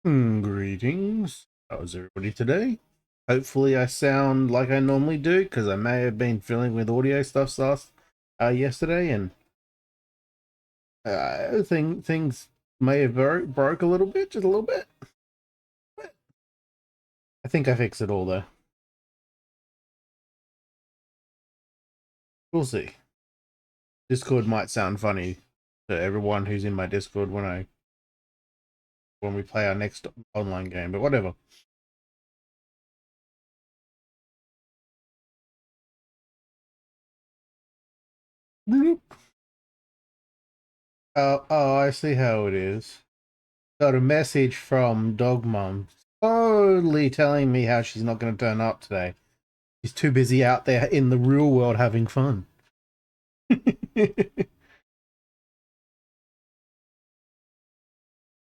Greetings. How's everybody today? Hopefully I sound like I normally do, because I may have been fiddling with audio stuff yesterday, and things may have broke a little bit, just a little bit. But I think I fixed it all though. We'll see. Discord might sound funny to everyone who's in my Discord when we play our next online game, but whatever. Oh, I see how it is. Got a message from Dog Mum, totally telling me how she's not going to turn up today. She's too busy out there in the real world having fun.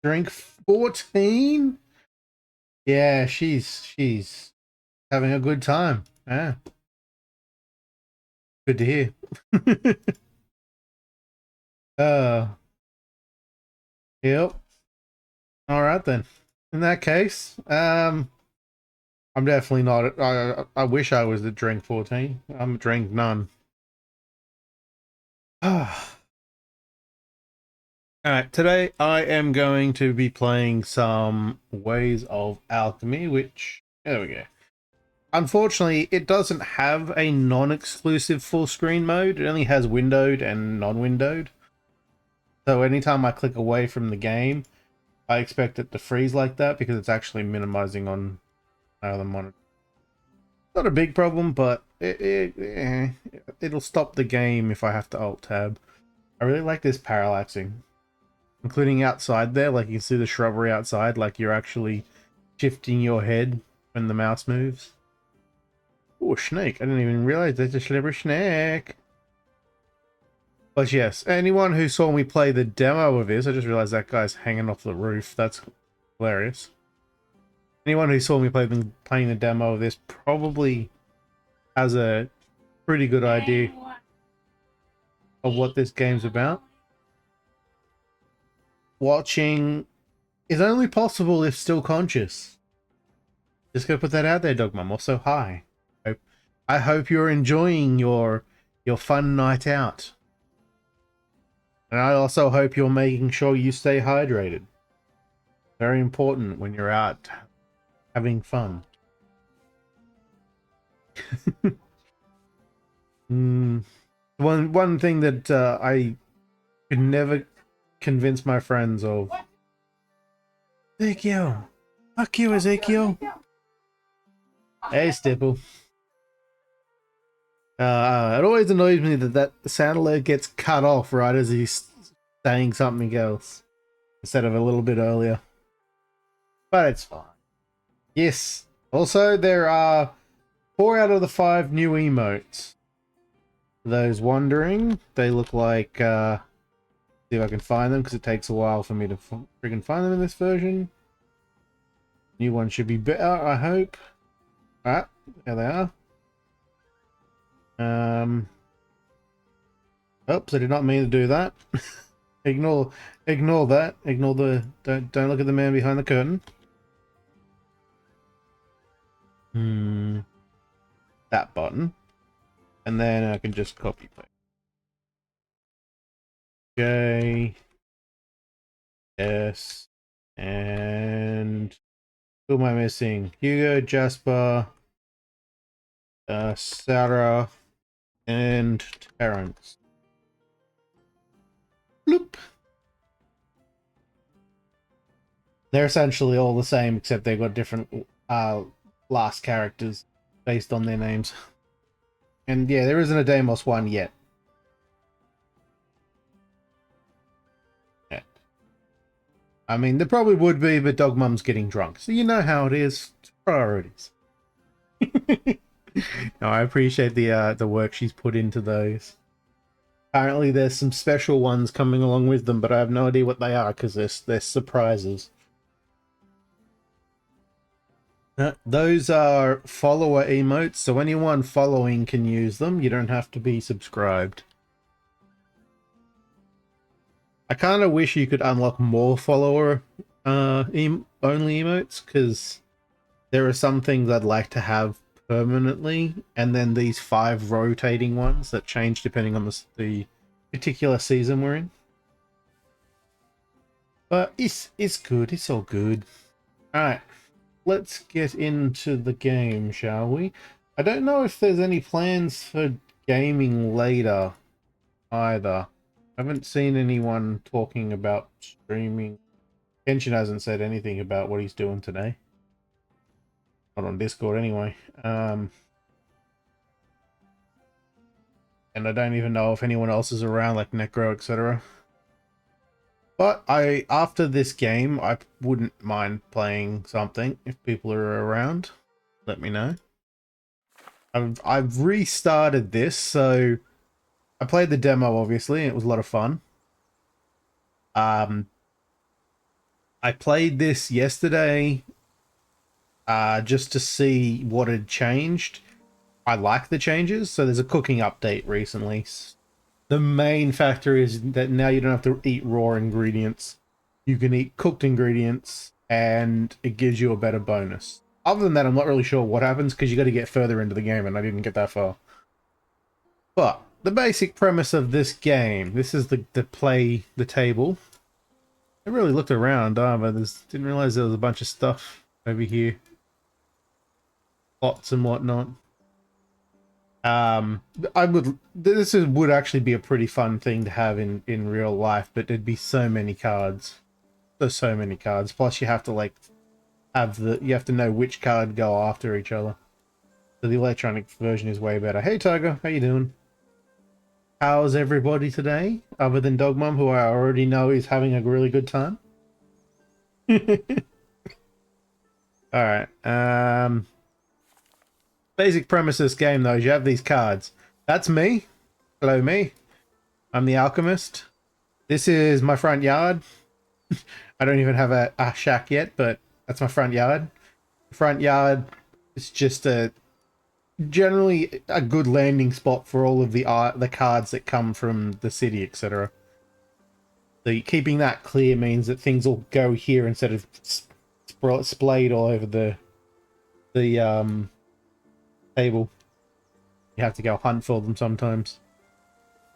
Drink 14? Yeah, she's having a good time. Yeah. Good to hear. uh yep. All right then. In that case, I'm definitely not. I wish I was the drink 14. I'm a drink none. Alright, today I am going to be playing some Ways of Alchemy, which, there we go. Unfortunately, it doesn't have a non-exclusive full screen mode. It only has windowed and non-windowed. So anytime I click away from the game, I expect it to freeze like that because it's actually minimizing on the monitor. Not a big problem, but it'll stop the game if I have to alt-tab. I really like this parallaxing. Including outside there, like you can see the shrubbery outside, like you're actually shifting your head when the mouse moves. Oh, snake. I didn't even realize there's a slippery snake. But yes, anyone who saw me play the demo of this, I just realized that guy's hanging off the roof. That's hilarious. Anyone who saw me playing the demo of this probably has a pretty good idea of what this game's about. Watching is only possible if still conscious. Just gonna put that out there, Dog Mum. Also, hi. I hope you're enjoying your fun night out. And I also hope you're making sure you stay hydrated. Very important when you're out having fun. One thing that I could never convince my friends of. Ezekiel! Fuck you, Ezekiel! Hey, Stipple. It always annoys me that sound alert gets cut off right as he's saying something else instead of a little bit earlier. But it's fine. Yes. Also, there are 4 out of the 5 new emotes. For those wondering, they look like, see if I can find them because it takes a while for me to freaking find them in this version. New one should be better, I hope. Alright, there they are. Oops, I did not mean to do that. ignore that. Ignore the don't look at the man behind the curtain. That button. And then I can just copy paste. J S and who am I missing? Hugo, Jasper, Sarah, and Terrence. Bloop. They're essentially all the same, except they've got different last characters based on their names. And yeah, there isn't a Deimos one yet. Yeah. I mean, there probably would be, but Dog Mum's getting drunk. So you know how it is. It's priorities. No, I appreciate the work she's put into those. Apparently there's some special ones coming along with them, but I have no idea what they are because they're surprises. Those are follower emotes, so anyone following can use them. You don't have to be subscribed. I kind of wish you could unlock more follower only emotes, because there are some things I'd like to have permanently, and then these 5 rotating ones that change depending on the particular season we're in. But it's good. It's all good. All right, let's get into the game, shall we? I don't know if there's any plans for gaming later either. I haven't seen anyone talking about streaming. Kenshin hasn't said anything about what he's doing today. Not on Discord anyway. And I don't even know if anyone else is around, like Necro, etc. But after this game, I wouldn't mind playing something if people are around. Let me know. I've restarted this, so I played the demo, obviously, and it was a lot of fun. I played this yesterday just to see what had changed. I like the changes, so there's a cooking update recently. The main factor is that now you don't have to eat raw ingredients. You can eat cooked ingredients, and it gives you a better bonus. Other than that, I'm not really sure what happens, because you got to get further into the game, and I didn't get that far. But the basic premise of this game, this is the table. I really looked around, but didn't realize there was a bunch of stuff over here. Pots and whatnot. Would actually be a pretty fun thing to have in real life, but there'd be so many cards. There's so many cards. Plus you have to like you have to know which card go after each other. So the electronic version is way better. Hey Tiger, how you doing? How's everybody today? Other than Dog Mom, who I already know is having a really good time. Alright. Basic premise of this game, though, is you have these cards. That's me. Hello, me. I'm the alchemist. This is my front yard. I don't even have a shack yet, but that's my front yard. The front yard is just generally a good landing spot for all of the cards that come from the city, etc. So keeping that clear means that things will go here instead of splayed all over the table. You have to go hunt for them sometimes.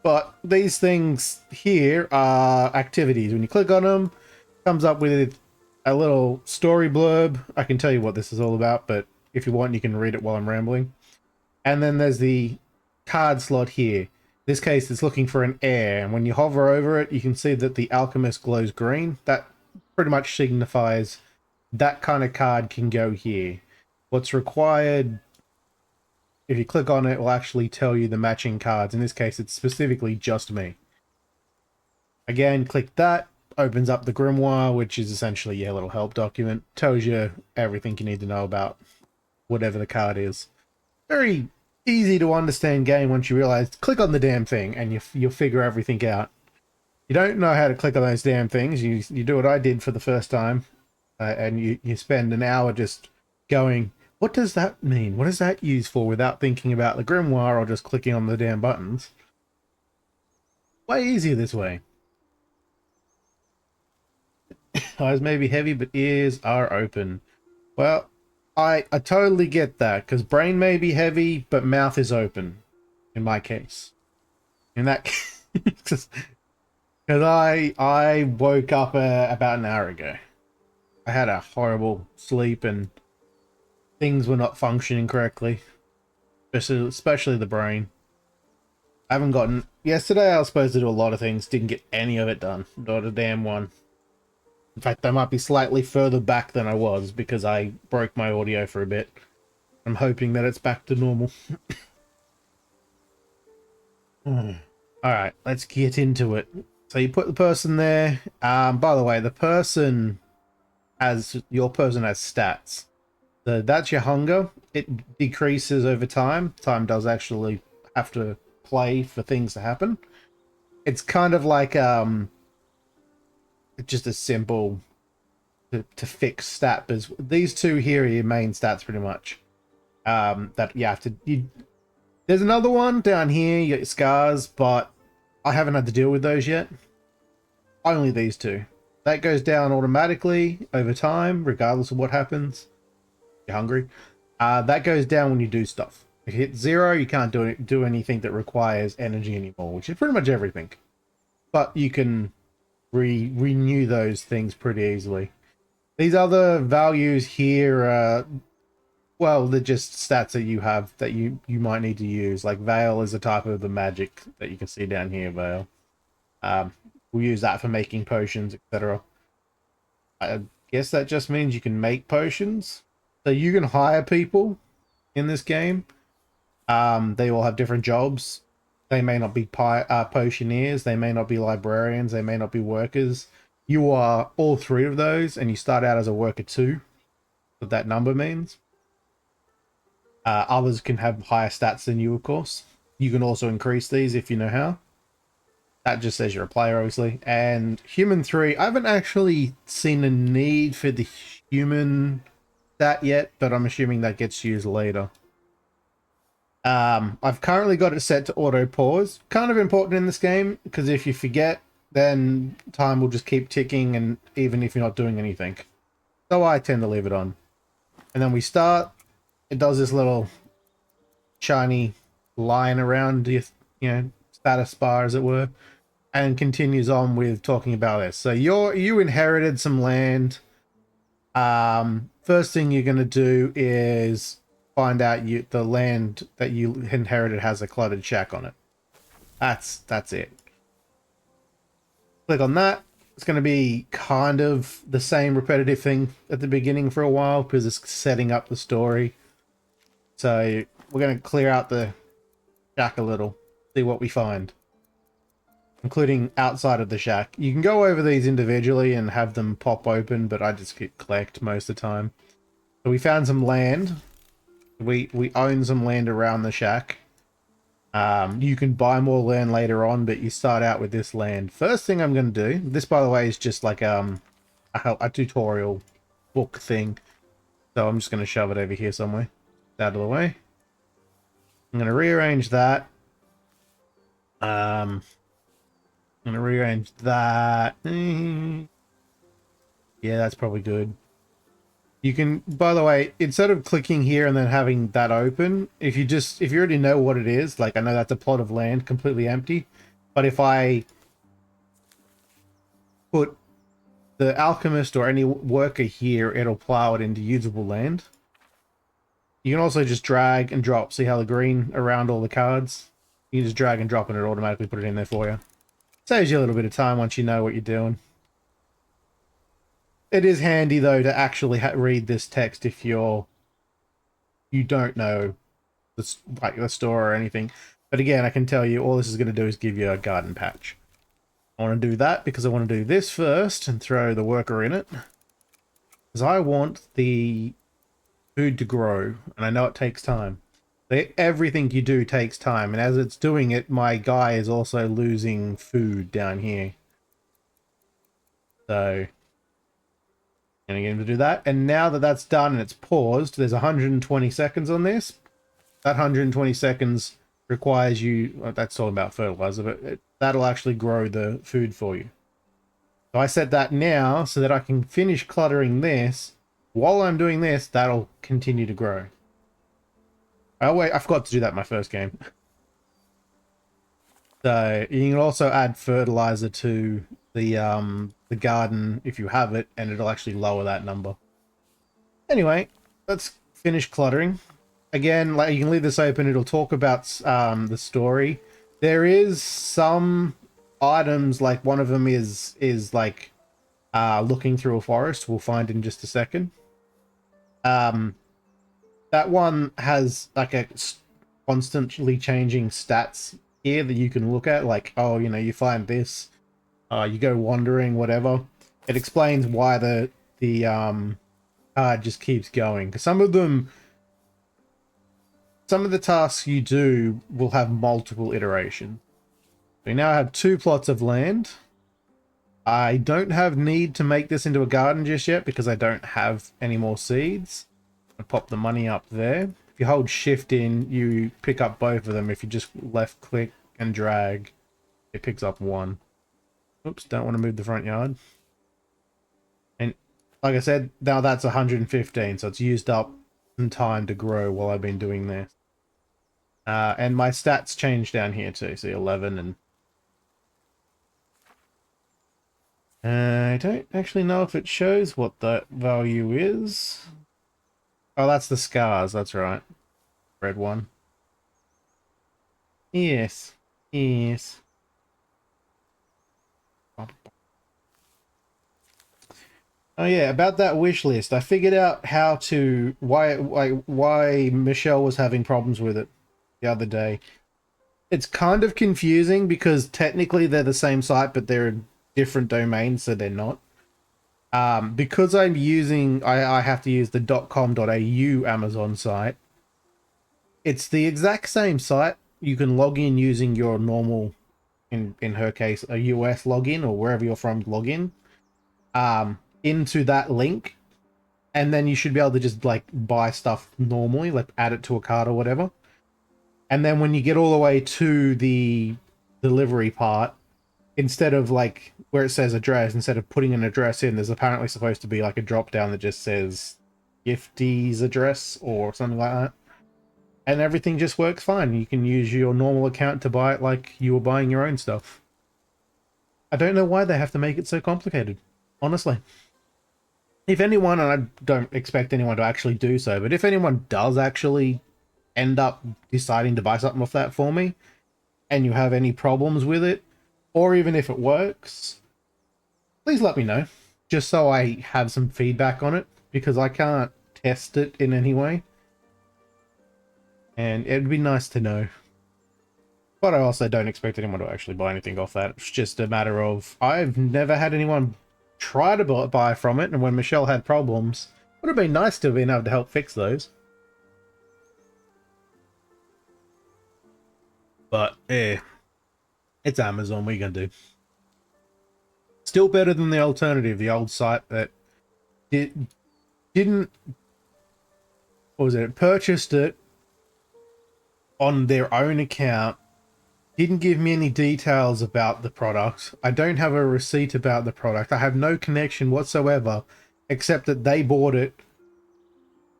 But these things here are activities. When you click on them, it comes up with a little story blurb. I can tell you what this is all about, but if you want, you can read it while I'm rambling. And then there's the card slot here. In this case, it's looking for an heir, and when you hover over it, you can see that the alchemist glows green. That pretty much signifies that kind of card can go here. What's required, if you click on it, will actually tell you the matching cards. In this case, it's specifically just me. Again, click that, opens up the grimoire, which is essentially your little help document. Tells you everything you need to know about whatever the card is. Very easy to understand game once you realize, click on the damn thing and you'll figure everything out. You don't know how to click on those damn things, you do what I did for the first time, and you spend an hour just going, what does that mean? What is that used for, without thinking about the grimoire or just clicking on the damn buttons. Way easier this way. Eyes may be heavy, but ears are open. Well, I totally get that, because brain may be heavy, but mouth is open, in my case. In that case, because I woke up about an hour ago. I had a horrible sleep, and things were not functioning correctly, especially the brain. I haven't gotten... Yesterday I was supposed to do a lot of things, didn't get any of it done. Not a damn one. In fact, I might be slightly further back than I was because I broke my audio for a bit. I'm hoping that it's back to normal. Alright, let's get into it. So you put the person there. By the way, your person has stats. So that's your hunger. It decreases over time. Time does actually have to play for things to happen. It's kind of like just a simple to fix stat, but these two here are your main stats pretty much. That you have to... There's another one down here, you got your scars, but I haven't had to deal with those yet. Only these two. That goes down automatically over time, regardless of what happens. You're hungry. That goes down when you do stuff. If you hit 0, you can't do anything that requires energy anymore, which is pretty much everything. But you can renew those things pretty easily. These other values here, well, they're just stats that you have that you might need to use. Like Veil is a type of the magic that you can see down here, Veil. We'll use that for making potions, etc. I guess that just means you can make potions. So you can hire people in this game. They all have different jobs. They may not be potioneers. They may not be librarians. They may not be workers. You are all 3 of those, and you start out as a worker 2. What that number means. Others can have higher stats than you, of course. You can also increase these if you know how. That just says you're a player, obviously. And human 3, I haven't actually seen a need for the human stat yet, but I'm assuming that gets used later. I've currently got it set to auto pause. Kind of important in this game, because if you forget, then time will just keep ticking, and even if you're not doing anything. So I tend to leave it on. And then we start. It does this little shiny line around your, status bar, as it were, and continues on with talking about this. So you inherited some land. First thing you're going to do is find out the land that you inherited has a cluttered shack on it. That's it. Click on that. It's going to be kind of the same repetitive thing at the beginning for a while because it's setting up the story. So we're going to clear out the shack a little, see what we find, including outside of the shack. You can go over these individually and have them pop open, but I just collect most of the time. So we found some land. We own some land around the shack. You can buy more land later on, but you start out with this land. First thing I'm going to do, this by the way is just like a tutorial book thing. So I'm just going to shove it over here somewhere. Out of the way. I'm going to rearrange that. I'm going to rearrange that. Yeah, that's probably good. You can, by the way, instead of clicking here and then having that open, if you already know what it is, like I know that's a plot of land completely empty, but if I put the alchemist or any worker here, it'll plow it into usable land. You can also just drag and drop. See how the green around all the cards? You can just drag and drop and it automatically put it in there for you. Saves you a little bit of time once you know what you're doing. It is handy though to actually read this text if you don't know the store or anything. But again, I can tell you all this is going to do is give you a garden patch. I want to do that because I want to do this first and throw the worker in it. Because I want the food to grow, and I know it takes time. Everything you do takes time, and as it's doing it, my guy is also losing food down here. So I'm going to get him to do that. And now that that's done and it's paused, there's 120 seconds on this. That 120 seconds requires you, well, that's all about fertilizer, but that'll actually grow the food for you. So I set that now so that I can finish cluttering this. While I'm doing this, that'll continue to grow. Oh wait, I forgot to do that in my first game. So you can also add fertilizer to the garden if you have it, and it'll actually lower that number. Anyway, let's finish cluttering. Again, like you can leave this open, it'll talk about the story. There is some items, like one of them is like looking through a forest. We'll find in just a second. That one has like a constantly changing stats here that you can look at, like, oh, you find this, you go wandering, whatever. It explains why the card just keeps going, because some of the tasks you do will have multiple iterations. We now have 2 plots of land. I don't have need to make this into a garden just yet because I don't have any more seeds. I'll pop the money up there. If you hold shift in, you pick up both of them. If you just left click and drag, it picks up one. Oops, don't want to move the front yard. like I said, now that's 115, so it's used up some time to grow while I've been doing this. And my stats change down here too, see 11 and... I don't actually know if it shows what that value is. Oh, that's the scars, that's right. Red one. Yes. Yes. Oh yeah, about that wish list. I figured out how to why Michelle was having problems with it the other day. It's kind of confusing because technically they're the same site, but they're in different domains, so they're not. Because I'm using, I have to use the .com.au Amazon site. It's the exact same site. You can log in using your normal, in her case, a US login or wherever you're from login, into that link, and then you should be able to just like buy stuff normally, like add it to a cart or whatever. And then when you get all the way to the delivery part, instead of like where it says address, instead of putting an address in, there's apparently supposed to be like a drop down that just says Gifty's address or something like that. And everything just works fine. You can use your normal account to buy it like you were buying your own stuff. I don't know why they have to make it so complicated, honestly. If anyone, and I don't expect anyone to actually do so, but if anyone does actually end up deciding to buy something off that for me, and you have any problems with it, or even if it works, please let me know, just so I have some feedback on it, because I can't test it in any way. And it'd be nice to know. But I also don't expect anyone to actually buy anything off that. It's just a matter of, I've never had anyone try to buy from it, and when Michelle had problems, it would have been nice to have been able to help fix those. But, it's Amazon, what are you gonna do? Still better than the alternative, the old site that didn't, what was it, purchased it on their own account, didn't give me any details about the product. I don't have a receipt about the product. I have no connection whatsoever, except that they bought it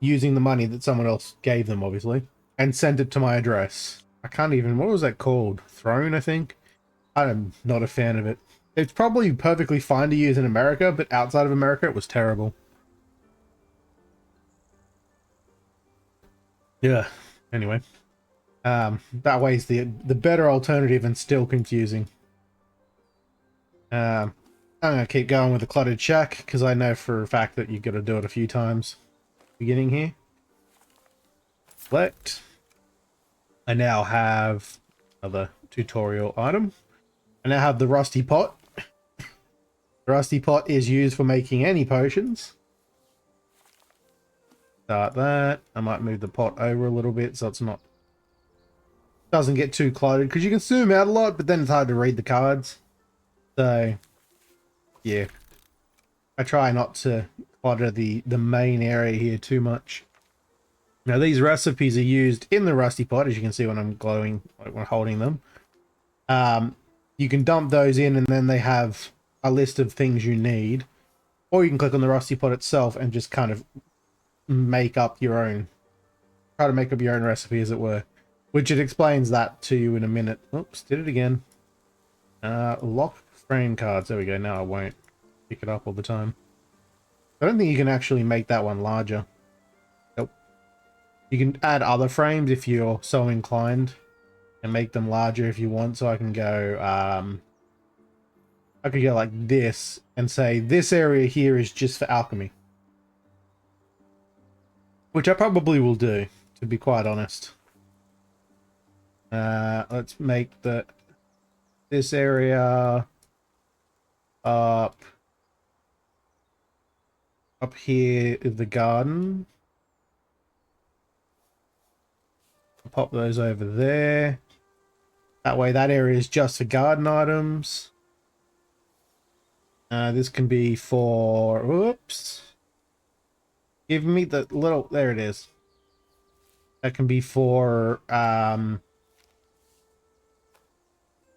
using the money that someone else gave them, obviously, and sent it to my address. I can't even, what was that called? Throne, I think? I'm not a fan of it. It's probably perfectly fine to use in America, but outside of America, it was terrible. Yeah, anyway. That way's the better alternative and still confusing. I'm gonna keep going with the cluttered shack because I know for a fact that you've got to do it a few times. Beginning here. Select. I now have another tutorial item. I now have the rusty pot. The rusty pot is used for making any potions. Start that. I might move the pot over a little bit so it's not, doesn't get too cluttered, because you can zoom out a lot, but then it's hard to read the cards. So yeah, I try not to clutter the main area here too much. Now these recipes are used in the rusty pot, as you can see when I'm glowing, like when holding them. You can dump those in, and then they have a list of things you need, or you can click on the rusty pot itself and just kind of make up your own, try to make up your own recipe, as it were, which it explains that to you in a minute. Oops, did it again. Lock frame cards. There we go. Now I won't pick it up all the time. I don't think you can actually make that one larger. Nope. You can add other frames if you're so inclined, and make them larger if you want. So I can go, I could go like this and say this area here is just for alchemy, which I probably will do, to be quite honest. Let's make this area up here is the garden. I'll pop those over there. That way that area is just for garden items. This can be for, oops. Give me the little, there it is. That can be for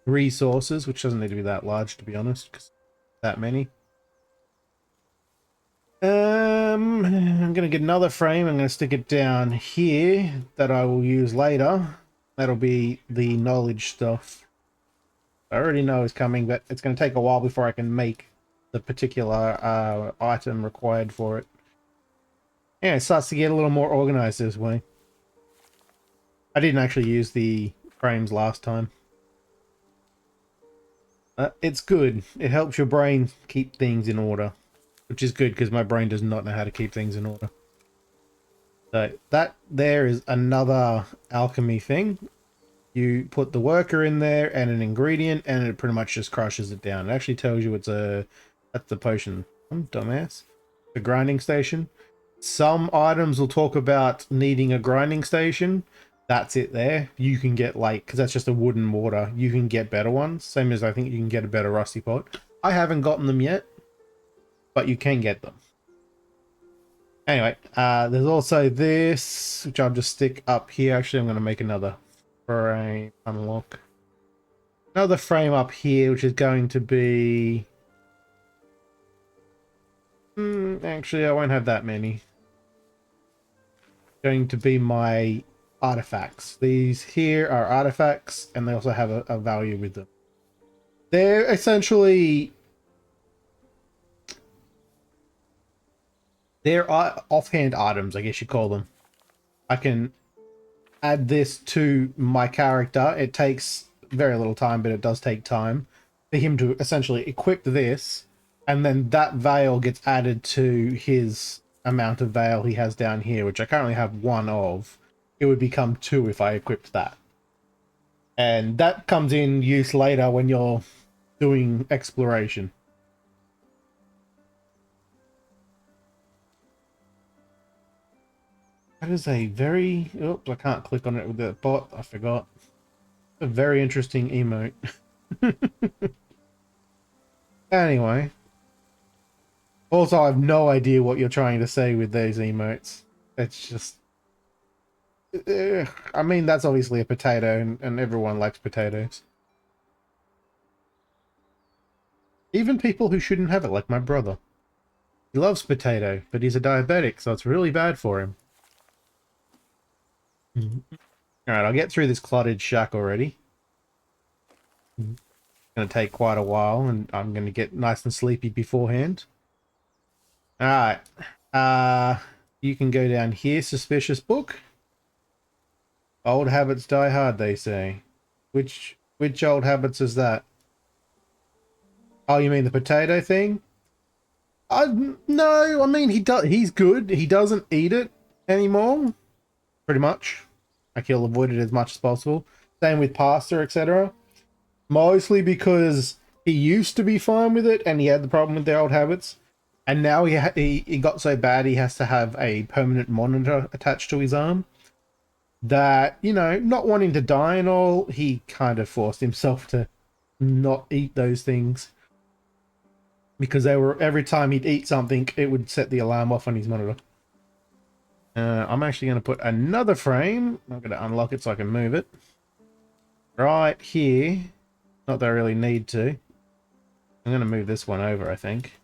resources, which doesn't need to be that large, to be honest, because that many. I'm gonna get another frame. I'm gonna stick it down here that I will use later. That'll be the knowledge stuff. I already know it's coming, but it's gonna take a while before I can make the particular item required for it. Yeah, it starts to get a little more organized this way. I didn't actually use the frames last time. It's good. It helps your brain keep things in order, which is good because my brain does not know how to keep things in order. So that there is another alchemy thing. You put the worker in there and an ingredient, and it pretty much just crushes it down. It actually tells you that's the potion. Dumbass. The grinding station. Some items will talk about needing a grinding station. That's it there. You can get like, because that's just a wooden mortar, you can get better ones. Same as I think you can get a better rusty pot. I haven't gotten them yet, but you can get them. Anyway, there's also this, which I'll just stick up here. Actually, I'm going to make another frame unlock. Another frame up here, which is going to be... actually, I won't have that many. Going to be my artifacts. These here are artifacts, and they also have a value with them. They're essentially... they're offhand items, I guess you call them. I can add this to my character. It takes very little time, but it does take time for him to essentially equip this, and then that veil gets added to his amount of veil he has down here, which I currently have one of. It would become 2 if I equipped that. And that comes in use later when you're doing exploration. That is a very... oops, I can't click on it with the bot. I forgot. A very interesting emote. Anyway. Also, I have no idea what you're trying to say with those emotes. It's just... I mean, that's obviously a potato, and everyone likes potatoes. Even people who shouldn't have it, like my brother. He loves potato, but he's a diabetic, so it's really bad for him. Alright, I'll get through this cluttered shack already. It's going to take quite a while, and I'm going to get nice and sleepy beforehand. Alright. You can go down here, suspicious book. Old habits die hard, they say. Which old habits is that? Oh, you mean the potato thing? No, I mean he's good. He doesn't eat it anymore. Pretty much. Like he'll avoid it as much as possible. Same with pasta, etc. Mostly because he used to be fine with it and he had the problem with the old habits. And now he got so bad he has to have a permanent monitor attached to his arm. That, you know, not wanting to die and all, he kind of forced himself to not eat those things. Because they were, every time he'd eat something, it would set the alarm off on his monitor. I'm actually going to put another frame. I'm going to unlock it so I can move it. Right here. Not that I really need to. I'm going to move this one over, I think.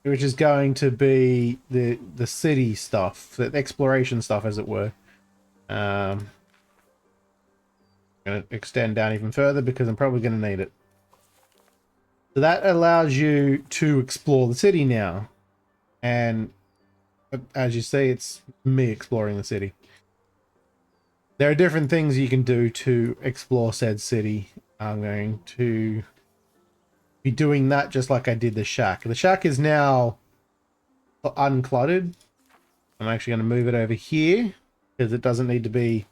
Which is going to be the city stuff, the exploration stuff, as it were. I'm going to extend down even further because I'm probably going to need it. So that allows you to explore the city now. And as you see, it's me exploring the city. There are different things you can do to explore said city. I'm going to be doing that just like I did the shack. The shack is now uncluttered. I'm actually going to move it over here because it doesn't need to be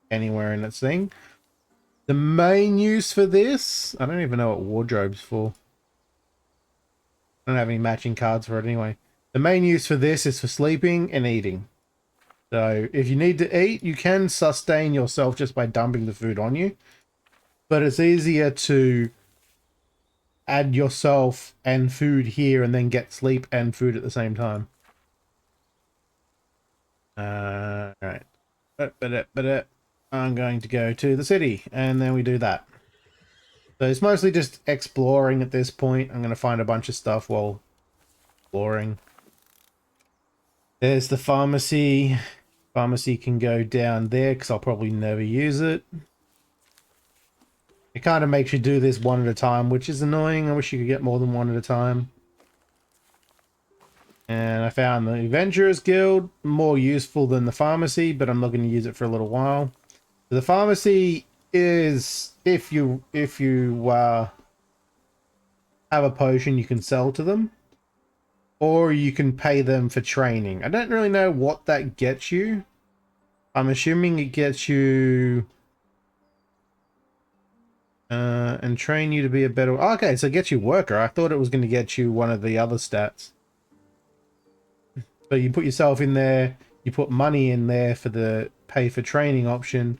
anywhere in its thing. The main use for this, I don't even know what wardrobe's for. I don't have any matching cards for it anyway. The main use for this is for sleeping and eating. So if you need to eat, you can sustain yourself just by dumping the food on you. But it's easier to add yourself and food here and then get sleep and food at the same time. Right. I'm going to go to the city and then we do that. So it's mostly just exploring at this point. I'm going to find a bunch of stuff while exploring. There's the pharmacy. Pharmacy can go down there because I'll probably never use it. It kind of makes you do this one at a time, which is annoying. I wish you could get more than one at a time. And I found the Adventurers Guild, more useful than the pharmacy, but I'm not going to use it for a little while. The pharmacy is if you have a potion you can sell to them, or you can pay them for training. I don't really know what that gets you. I'm assuming it gets you and train you to be a better... Okay, so it gets you worker. I thought it was going to get you one of the other stats. So you put yourself in there, you put money in there for the pay for training option,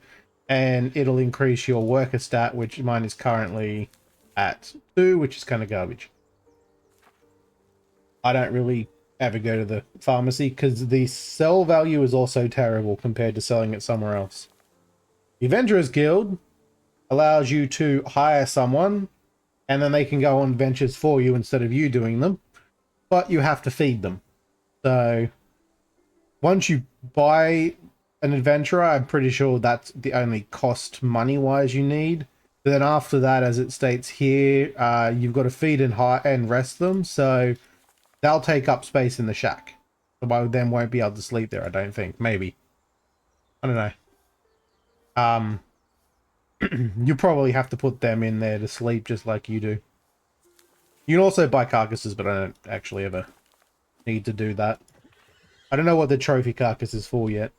and it'll increase your worker stat, which mine is currently at 2, which is kind of garbage. I don't really ever go to the pharmacy because the sell value is also terrible compared to selling it somewhere else. The Adventurers Guild allows you to hire someone and then they can go on adventures for you instead of you doing them, but you have to feed them. So once you buy an adventurer, I'm pretty sure that's the only cost money-wise you need. But then after that, as it states here, you've got to feed and rest them, so they'll take up space in the shack. So I then won't be able to sleep there, I don't think. Maybe. I don't know. You probably have to put them in there to sleep just like you do. You can also buy carcasses, but I don't actually ever need to do that. I don't know what the trophy carcass is for yet.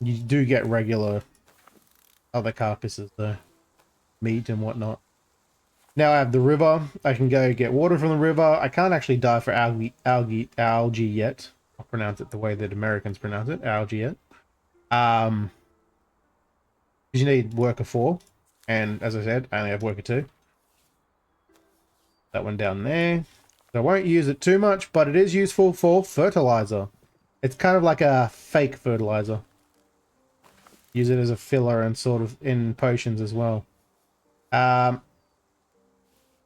You do get regular other carcasses though. Meat and whatnot. Now I have the river. I can go get water from the river. I can't actually die for algae yet. I'll pronounce it the way that Americans pronounce it. Algae yet. Because you need worker 4. And as I said, I only have worker 2. That one down there. So I won't use it too much, but it is useful for fertilizer. It's kind of like a fake fertilizer. Use it as a filler and sort of in potions as well.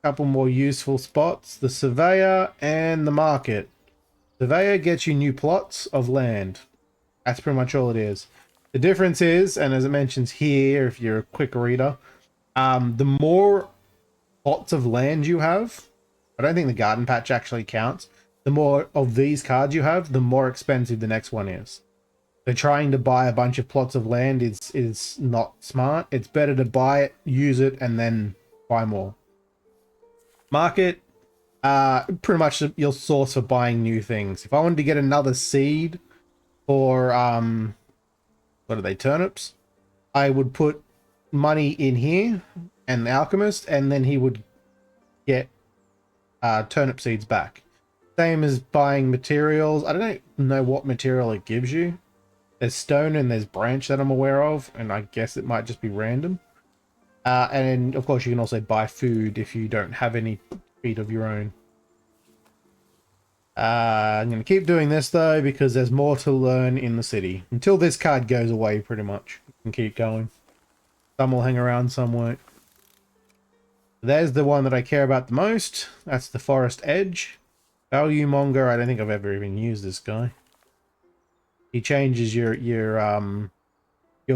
Couple more useful spots. The surveyor and the market. Surveyor gets you new plots of land. That's pretty much all it is. The difference is, and as it mentions here, if you're a quick reader, the more plots of land you have, I don't think the garden patch actually counts. The more of these cards you have, the more expensive the next one is. So trying to buy a bunch of plots of land is not smart. It's better to buy it, use it, and then buy more. Market, pretty much your source for buying new things. If I wanted to get another seed for, what are they, turnips? I would put money in here, and the alchemist, and then he would get turnip seeds back. Same as buying materials. I don't know what material it gives you. There's stone and there's branch that I'm aware of, and I guess it might just be random. And of course you can also buy food if you don't have any feed of your own. I'm going to keep doing this though because there's more to learn in the city. Until this card goes away pretty much. You can keep going. Some will hang around, some won't. There's the one that I care about the most. That's the Forest Edge. Value Monger. I don't think I've ever even used this guy. He changes your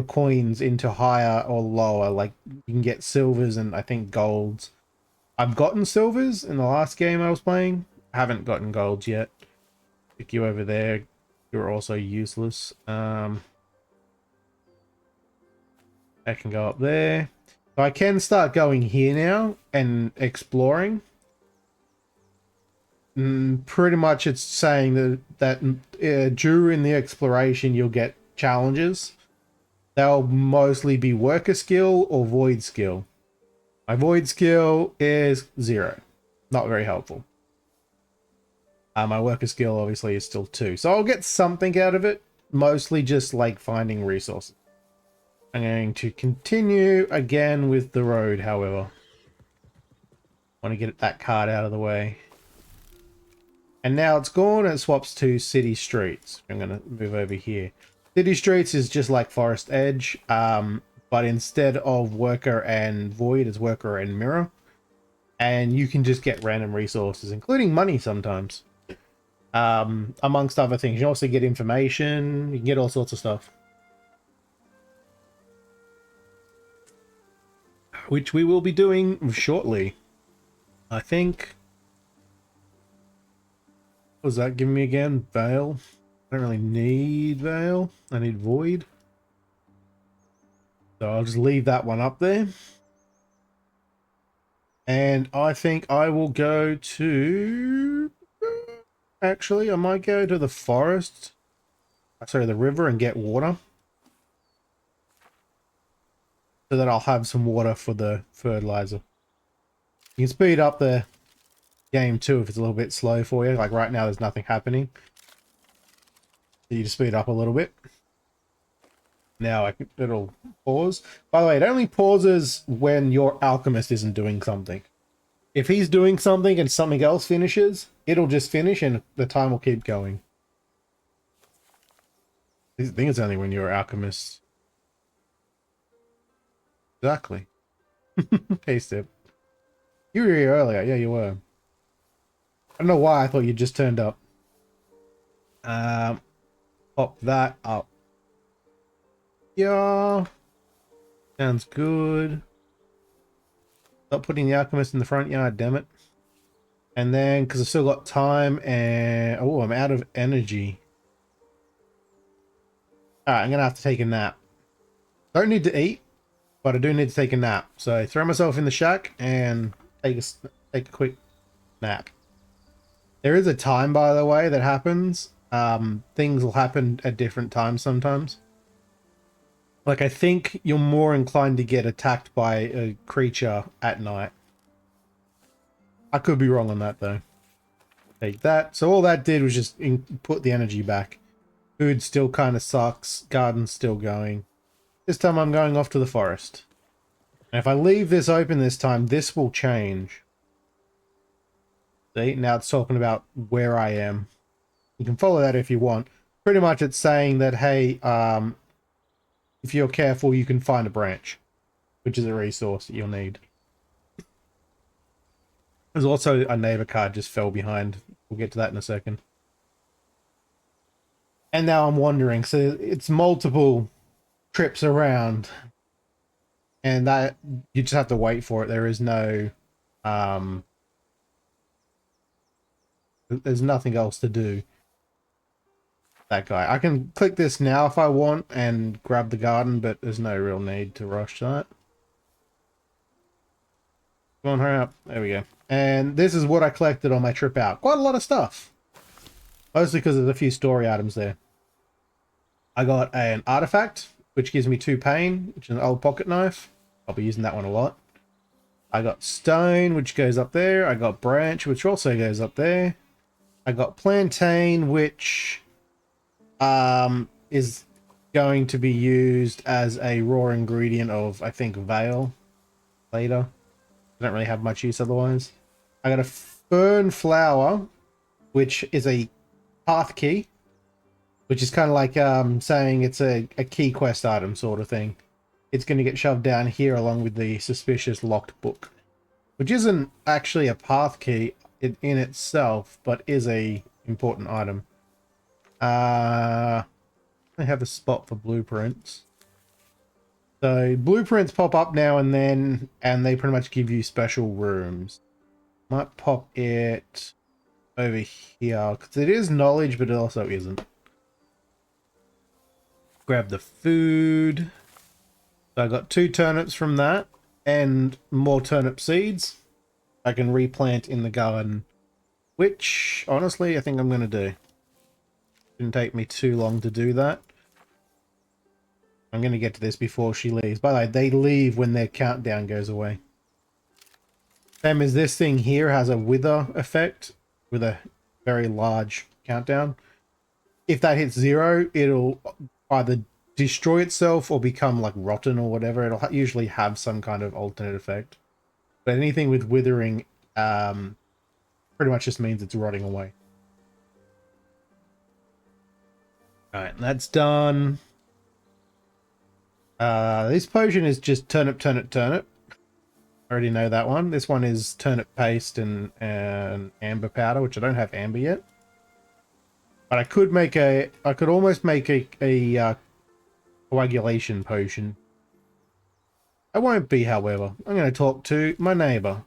coins into higher or lower. Like you can get silvers and I think golds. I've gotten silvers in the last game I was playing. I haven't gotten golds yet. Stick you over there. You're also useless. I can go up there. So I can start going here now and exploring. Pretty much it's saying that during the exploration you'll get challenges. They'll mostly be worker skill or void skill. My void skill is 0. Not very helpful. My worker skill obviously is still 2. So I'll get something out of it. Mostly just like finding resources. I'm going to continue again with the road, however. I want to get that card out of the way. And now it's gone and it swaps to City Streets. I'm going to move over here. City Streets is just like Forest Edge. but instead of worker and void, it's worker and mirror. And you can just get random resources, including money sometimes. Amongst other things. You can also get information, you can get all sorts of stuff. Which we will be doing shortly. I think... What was that giving me again? Veil? I don't really need Veil. I need Void. So I'll just leave that one up there. And I think I will go to... Actually, I might go to the forest. Sorry, the river and get water. So that I'll have some water for the fertilizer. You can speed up the game too if it's a little bit slow for you. Like right now there's nothing happening. So you just speed up a little bit. Now it'll pause. By the way, it only pauses when your alchemist isn't doing something. If he's doing something and something else finishes, it'll just finish and the time will keep going. I think it's only when you're alchemist. Exactly. Hey, Step. You were here earlier. Yeah, you were. I don't know why I thought you just turned up. Pop that up. Yeah. Sounds good. Stop putting the alchemist in the front yard, damn it. And then, because I've still got time and... Oh, I'm out of energy. Alright, I'm going to have to take a nap. Don't need to eat, but I do need to take a nap. So throw myself in the shack and take a quick nap. There is a time, by the way, that happens. Things will happen at different times sometimes. Like, I think you're more inclined to get attacked by a creature at night. I could be wrong on that, though. Take that. So all that did was just put the energy back. Food still kind of sucks. Garden's still going. This time I'm going off to the forest. And if I leave this open this time, this will change. See, now it's talking about where I am. You can follow that if you want. Pretty much it's saying that, hey, if you're careful, you can find a branch, which is a resource that you'll need. There's also a neighbor card just fell behind. We'll get to that in a second. And now I'm wandering. So it's multiple trips around. And that you just have to wait for it. There is no... there's nothing else to do. That guy. I can click this now if I want and grab the garden, but there's no real need to rush that. Come on, hurry up. There we go. And this is what I collected on my trip out. Quite a lot of stuff. Mostly because there's a few story items there. I got an artifact, which gives me 2 pain, which is an old pocket knife. I'll be using that one a lot. I got stone, which goes up there. I got branch, which also goes up there. I got plantain, which is going to be used as a raw ingredient of, I think, Veil later. I don't really have much use otherwise. I got a fern flower, which is a path key, which is kind of like saying it's a key quest item sort of thing. It's going to get shoved down here along with the suspicious locked book, which isn't actually a path key in itself, but is a important item. I have a spot for blueprints. So blueprints pop up now and then, and they pretty much give you special rooms. Might pop it over here, because it is knowledge, but it also isn't. Grab the food. So I got 2 turnips from that, and more turnip seeds I can replant in the garden, which, honestly, I think I'm going to do. Didn't take me too long to do that. I'm going to get to this before she leaves. By the way, they leave when their countdown goes away. Same as this thing here has a wither effect with a very large countdown. If that hits 0, it'll either destroy itself or become like rotten or whatever. It'll usually have some kind of alternate effect. But anything with withering pretty much just means it's rotting away. Alright, that's done. This potion is just turnip, turnip, turnip. I already know that one. This one is turnip paste and amber powder, which I don't have amber yet. But I could almost make a coagulation potion. I won't be, however. I'm going to talk to my neighbor.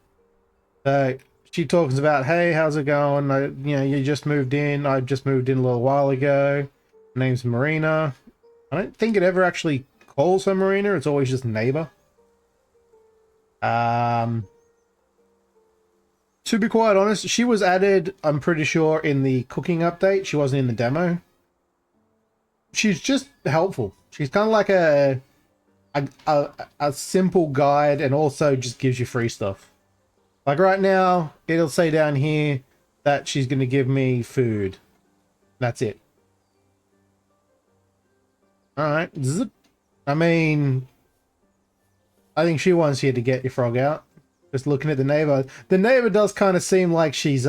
So she talks about, hey, how's it going? You just moved in. I just moved in a little while ago. My name's Marina. I don't think it ever actually calls her Marina. It's always just neighbor. To be quite honest, she was added, I'm pretty sure, in the cooking update. She wasn't in the demo. She's just helpful. She's kind of like a simple guide, and also just gives you free stuff. Like right now, it'll say down here that she's going to give me food. That's it. Alright. I mean, I think she wants you to get your frog out. Just looking at the neighbor. The neighbor does kind of seem like she's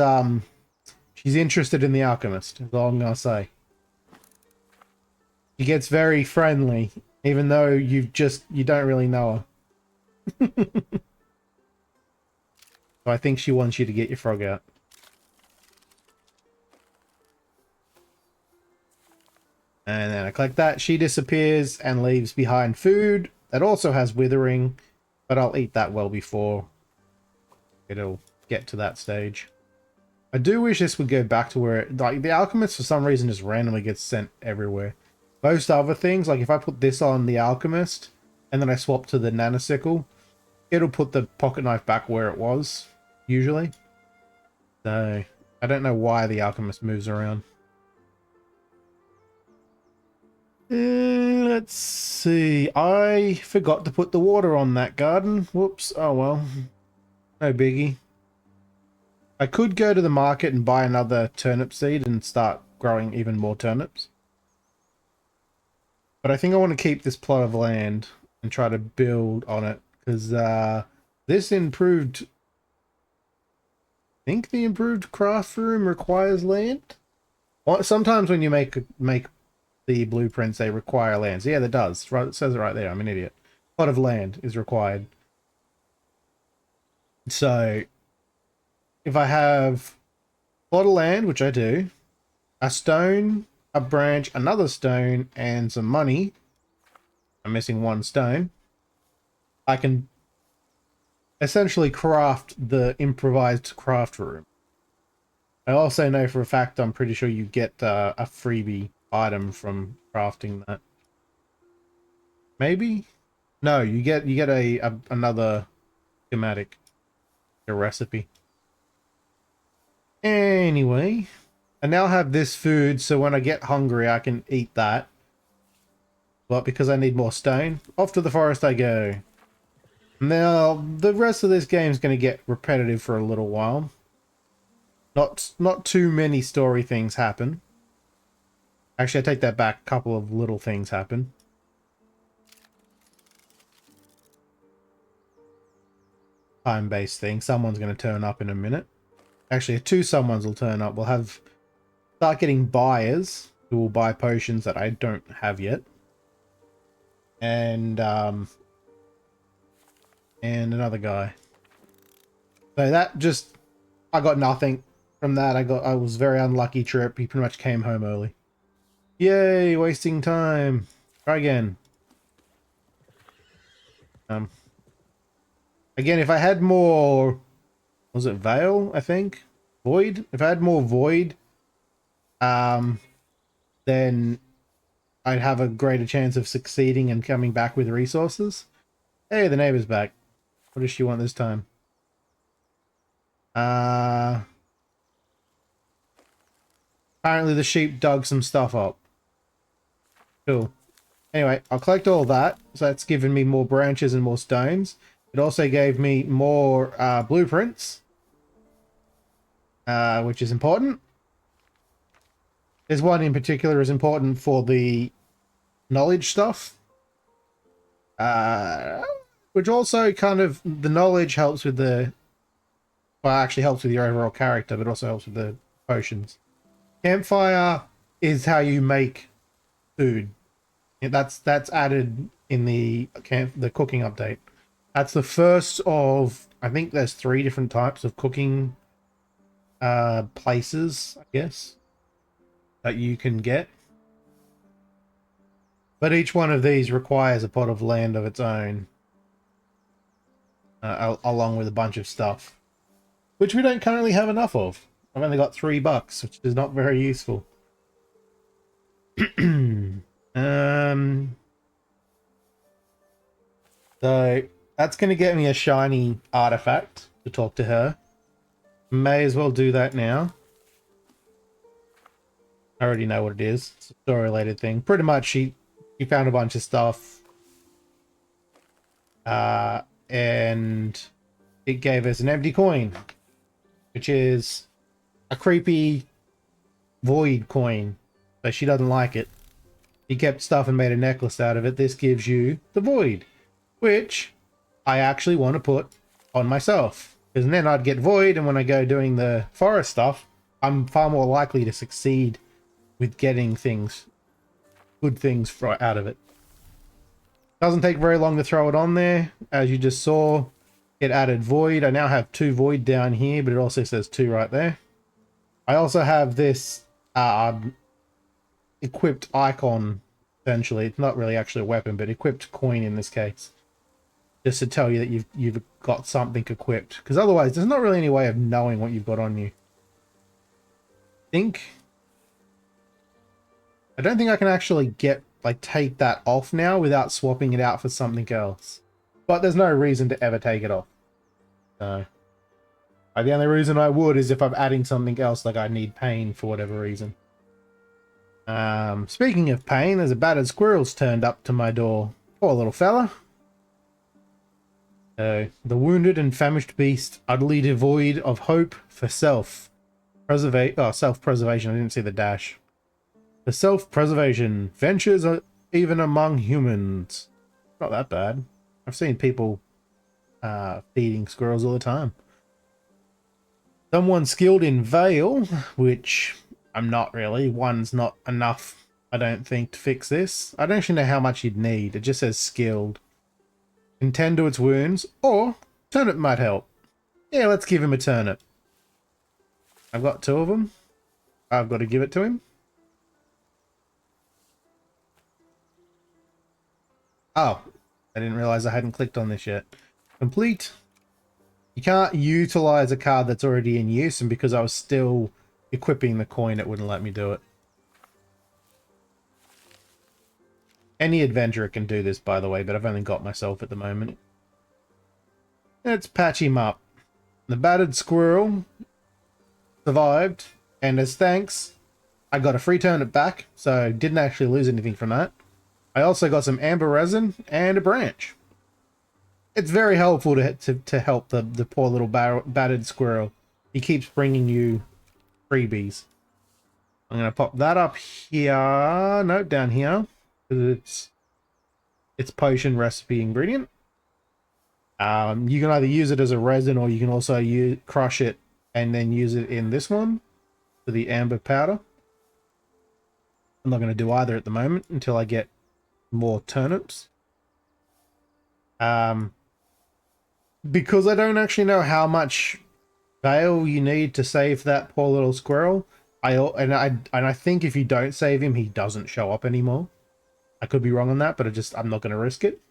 interested in the alchemist, is all I'm gonna say. She gets very friendly, even though you don't really know her. So I think she wants you to get your frog out. And then I collect that. She disappears and leaves behind food that also has withering, but I'll eat that well before it'll get to that stage. I do wish this would go back to where like the alchemist for some reason just randomly gets sent everywhere. Most other things, like if I put this on the alchemist and then I swap to the nanosickle, it'll put the pocket knife back where it was usually. So I don't know why the alchemist moves around. Let's see. I forgot to put the water on that garden. Whoops. Oh well. No biggie. I could go to the market and buy another turnip seed and start growing even more turnips. But I think I want to keep this plot of land and try to build on it. Because this improved... I think the improved craft room requires land? Well, sometimes when you make the blueprints, they require land. So yeah, that does. Right, it says it right there. I'm an idiot. Plot of land is required. So, if I have a plot of land, which I do, a stone, a branch, another stone, and some money, I'm missing one stone, I can essentially craft the improvised craft room. I also know for a fact, I'm pretty sure you get a freebie item from crafting that. Maybe? No, you get another schematic. A recipe. Anyway, I now have this food, so when I get hungry, I can eat that. But because I need more stone, off to the forest I go. Now, the rest of this game is going to get repetitive for a little while. Not too many story things happen. Actually, I take that back. A couple of little things happen. Time-based thing. Someone's going to turn up in a minute. Actually, two someones will turn up. We'll start getting buyers who will buy potions that I don't have yet. And another guy. So that just... I got nothing from that. I was a very unlucky trip. He pretty much came home early. Yay, wasting time. Try again. Again, if I had more... Was it Veil, I think? Void? If I had more Void, then I'd have a greater chance of succeeding and coming back with resources. Hey, the neighbor's back. What does she want this time? Apparently the sheep dug some stuff up. Cool. Anyway, I'll collect all that. So that's given me more branches and more stones. It also gave me more blueprints. Which is important. There's one in particular is important for the knowledge stuff. Which also kind of... The knowledge helps with the... Well, actually helps with your overall character, but also helps with the potions. Campfire is how you make food. That's added in the cooking update. That's the first of, I think there's 3 different types of cooking places, I guess, that you can get. But each one of these requires a pot of land of its own, along with a bunch of stuff, which we don't currently have enough of. I've only got $3, which is not very useful. So that's going to get me a shiny artifact to talk to her. May as well do that now. I already know what it is. It's a story-related thing. Pretty much, she found a bunch of stuff. And it gave us an empty coin, which is a creepy void coin. So she doesn't like it. He kept stuff and made a necklace out of it. This gives you the void, which I actually want to put on myself. Because then I'd get void, and when I go doing the forest stuff, I'm far more likely to succeed with getting things, good things out of it. Doesn't take very long to throw it on there. As you just saw, it added void. I now have 2 void down here, but it also says 2 right there. I also have this equipped icon, essentially. It's not really actually a weapon, but equipped coin in this case. Just to tell you that you've got something equipped. Because otherwise, there's not really any way of knowing what you've got on you. I don't think I can actually take that off now without swapping it out for something else. But there's no reason to ever take it off. So, the only reason I would is if I'm adding something else, like I need pain for whatever reason. Speaking of pain, there's a battered squirrel's turned up to my door. Poor little fella. The wounded and famished beast, utterly devoid of hope for self-preservation. I didn't see the dash. For self-preservation, ventures even among humans. Not that bad. I've seen people feeding squirrels all the time. Someone skilled in Veil, which I'm not really. 1's not enough, I don't think, to fix this. I don't actually know how much you'd need. It just says skilled. Can tend to its wounds, or turnip might help. Yeah, let's give him a turnip. I've got 2 of them. I've got to give it to him. Oh, I didn't realize I hadn't clicked on this yet. Complete. You can't utilize a card that's already in use, and because I was still equipping the coin, it wouldn't let me do it. Any adventurer can do this, by the way, but I've only got myself at the moment. Let's patch him up. The battered squirrel survived, and as thanks, I got a free turnip back, so didn't actually lose anything from that. I also got some amber resin and a branch. It's very helpful to help the poor little battered squirrel. He keeps bringing you freebies. I'm going to pop that up here. No, down here. Because it's potion recipe ingredient. You can either use it as a resin, or you can also crush it and then use it in this one for the amber powder. I'm not going to do either at the moment until I get more turnips. Because I don't actually know how much veil you need to save that poor little squirrel. I think if you don't save him, he doesn't show up anymore. I could be wrong on that, but I'm not going to risk it.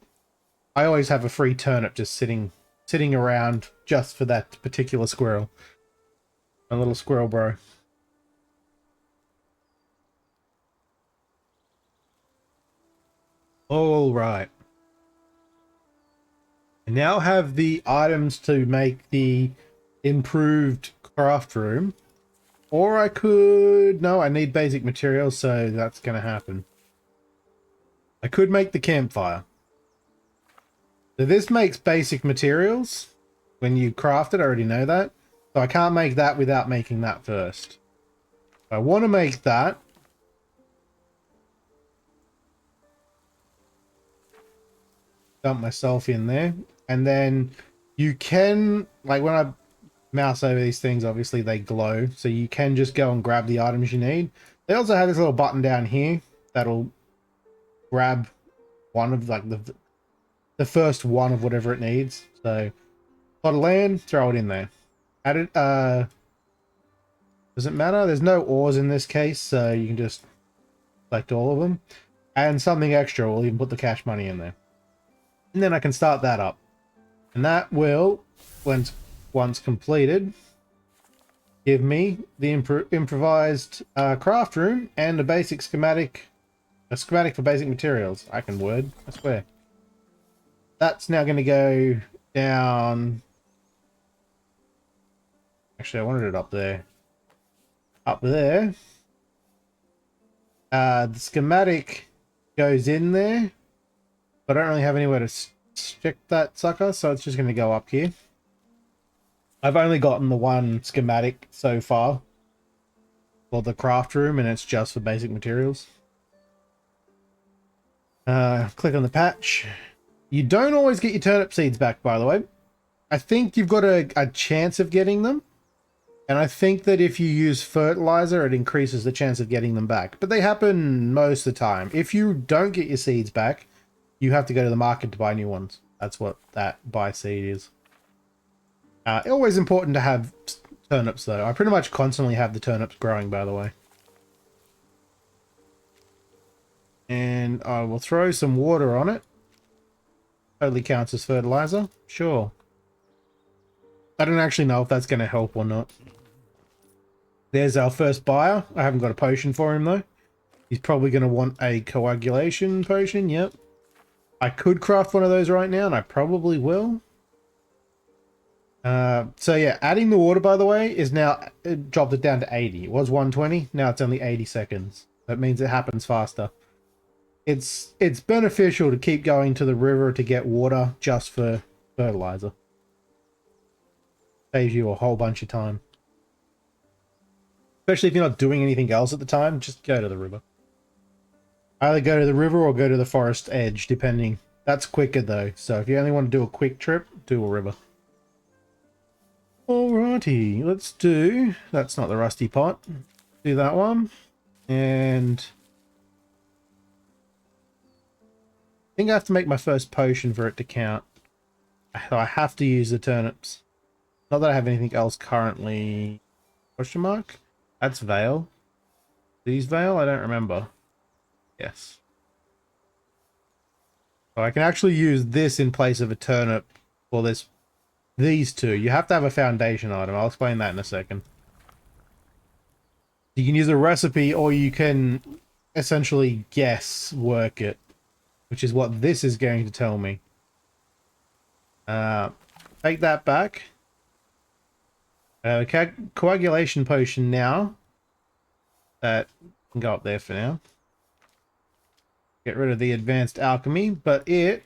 I always have a free turnip just sitting around just for that particular squirrel. A little squirrel bro. All right. I now have the items to make the improved craft room. Or I could... No, I need basic materials, so that's going to happen. I could make the campfire. So this makes basic materials. When you craft it, I already know that. So I can't make that without making that first. I want to make that. Dump myself in there. And then you can, like when I mouse over these things, obviously they glow. So you can just go and grab the items you need. They also have this little button down here that'll grab one of like the first one of whatever it needs. So plot of land, throw it in there. Add it. Does it matter? There's no ores in this case, so you can just select all of them. And something extra, we'll even put the cash money in there. And then I can start that up. And that will, once completed, give me the improvised craft room and a basic schematic, for basic materials. I can word, I swear. That's now going to go down. Actually, I wanted it up there. Up there. The schematic goes in there, but I don't really have anywhere to stick that sucker, so it's just going to go up here. I've only gotten the one schematic so far for the craft room, and it's just for basic materials. Click on the patch. You don't always get your turnip seeds back, by the way. I think you've got a chance of getting them, and I think that if you use fertilizer, it increases the chance of getting them back. But they happen most of the time. If you don't get your seeds back, you have to go to the market to buy new ones. That's what that buy seed is. Always important to have turnips, though. I pretty much constantly have the turnips growing, by the way. And I will throw some water on it. Totally counts as fertilizer. Sure. I don't actually know if that's going to help or not. There's our first buyer. I haven't got a potion for him, though. He's probably going to want a coagulation potion. Yep. I could craft one of those right now, and I probably will. So yeah, adding the water, by the way, is now it dropped it down to 80. It was 120. Now it's only 80 seconds. That means it happens faster. It's beneficial to keep going to the river to get water just for fertilizer. Saves you a whole bunch of time. Especially if you're not doing anything else at the time, just go to the river. Either go to the river or go to the forest edge, depending. That's quicker though, so if you only want to do a quick trip, do a river. Alrighty, let's do... That's not the rusty pot. Do that one. And... I think I have to make my first potion for it to count. So I have to use the turnips. Not that I have anything else currently. Question mark? That's Veil. These Veil? I don't remember. Yes. So I can actually use this in place of a turnip for this. These two. You have to have a foundation item. I'll explain that in a second. You can use a recipe or you can essentially guess work it, which is what this is going to tell me. Take that back. Coagulation potion now. That can go up there for now. Get rid of the advanced alchemy, but you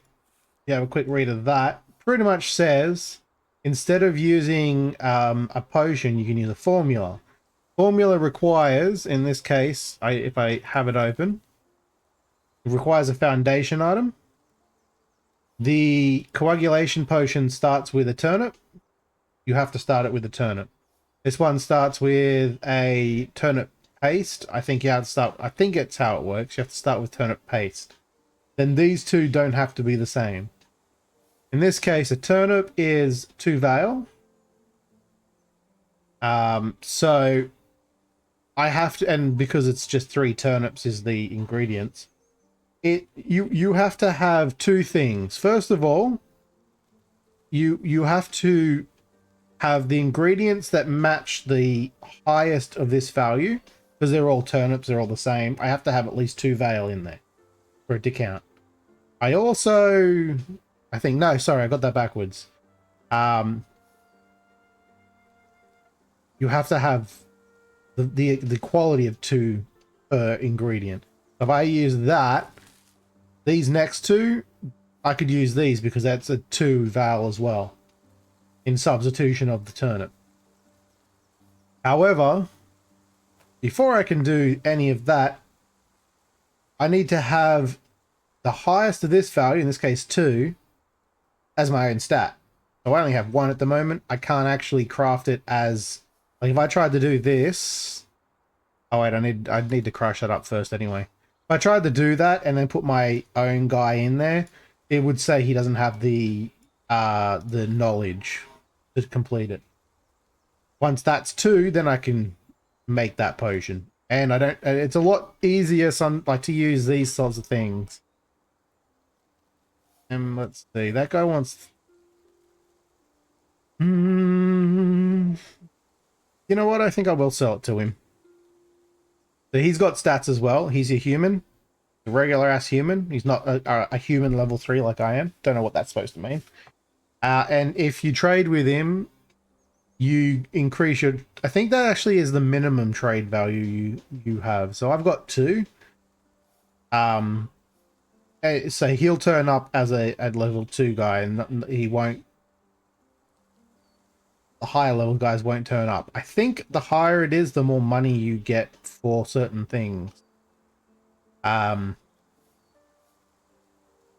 have a quick read of that, pretty much says instead of using a potion, you can use a formula. Formula requires, in this case, if I have it open, it requires a foundation item. The coagulation potion starts with a turnip. You have to start it with a turnip. This one starts with a turnip paste. I think you have to start. I think it's how it works. You have to start with turnip paste. Then these two don't have to be the same. In this case, a turnip is 2 Veil. So I have to, and because it's just 3 turnips is the ingredients. You have to have 2 things. First of all, you have to have the ingredients that match the highest of this value, because they're all turnips, they're all the same. I have to have at least 2 Veil in there for it to count. I also, I think, no, sorry, I got that backwards. You have to have the quality of 2 per ingredient. If I use that, these next 2, I could use these because that's a 2 Veil as well, in substitution of the turnip. However, before I can do any of that, I need to have the highest of this value, in this case 2, as my own stat. So I only have 1 at the moment. I can't actually craft it as, like if I tried to do this, oh wait, I need to crush that up first anyway. I tried to do that and then put my own guy in there, it would say he doesn't have the knowledge to complete it. Once that's 2, then I can make that potion. And I don't, it's a lot easier to use these sorts of things. And let's see, that guy wants... you know what? I think I will sell it to him. So he's got stats as well. He's a human. A regular ass human. He's not a human level 3 like I am. Don't know what that's supposed to mean. And if you trade with him, you increase your... I think that actually is the minimum trade value you have. So I've got 2. So he'll turn up as a level 2 guy, and he won't... The higher level guys won't turn up. I think the higher it is, the more money you get for certain things. And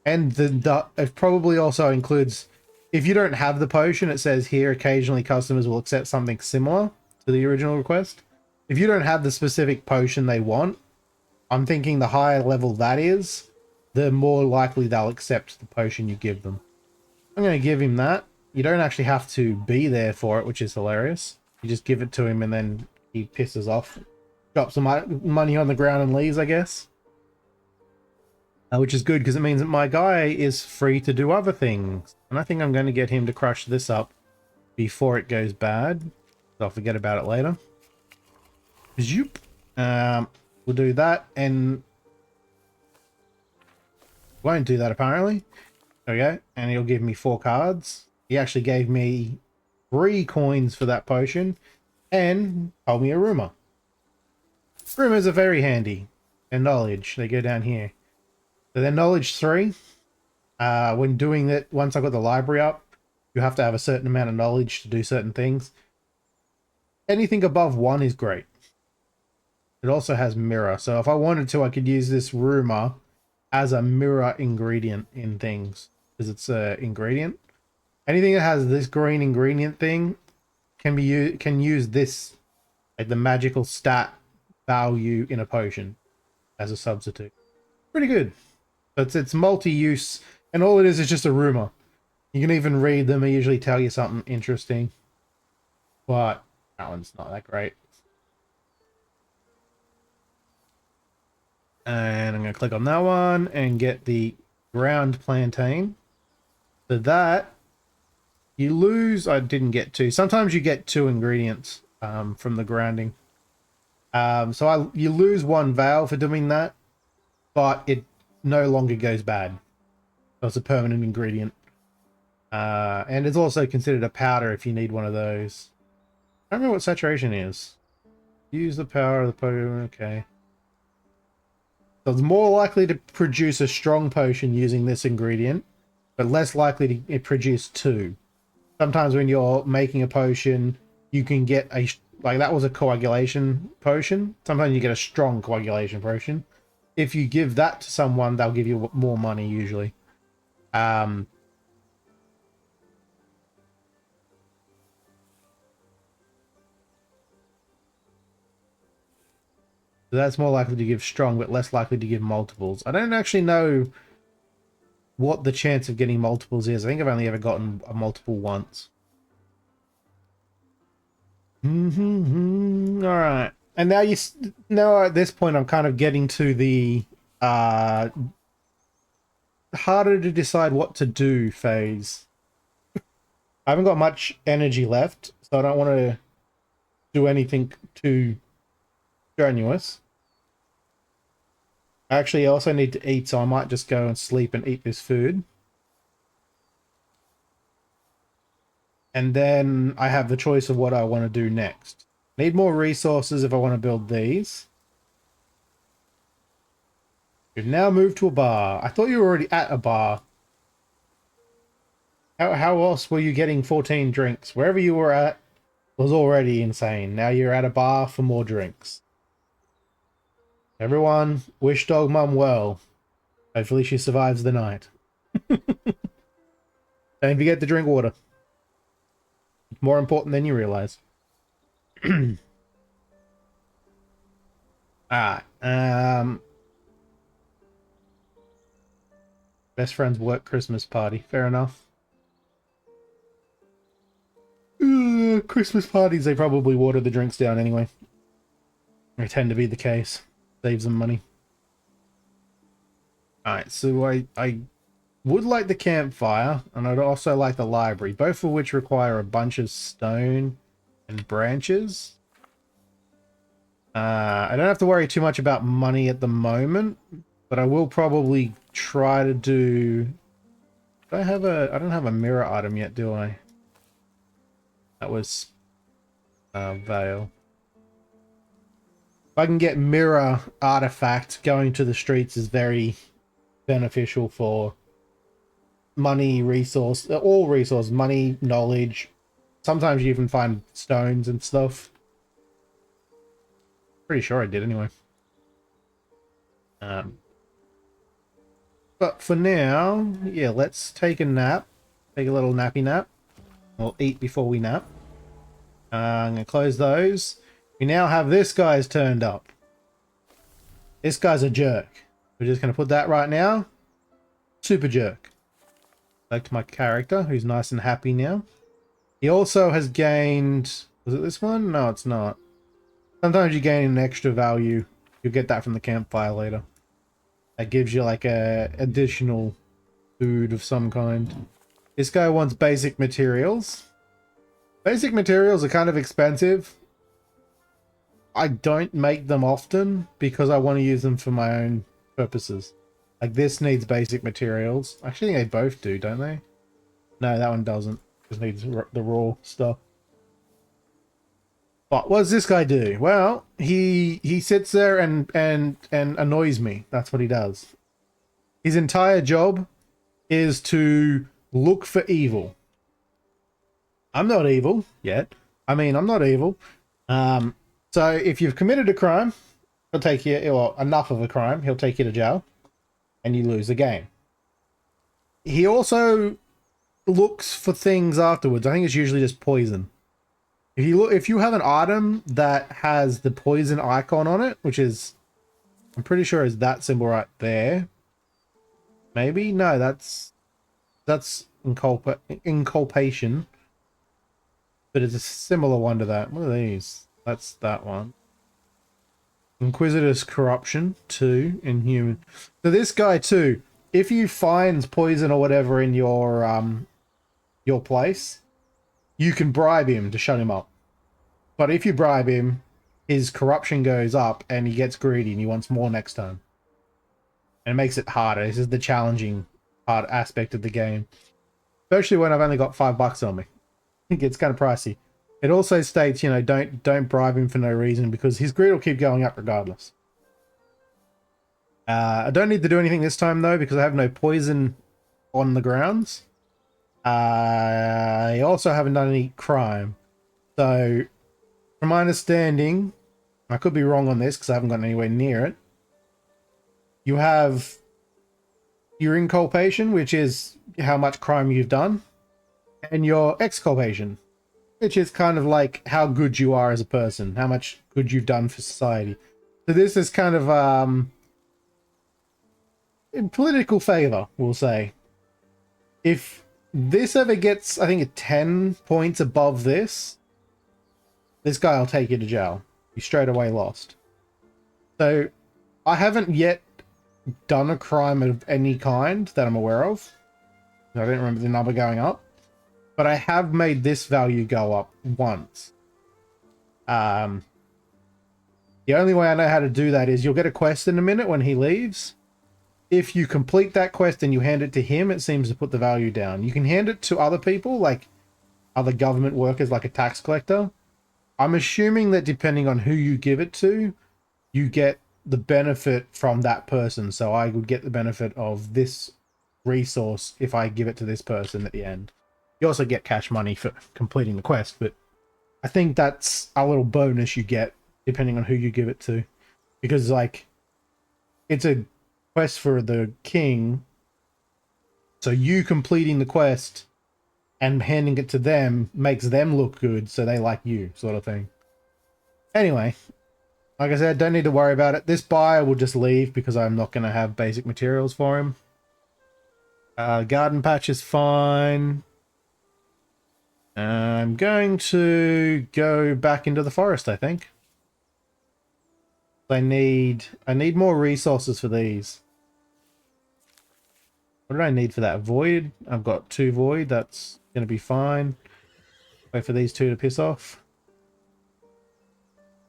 it probably also includes, if you don't have the potion, it says here occasionally customers will accept something similar to the original request. If you don't have the specific potion they want, I'm thinking the higher level that is, the more likely they'll accept the potion you give them. I'm going to give him that. You don't actually have to be there for it, which is hilarious. You just give it to him and then he pisses off. Drops some money on the ground and leaves, I guess. Which is good because it means that my guy is free to do other things. And I think I'm going to get him to crush this up before it goes bad. So I'll forget about it later. Zoop. We'll do that and... Won't do that apparently. There we go. And he'll give me 4 cards. He actually gave me 3 coins for that potion and told me a rumor. Rumors are very handy. And knowledge, they go down here. So they're knowledge 3. When doing that, once I got the library up, you have to have a certain amount of knowledge to do certain things. Anything above 1 is great. It also has mirror. So if I wanted to, I could use this rumor as a mirror ingredient in things. Because it's an ingredient. Anything that has this green ingredient thing can use this, like the magical stat value in a potion as a substitute. Pretty good. It's multi-use, and all it is just a rumor. You can even read them. They usually tell you something interesting, but that one's not that great. And I'm going to click on that one and get the ground plantain. So that you lose, I didn't get 2. Sometimes you get 2 ingredients from the grounding. You lose 1 veil for doing that, but it no longer goes bad. So it's a permanent ingredient. And it's also considered a powder if you need one of those. I don't remember what saturation is. Use the power of the potion, okay. So it's more likely to produce a strong potion using this ingredient, but less likely to produce 2. Sometimes when you're making a potion, you can get a... Like, that was a coagulation potion. Sometimes you get a strong coagulation potion. If you give that to someone, they'll give you more money, usually. So that's more likely to give strong, but less likely to give multiples. I don't actually know what the chance of getting multiples is. I think I've only ever gotten a multiple once. All right, and now at this point I'm kind of getting to the harder to decide what to do phase. I haven't got much energy left, so I don't want to do anything too strenuous. Actually, I also need to eat, so I might just go and sleep and eat this food. And then I have the choice of what I want to do next. Need more resources if I want to build these. We've now moved to a bar. I thought you were already at a bar. How else were you getting 14 drinks? Wherever you were at was already insane. Now you're at a bar for more drinks. Everyone, wish Dog Mum well. Hopefully she survives the night. Don't forget to drink water. It's more important than you realize. Alright. Best friend's work Christmas party. Fair enough. Christmas parties, they probably water the drinks down anyway. They tend to be the case. Saves them money. Alright, so I would like the campfire, and I'd also like the library, both of which require a bunch of stone and branches. I don't have to worry too much about money at the moment, but I will probably try to do... I don't have a mirror item yet, do I? That was Veil. If I can get mirror artifact, going to the streets is very beneficial for money, resource, all resources, money, knowledge. Sometimes you even find stones and stuff. Pretty sure I did anyway. But for now, yeah, let's take a nap. Take a little nappy nap. We'll eat before we nap. I'm going to close those. We now have this guy's turned up. This guy's a jerk. We're just going to put that right now. Super jerk. Back to my character, who's nice and happy now. He also has gained... Was it this one? No, it's not. Sometimes you gain an extra value. You'll get that from the campfire later. That gives you like a additional food of some kind. This guy wants basic materials. Basic materials are kind of expensive. I don't make them often because I want to use them for my own purposes. Like this needs basic materials. I actually think they both do, don't they? No, that one doesn't. Just needs the raw stuff. But what does this guy do? Well, he sits there and annoys me. That's what he does. His entire job is to look for evil. I'm not evil yet. I mean, I'm not evil. So if you've committed a crime, he'll take you, or enough of a crime, he'll take you to jail, and you lose the game. He also looks for things afterwards. I think it's usually just poison. If you have an item that has the poison icon on it, which is, I'm pretty sure is that symbol right there. Maybe? No, that's inculpation. But it's a similar one to that. What are these? That's that one. Inquisitor's Corruption 2 in human. So this guy too, if you find poison or whatever in your place, you can bribe him to shut him up. But if you bribe him, his corruption goes up and he gets greedy and he wants more next time. And it makes it harder. This is the challenging hard aspect of the game. Especially when I've only got $5 on me. It gets kind of pricey. It also states, you know, don't bribe him for no reason because his greed will keep going up regardless. I don't need to do anything this time though because I have no poison on the grounds. I also haven't done any crime. So, from my understanding, I could be wrong on this because I haven't gotten anywhere near it. You have your inculpation, which is how much crime you've done, and your exculpation, which is kind of like how good you are as a person, how much good you've done for society. So this is kind of in political favor, we'll say. If this ever gets, I think, 10 points above this, this guy will take you to jail. You straight away lost. So I haven't yet done a crime of any kind that I'm aware of. I don't remember the number going up. But I have made this value go up once. The only way I know how to do that is you'll get a quest in a minute when he leaves. If you complete that quest and you hand it to him, it seems to put the value down. You can hand it to other people, like other government workers, like a tax collector. I'm assuming that depending on who you give it to, you get the benefit from that person. So I would get the benefit of this resource if I give it to this person at the end. You also get cash money for completing the quest, but I think that's a little bonus you get depending on who you give it to. Because, like, it's a quest for the king, so you completing the quest and handing it to them makes them look good, so they like you, sort of thing. Anyway, like I said, don't need to worry about it. This buyer will just leave because I'm not going to have basic materials for him. Garden patch is fine. I'm going to go back into the forest, I think. I need more resources for these. What did I need for that? Void? I've got 2 void. That's going to be fine. Wait for these 2 to piss off.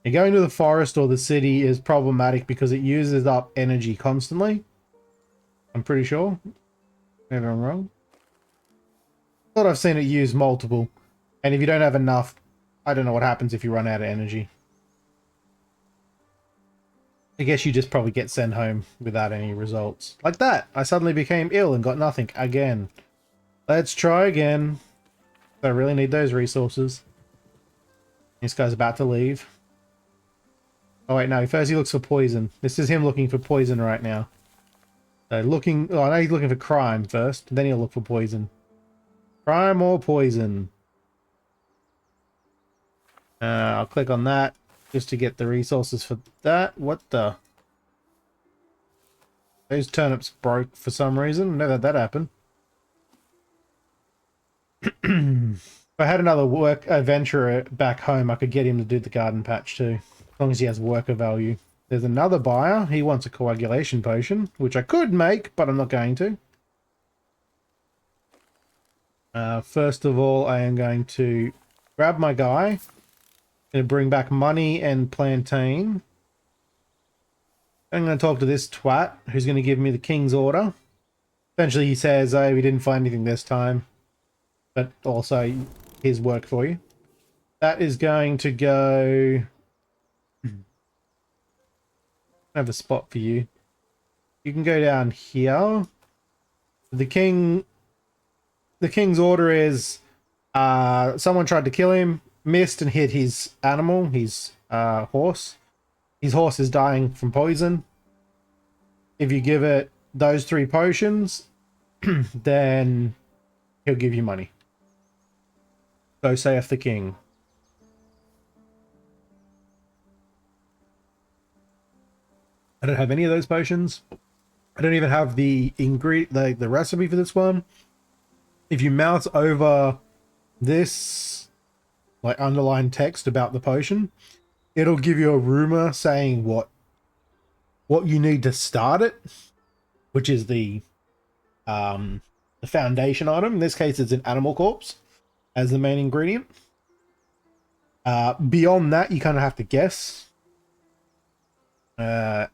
And going to the forest or the city is problematic because it uses up energy constantly. I'm pretty sure. Maybe I'm wrong. Thought I've seen it use multiple. And if you don't have enough, I don't know what happens if you run out of energy. I guess you just probably get sent home without any results. Like that! I suddenly became ill and got nothing again. Let's try again. I really need those resources. This guy's about to leave. Oh wait, no. First he looks for poison. This is him looking for poison right now. So oh, I know he's looking for crime first. Then he'll look for poison. Crime or poison? I'll click on that just to get the resources for that. What the? Those turnips broke for some reason. Never had that happen. If I had another adventurer back home, I could get him to do the garden patch too. As long as he has worker value. There's another buyer. He wants a coagulation potion, which I could make, but I'm not going to. First of all, I am going to grab my guy. Going to bring back money and plantain. I'm going to talk to this twat who's going to give me the king's order. Eventually he says, oh, we didn't find anything this time. But also his work for you. That is going to go... I have a spot for you. You can go down here. The king's order is someone tried to kill him, missed and hit his animal, his horse. His horse is dying from poison. If you give it those 3 potions, then he'll give you money. So saith the king. I don't have any of those potions. I don't even have the the recipe for this one. If you mouse over this like underlined text about the potion, it'll give you a rumor saying what you need to start it, which is the foundation item. In this case, it's an animal corpse as the main ingredient. Beyond that, you kind of have to guess.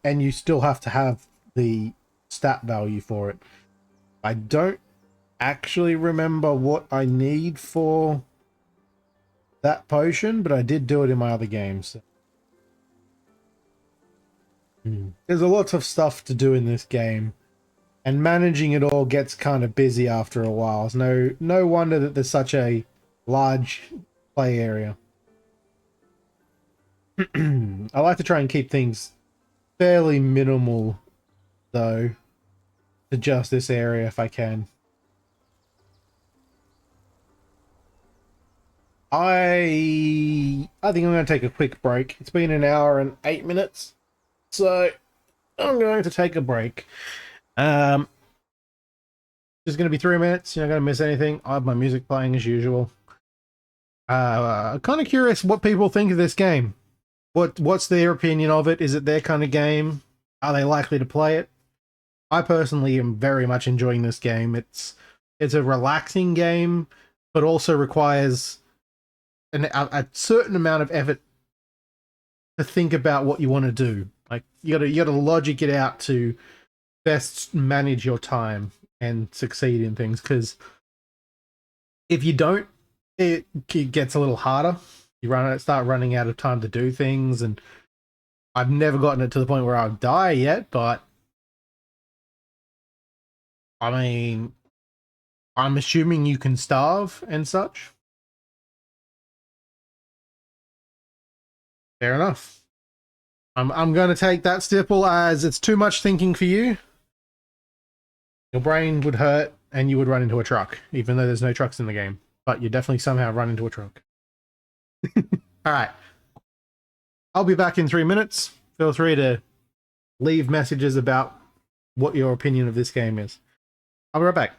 And you still have to have the stat value for it. I don't actually remember what I need for that potion, but I did do it in my other games. There's a lot of stuff to do in this game, and managing it all gets kind of busy after a while. It's no wonder that there's such a large play area. I like to try and keep things fairly minimal, though, to just this area if I can. I think I'm going to take a quick break. It's been 1 hour and 8 minutes, so I'm going to take a break. It's going to be 3 minutes. You're not going to miss anything. I have my music playing as usual. Kind of curious what people think of this game. What's their opinion of it? Is it their kind of game? Are they likely to play it? I personally am very much enjoying this game. It's a relaxing game, but also requires a certain amount of effort to think about what you want to do. Like you gotta logic it out to best manage your time and succeed in things. Because if you don't, it gets a little harder. You start running out of time to do things, and I've never gotten it to the point where I'll die yet, but I mean, I'm assuming you can starve and such. Fair enough. I'm going to take that stipple as it's too much thinking for you. Your brain would hurt and you would run into a truck, even though there's no trucks in the game. But you definitely somehow run into a truck. Alright. I'll be back in 3 minutes. Feel free to leave messages about what your opinion of this game is. I'll be right back.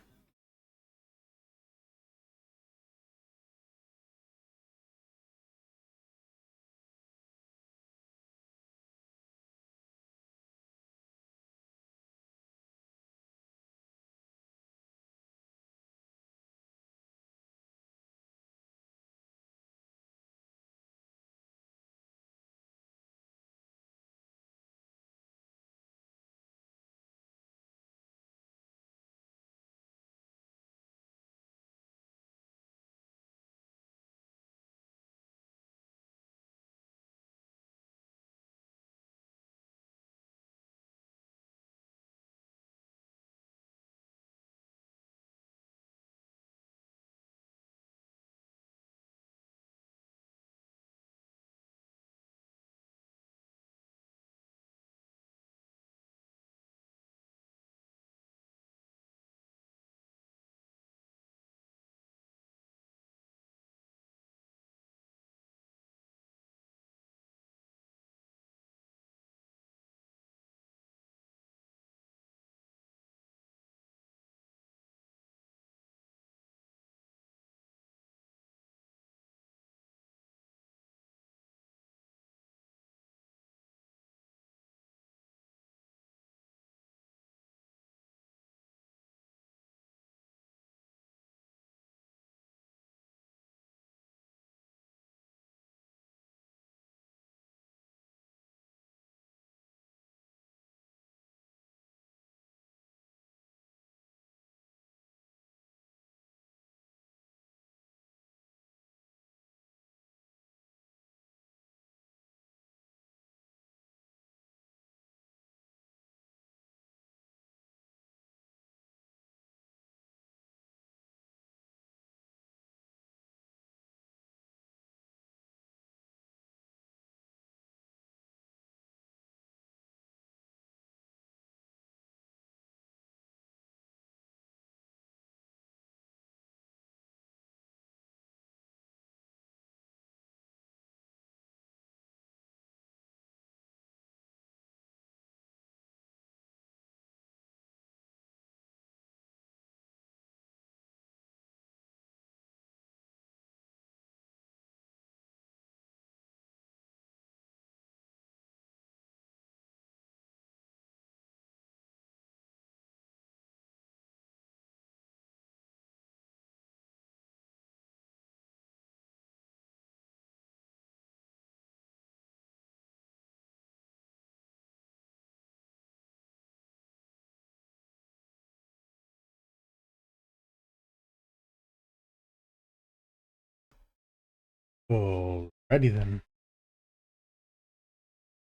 Alrighty then.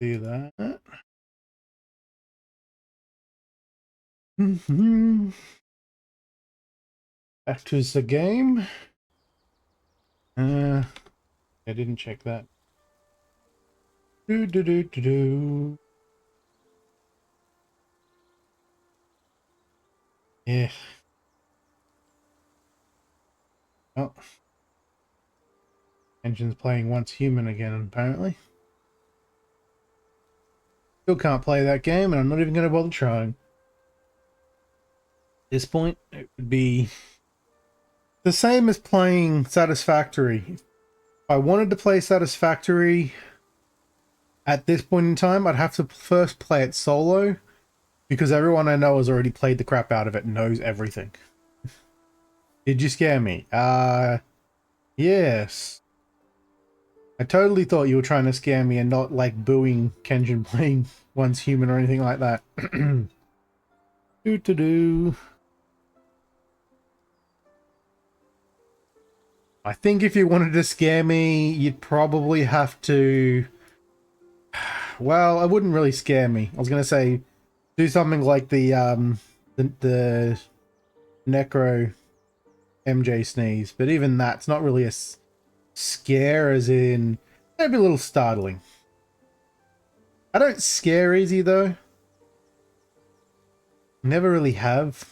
Do that. Back to the game. I didn't check that. Yeah. Oh. Engine's playing Once Human again, apparently. Still can't play that game, and I'm not even going to bother trying. At this point, it would be the same as playing Satisfactory. If I wanted to play Satisfactory at this point in time, I'd have to first play it solo, because everyone I know has already played the crap out of it and knows everything. Did you scare me? Yes. I totally thought you were trying to scare me and not like booing Kenjin playing Once Human or anything like that. Do. I think if you wanted to scare me, you'd probably have to... Well, it wouldn't really scare me. I was going to say, do something like the Necro MJ sneeze. But even that's not really a scare, as in... That'd be a little startling. I don't scare easy, though. Never really have.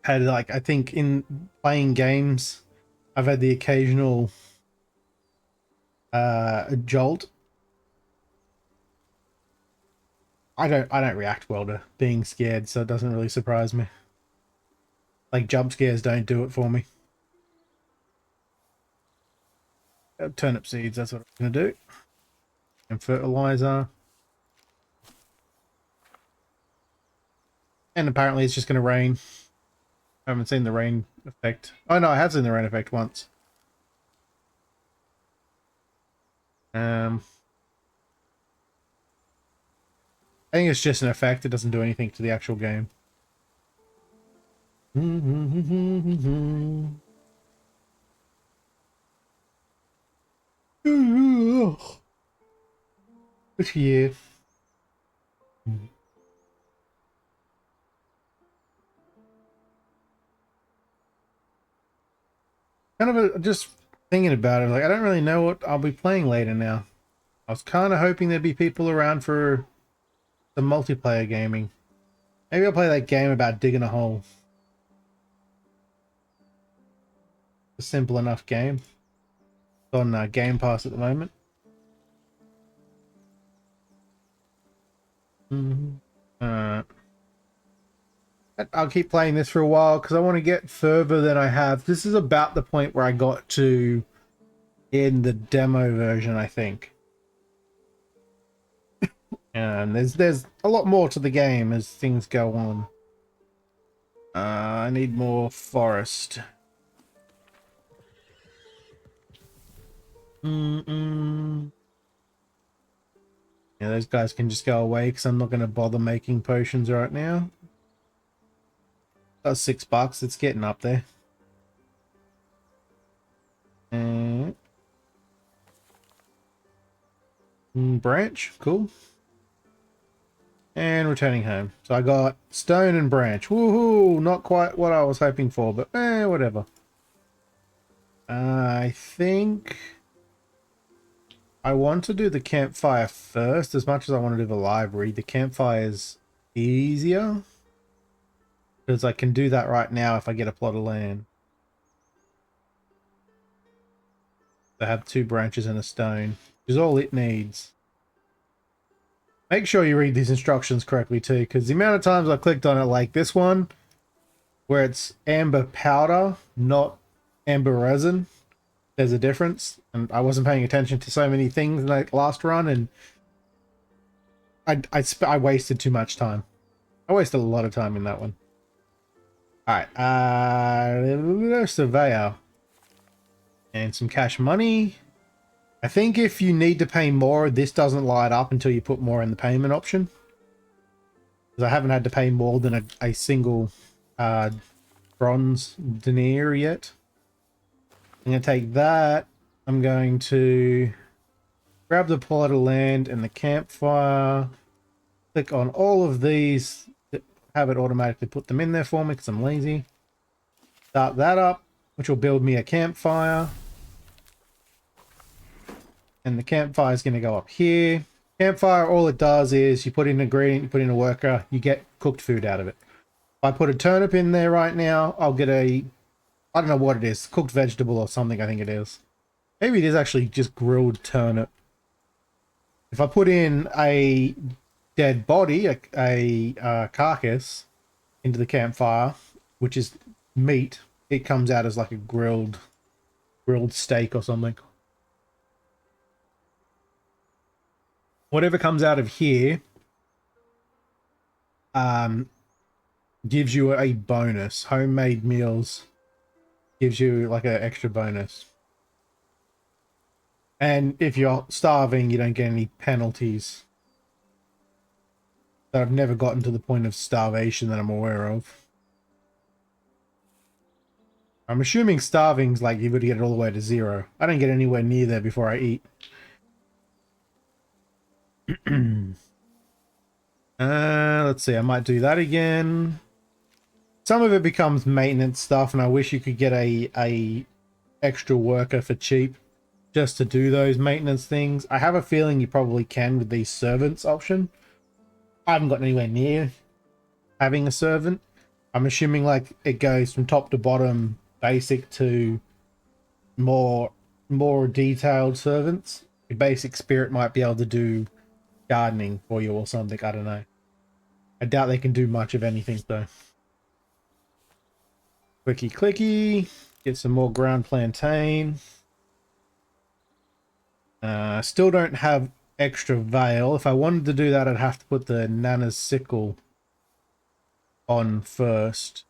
Had, like, I think in playing games, I've had the occasional jolt. I don't react well to being scared, so it doesn't really surprise me. Like, jump scares don't do it for me. Turnip seeds, that's what I'm gonna do. And fertilizer. And apparently it's just gonna rain. I haven't seen the rain effect. Oh no, I have seen the rain effect once. I think it's just an effect. It doesn't do anything to the actual game. But yeah. Kind of just thinking about it, like I don't really know what I'll be playing later now. I was kind of hoping there'd be people around for some multiplayer gaming. Maybe I'll play that game about digging a hole. A simple enough game. It's on Game Pass at the moment. I'll keep playing this for a while because I want to get further than I have. This is about the point where I got to in the demo version, I think. And there's a lot more to the game as things go on. I need more forest. Yeah, those guys can just go away because I'm not going to bother making potions right now. That's $6. It's getting up there. And branch, cool. And returning home. So I got stone and branch. Woohoo! Not quite what I was hoping for, but whatever. I think I want to do the campfire first. As much as I want to do the library, the campfire is easier. Because I can do that right now if I get a plot of land. I have 2 branches and a stone, which is all it needs. Make sure you read these instructions correctly too, because the amount of times I clicked on it, like this one, where it's amber powder, not amber resin, there's a difference. And I wasn't paying attention to so many things in that last run, and I wasted too much time. I wasted a lot of time in that one. Alright, surveyor. And some cash money. I think if you need to pay more, this doesn't light up until you put more in the payment option. Because I haven't had to pay more than a single bronze denier yet. I'm going to take that. I'm going to grab the plot of land and the campfire. Click on all of these. Have it automatically put them in there for me because I'm lazy. Start that up, which will build me a campfire. And the campfire is going to go up here. Campfire, all it does is you put in an ingredient, you put in a worker, you get cooked food out of it. If I put a turnip in there right now, I'll get a, I don't know what it is, cooked vegetable or something, I think it is. Maybe it is actually just grilled turnip. If I put in a dead body, a carcass, into the campfire, which is meat, it comes out as like a grilled steak or something. Whatever comes out of here gives you a bonus. Homemade meals gives you like an extra bonus. And if you're starving, you don't get any penalties. So I've never gotten to the point of starvation that I'm aware of. I'm assuming starving's like you've got to get it all the way to 0. I don't get anywhere near there before I eat. Let's see, I might do that again. Some of it becomes maintenance stuff, and I wish you could get a extra worker for cheap just to do those maintenance things. I have a feeling you probably can with the servants option. I haven't gotten anywhere near having a servant. I'm assuming like it goes from top to bottom, basic to more detailed servants. Your basic spirit might be able to do gardening for you or something. I don't know. I doubt they can do much of anything though. Clicky clicky. Get some more ground plantain. Still don't have extra veil. If I wanted to do that, I'd have to put the Nana's sickle on first.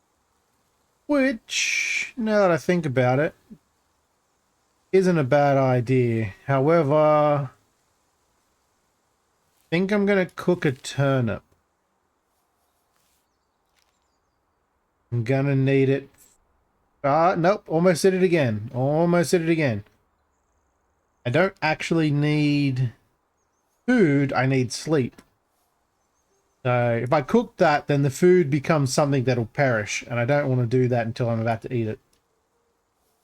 Which, now that I think about it, isn't a bad idea. However, I think I'm going to cook a turnip. I'm going to need it. Nope, almost did it again. Almost did it again. I don't actually need food, I need sleep. So if I cook that, then the food becomes something that'll perish, and I don't want to do that until I'm about to eat it.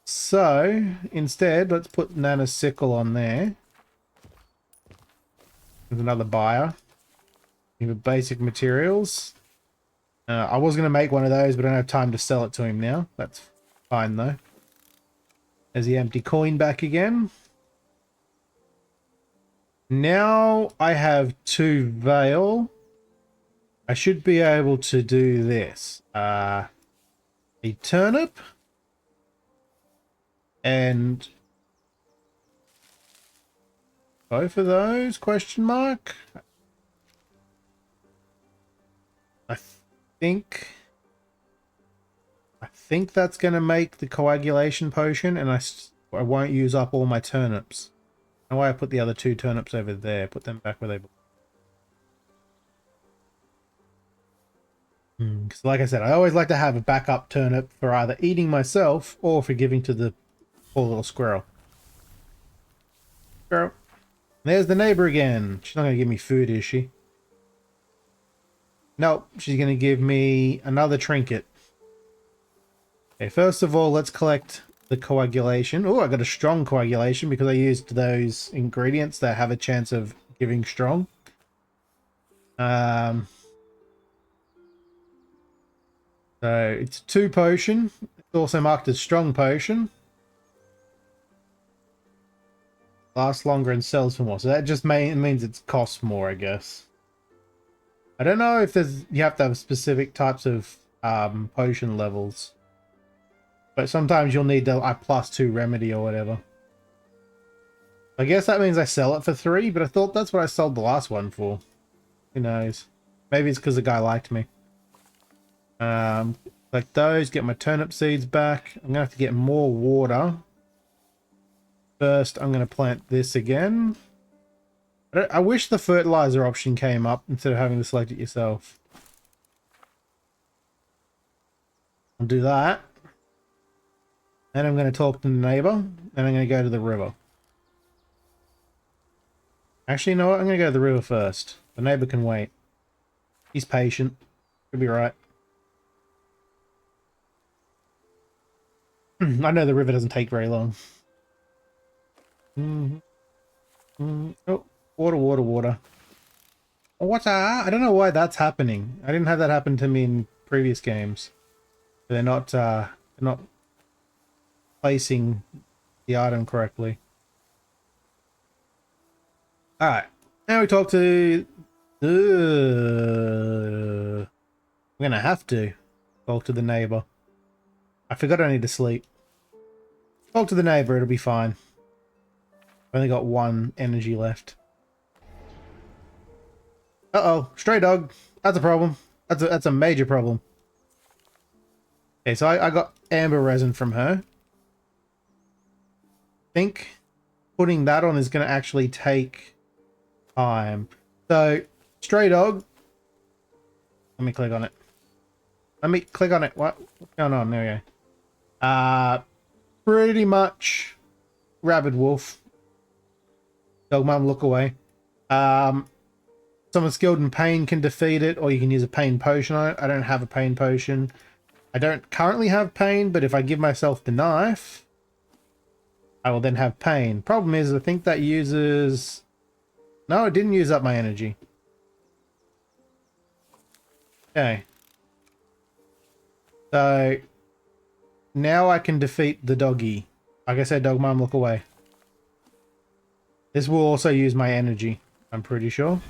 So instead, let's put Nana's sickle on there. There's another buyer. Give basic materials. I was going to make one of those, but I don't have time to sell it to him now. That's fine though. There's the empty coin back again. Now I have 2 veil. I should be able to do this. A turnip. And both of those, question mark. I think that's going to make the coagulation potion, and I won't use up all my turnips. That's why I put the other 2 turnips over there. Put them back where they belong. Because like I said, I always like to have a backup turnip for either eating myself or for giving to the poor little squirrel. Squirrel. There's the neighbor again. She's not going to give me food, is she? Nope, she's going to give me another trinket. Okay, first of all, let's collect the coagulation. Oh, I got a strong coagulation because I used those ingredients that have a chance of giving strong. So it's 2 potion. It's also marked as strong potion. Lasts longer and sells for more. So that just means it costs more, I guess. I don't know if you have to have specific types of potion levels. But sometimes you'll need the +2 remedy or whatever. I guess that means I sell it for 3, but I thought that's what I sold the last one for. Who knows? Maybe it's because the guy liked me. Like those, get my turnip seeds back. I'm going to have to get more water. First, I'm going to plant this again. I wish the fertilizer option came up instead of having to select it yourself. I'll do that. Then I'm going to talk to the neighbor. Then I'm going to go to the river. Actually, you know what? I'm going to go to the river first. The neighbor can wait. He's patient. Could be right. I know the river doesn't take very long. Oh, water, water, water. What? I don't know why that's happening. I didn't have that happen to me in previous games. They're not placing the item correctly. All right. Now we talk to. I'm gonna have to talk to the neighbor. I forgot I need to sleep. Talk to the neighbor. It'll be fine. I've only got one energy left. Uh-oh, stray dog. That's a problem. That's a major problem. Okay, so I got amber resin from her. I think putting that on is going to actually take time. So, stray dog. Let me click on it. Let me click on it. What's going on? There we go. Pretty much rabid wolf. Dog mum, look away. Someone skilled in pain can defeat it, or you can use a pain potion on it. I don't have a pain potion. I don't currently have pain, but if I give myself the knife, I will then have pain. Problem is, I think that uses... No, it didn't use up my energy. Okay. So, now I can defeat the doggy. Like I said, dog mom, look away. This will also use my energy, I'm pretty sure.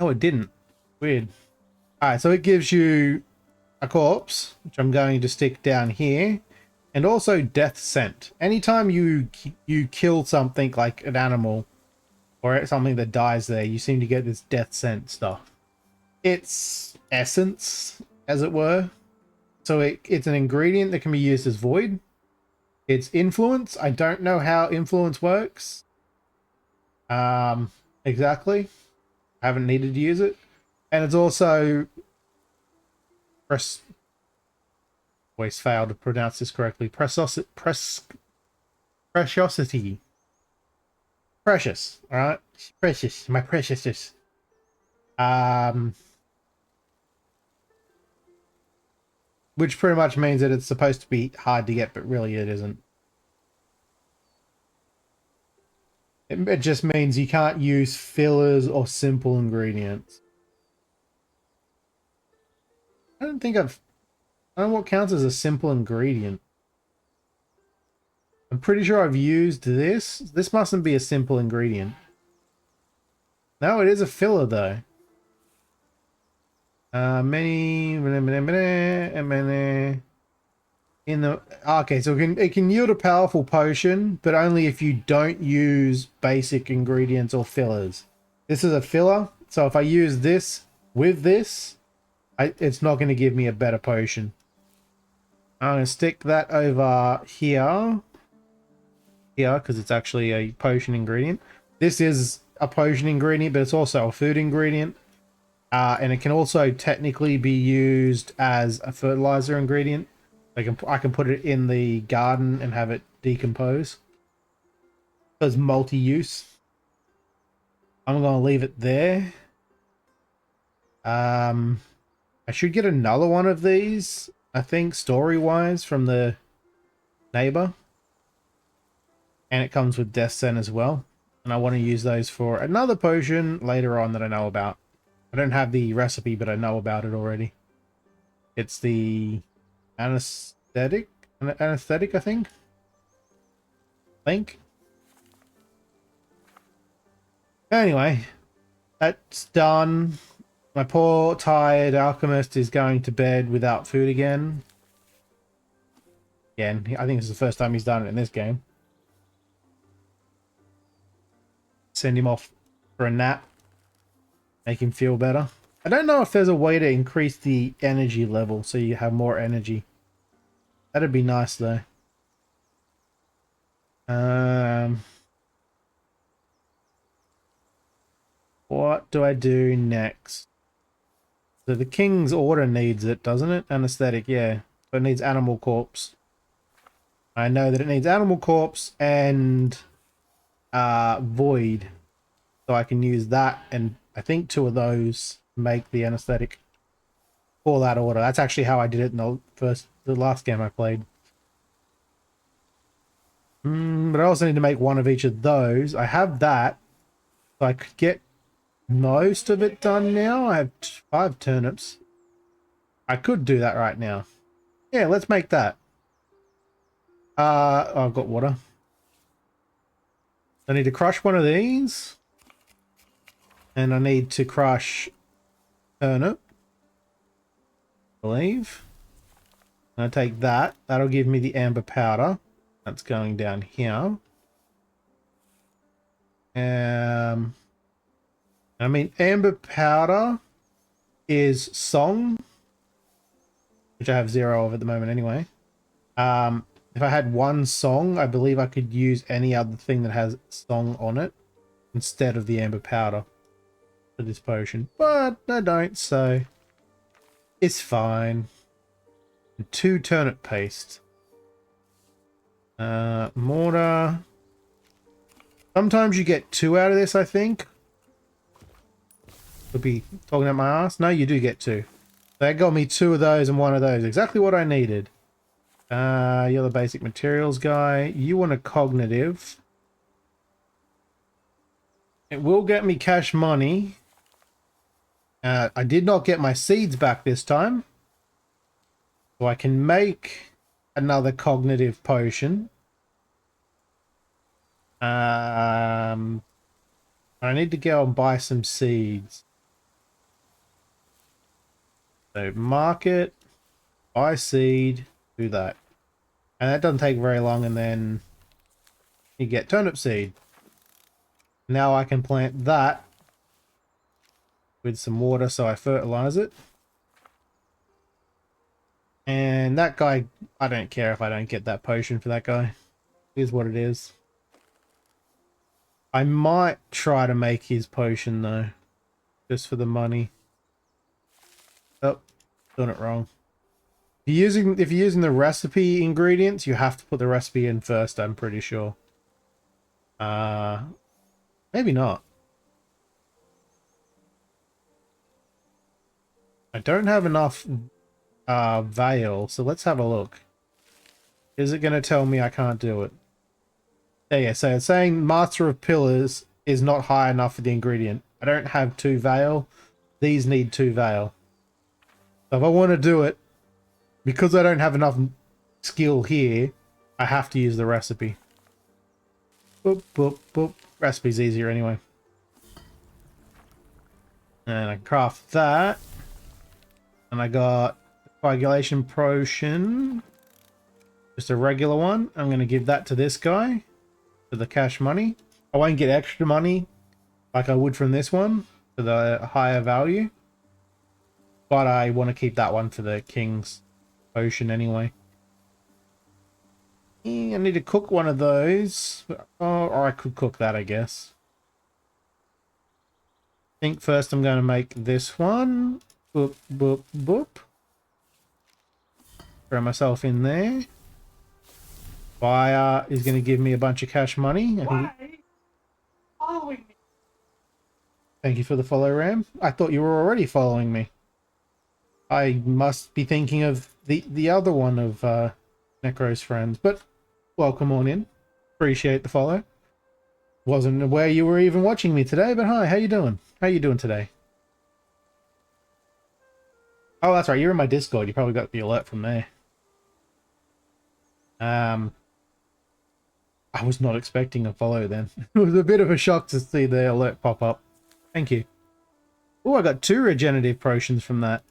Oh, it didn't. Weird. Alright, so it gives you a corpse, which I'm going to stick down here, and also death scent. Anytime you kill something like an animal or something that dies there, you seem to get this death scent stuff. It's essence, as it were. So it's an ingredient that can be used as void. It's influence. I don't know how influence works. Exactly. I haven't needed to use it. And it's also always failed to pronounce this correctly. Preciosity. Precious. Alright? Precious. My preciousness. Which pretty much means that it's supposed to be hard to get, but really it isn't. It just means you can't use fillers or simple ingredients. I don't know what counts as a simple ingredient. I'm pretty sure I've used this. This mustn't be a simple ingredient. No, it is a filler though. Okay, so it can yield a powerful potion, but only if you don't use basic ingredients or fillers. This is a filler, so if I use this with this, it's not going to give me a better potion. I'm going to stick that over here, because it's actually a potion ingredient. This is a potion ingredient, but it's also a food ingredient. And it can also technically be used as a fertilizer ingredient. I can put it in the garden and have it decompose. As multi-use. I'm going to leave it there. I should get another one of these, I think, story-wise, from the neighbor. And it comes with Death Scent as well. And I want to use those for another potion later on that I know about. I don't have the recipe, but I know about it already. It's the anesthetic, I think. Anyway, that's done. My poor, tired alchemist is going to bed without food again. Again, I think this is the first time he's done it in this game. Send him off for a nap. Make him feel better. I don't know if there's a way to increase the energy level so you have more energy. That'd be nice though. What do I do next? So the King's Order needs it, doesn't it? Anesthetic, yeah. But it needs Animal Corpse. I know that it needs Animal Corpse and Void. So I can use that and I think 2 of those make the anesthetic for that order. That's actually how I did it in the last game I played. But I also need to make 1 of each of those. I have that. So I could get most of it done now. I have 5 turnips. I could do that right now. Yeah, let's make that. I've got water. I need to crush 1 of these. And I need to crush turnip. I believe. I take that. That'll give me the amber powder. That's going down here. I mean, amber powder is song, which I have 0 of at the moment anyway. If I had 1 song, I believe I could use any other thing that has song on it instead of the amber powder for this potion. But I don't, so it's fine. 2 turnip paste. Mortar. Sometimes you get 2 out of this, I think. Could be talking at my ass. No, you do get 2. That got me 2 of those and 1 of those. Exactly what I needed. You're the basic materials guy. You want a cognitive. It will get me cash money. I did not get my seeds back this time. So I can make another cognitive potion. I need to go and buy some seeds. So market, buy seed, do that. And that doesn't take very long, and then you get turnip seed. Now I can plant that with some water so I fertilize it. And that guy, I don't care if I don't get that potion for that guy. It is what it is. I might try to make his potion though, just for the money. Oh, done it wrong. If you're using the recipe ingredients, you have to put the recipe in first, I'm pretty sure. Maybe not. I don't have enough veil, so let's have a look. Is it going to tell me I can't do it? Yeah, so it's saying Master of Pillars is not high enough for the ingredient. I don't have 2 veil. These need 2 veil. So if I want to do it, because I don't have enough skill here, I have to use the recipe. Boop, boop, boop. Recipe's easier anyway. And I craft that. And I got coagulation potion. Just a regular one. I'm going to give that to this guy for the cash money. I won't get extra money like I would from this one for the higher value. But I want to keep that one for the king's potion anyway. I need to cook one of those. Or I could cook that, I guess. I think first I'm going to make this one. Boop, boop, boop. Throw myself in there. Fire is going to give me a bunch of cash money. Why? Following me. Thank you for the follow, Ram. I thought you were already following me. I must be thinking of the other one of Necro's friends. But welcome on in. Appreciate the follow. Wasn't aware you were even watching me today, but hi, how you doing? How you doing today? Oh, that's right. You're in my Discord. You probably got the alert from there. I was not expecting a follow then. It was a bit of a shock to see the alert pop up. Thank you. Oh, I got 2 regenerative potions from that.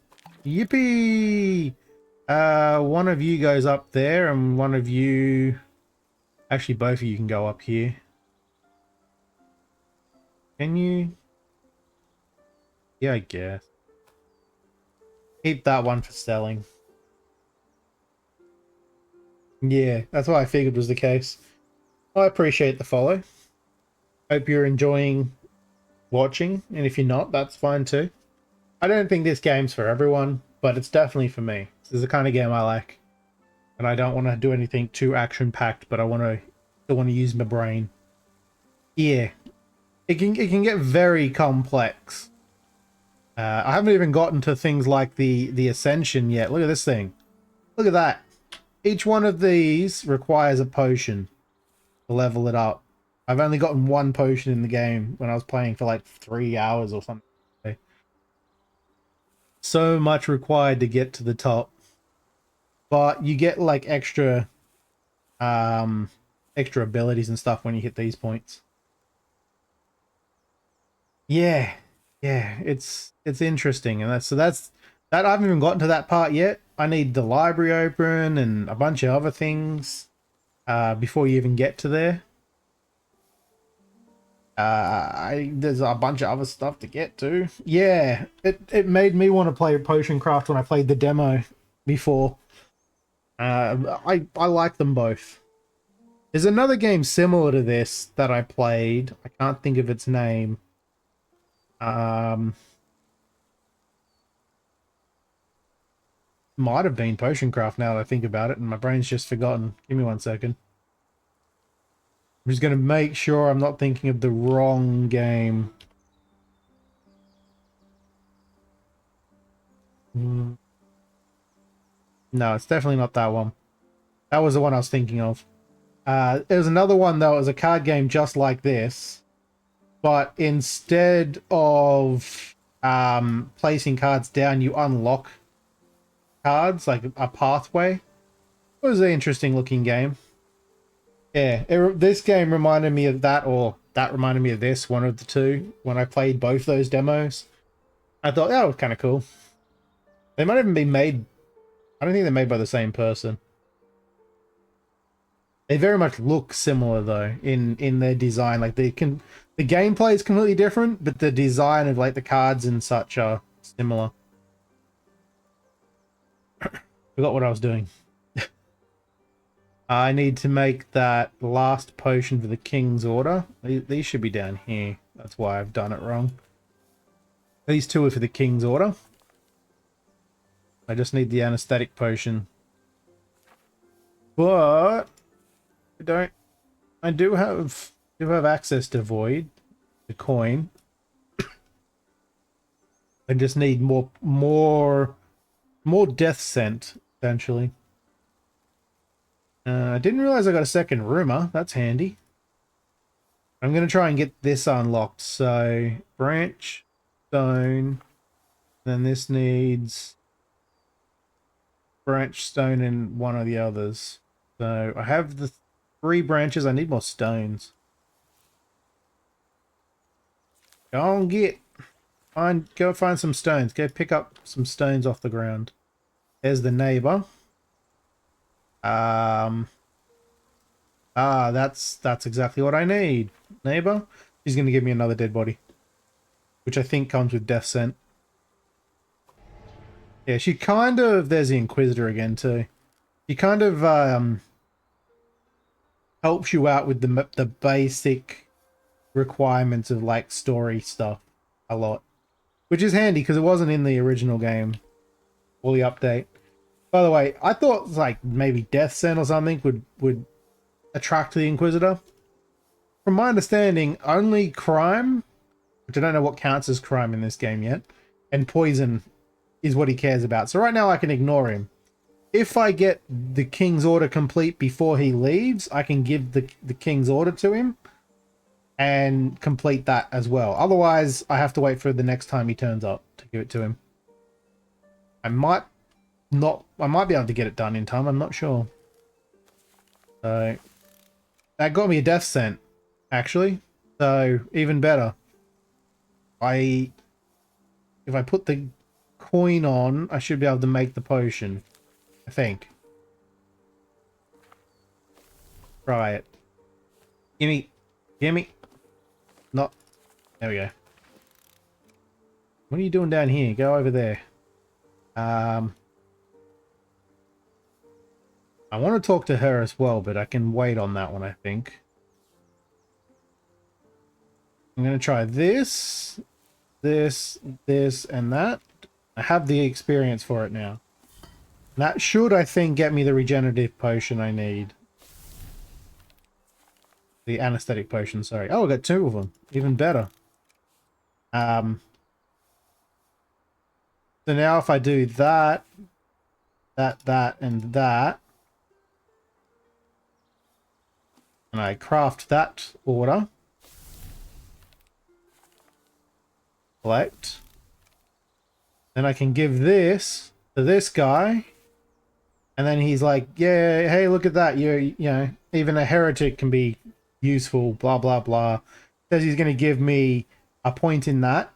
Yippee! One of you goes up there and one of you... Actually, both of you can go up here. Can you? Yeah, I guess. Keep that one for selling. Yeah, that's what I figured was the case. I appreciate the follow. Hope you're enjoying watching, and if you're not, that's fine too. I don't think this game's for everyone, but it's definitely for me. This is the kind of game I like. And I don't want to do anything too action-packed, but I still want to use my brain. Yeah. It can get very complex. I haven't even gotten to things like the Ascension yet. Look at this thing. Look at that. Each one of these requires a potion to level it up. I've only gotten one potion in the game when I was playing for like 3 hours or something. So much required to get to the top. But you get like extra abilities and stuff when you hit these points. Yeah. Yeah, it's interesting, and that's that. I haven't even gotten to that part yet. I need the library open and a bunch of other things before you even get to there. There's a bunch of other stuff to get to. Yeah, it made me want to play Potion Craft when I played the demo before. I like them both. There's another game similar to this that I played. I can't think of its name. Might have been Potion Craft now that I think about it, and my brain's just forgotten. Give me 1 second. I'm just going to make sure I'm not thinking of the wrong game. No, it's definitely not that one. That was the one I was thinking of. There's another one, though. It was a card game just like this. But instead of placing cards down, you unlock cards, like a pathway. It was an interesting looking game. Yeah, this game reminded me of that, or that reminded me of this, one of the two, when I played both those demos. I thought, that was kind of cool. They might even be made... I don't think they're made by the same person. They very much look similar, though, in their design. Like, the gameplay is completely different, but the design of, like, the cards and such are similar. Forgot what I was doing. I need to make that last potion for the King's Order. These should be down here. That's why I've done it wrong. These two are for the King's Order. I just need the anesthetic potion. But I do have access to Void, the coin. I just need more death scent, essentially. I didn't realize I got a second rumor. That's handy. I'm going to try and get this unlocked. So, branch, stone. Then this needs branch, stone, and one of the others. So, I have the 3 branches. I need more stones. Go find some stones. Go pick up some stones off the ground. There's the neighbor. That's exactly what I need. Neighbor, she's gonna give me another dead body, which I think comes with death scent. Yeah, she kind of... There's the Inquisitor again too. She kind of helps you out with the basic requirements of like story stuff a lot, which is handy because it wasn't in the original game or the update. By the way, I thought like maybe death scent or something would attract the Inquisitor. From my understanding, only crime, which I don't know what counts as crime in this game yet, and poison is what he cares about. So right now I can ignore him. If I get the King's Order complete before he leaves, I can give the King's Order to him and complete that as well. Otherwise, I have to wait for the next time he turns up to give it to him. I might be able to get it done in time, I'm not sure. So that got me a death scent, actually. So even better. If I put the coin on, I should be able to make the potion. I think. Try it. Gimme. Gimme. Not. There we go. What are you doing down here? Go over there. I want to talk to her as well, but I can wait on that one, I think. I'm going to try this, and that. I have the experience for it now. That should, I think, get me the regenerative potion I need. The anesthetic potion, sorry. Oh, I got 2 of them. Even better. So now if I do that, and that, and I craft that order, collect, then I can give this to this guy, and then he's like, yeah, hey, look at that, you know, even a heretic can be useful, blah, blah, blah. Says he's going to give me a point in that,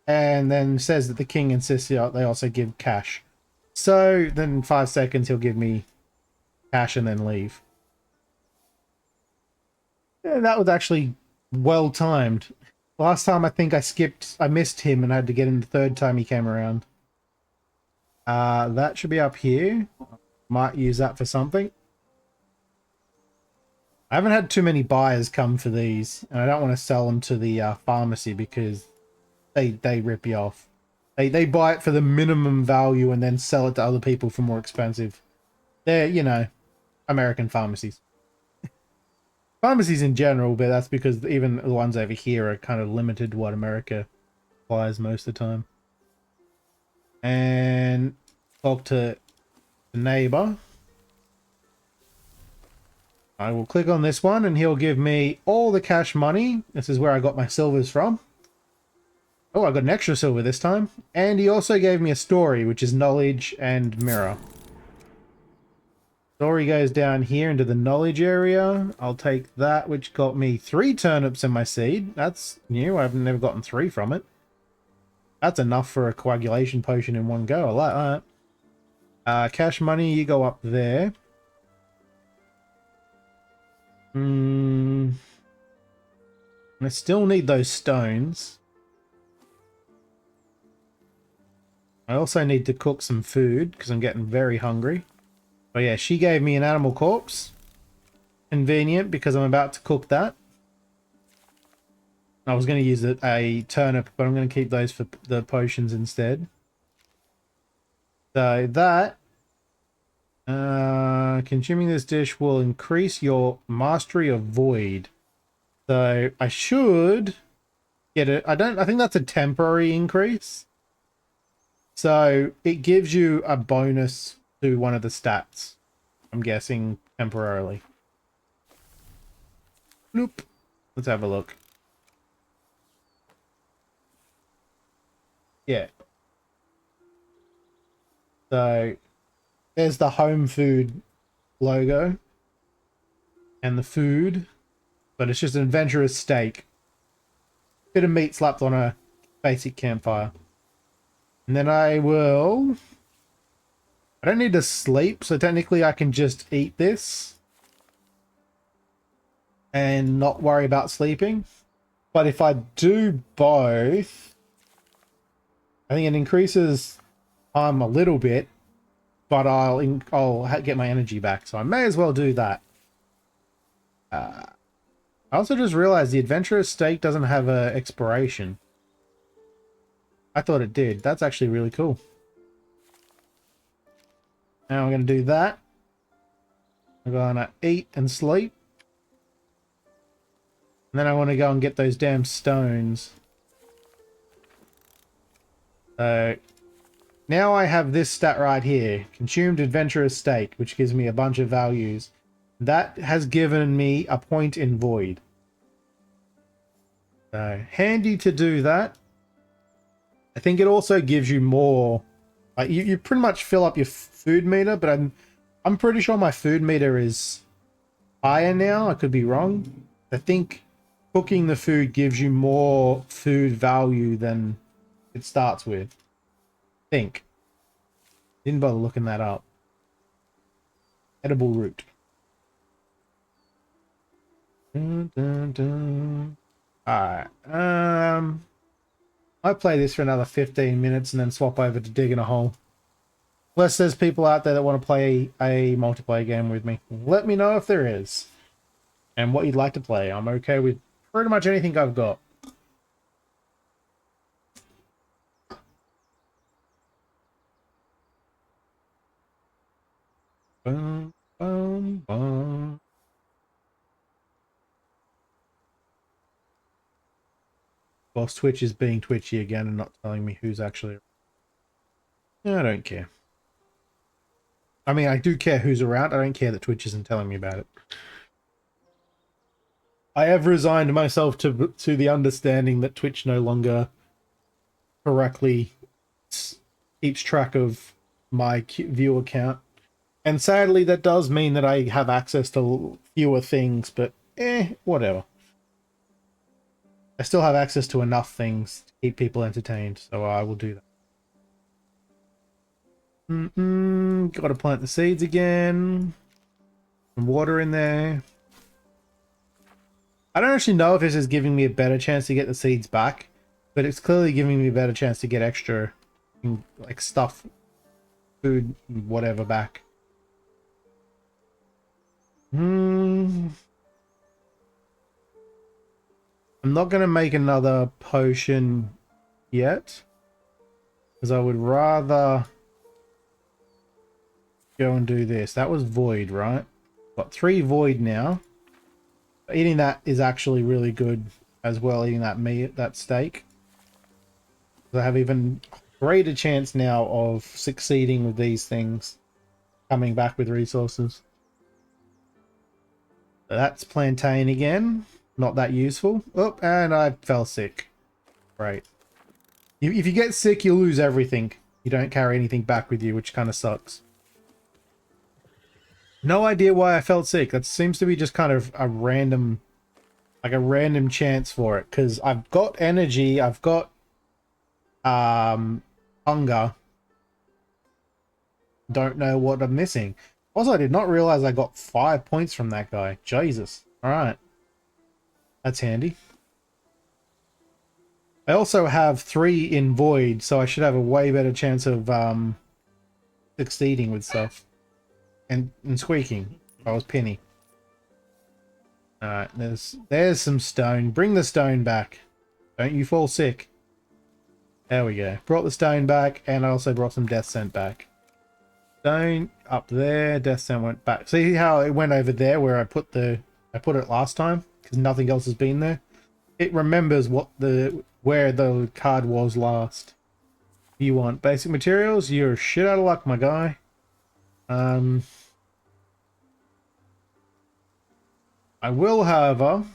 and then says that the king insists they also give cash. So then in 5 seconds he'll give me cash and then leave. Yeah, that was actually well timed. Last time I think I missed him and had to get in the 3rd time he came around. That should be up here. Might use that for something. I haven't had too many buyers come for these, and I don't want to sell them to the pharmacy because they rip you off. They buy it for the minimum value and then sell it to other people for more expensive. They're, you know, American pharmacies. Pharmacies in general, but that's because even the ones over here are kind of limited to what America buys most of the time. And talk to the neighbor. I will click on this one and he'll give me all the cash money. This is where I got my silvers from. Oh, I got an extra silver this time. And he also gave me a story, which is knowledge and mirror. Story goes down here into the knowledge area. I'll take that, which got me 3 turnips in my seed. That's new. I've never gotten 3 from it. That's enough for a coagulation potion in one go. I like that. Cash money, you go up there. I still need those stones. I also need to cook some food because I'm getting very hungry. But yeah, she gave me an animal corpse. Convenient because I'm about to cook that. I was going to use a turnip, but I'm going to keep those for the potions instead. So that, consuming this dish will increase your mastery of void. So I should get it. I think that's a temporary increase. So it gives you a bonus to one of the stats. I'm guessing temporarily. Nope. Let's have a look. Yeah. So there's the home food logo and the food, but it's just an adventurous steak. Bit of meat slapped on a basic campfire. And then I don't need to sleep, so technically I can just eat this and not worry about sleeping. But if I do both, I think it increases time a little bit, but I'll get my energy back, so I may as well do that. I also just realized the adventurous steak doesn't have a expiration. I thought it did. That's actually really cool. Now I'm going to do that. I'm going to eat and sleep. And then I want to go and get those damn stones. So now I have this stat right here. Consumed adventurous steak, which gives me a bunch of values. That has given me a point in void. So handy to do that. I think it also gives you more. Like you pretty much fill up your food meter, but I'm pretty sure my food meter is higher now. I could be wrong. I think cooking the food gives you more food value than it starts with. Think. Didn't bother looking that up. Edible root. Dun, dun, dun. Alright. I play this for another 15 minutes and then swap over to digging a hole. Unless there's people out there that want to play a multiplayer game with me. Let me know if there is. And what you'd like to play. I'm okay with pretty much anything I've got. Boom, boom, boom. Whilst Twitch is being twitchy again and not telling me who's actually... I don't care. I mean, I do care who's around. I don't care that Twitch isn't telling me about it. I have resigned myself to the understanding that Twitch no longer correctly keeps track of my viewer count. And sadly, that does mean that I have access to fewer things, but whatever. I still have access to enough things to keep people entertained, so I will do that. Gotta plant the seeds again. Some water in there. I don't actually know if this is giving me a better chance to get the seeds back, but it's clearly giving me a better chance to get extra, like, stuff, food, whatever back. I'm not going to make another potion yet, because I would rather go and do this. That was void, right? Got 3 void now. Eating that is actually really good as well, eating that meat, that steak. I have even greater chance now of succeeding with these things, coming back with resources. So that's plantain again. Not that useful. Oh, and I fell sick. Right. If you get sick, you lose everything. You don't carry anything back with you, which kind of sucks. No idea why I felt sick. That seems to be just kind of a random, like a random chance for it. Because I've got energy, I've got hunger. Don't know what I'm missing. Also, I did not realize I got 5 points from that guy. Jesus. Alright. That's handy. I also have 3 in void, so I should have a way better chance of succeeding with stuff. And squeaking. If I was Penny. Alright, there's some stone. Bring the stone back. Don't you fall sick. There we go. Brought the stone back, and I also brought some death scent back. Stone up there. Death scent went back. See how it went over there where I put it last time? Because nothing else has been there. It remembers where the card was last. You want basic materials? You're shit out of luck, my guy. I will, however,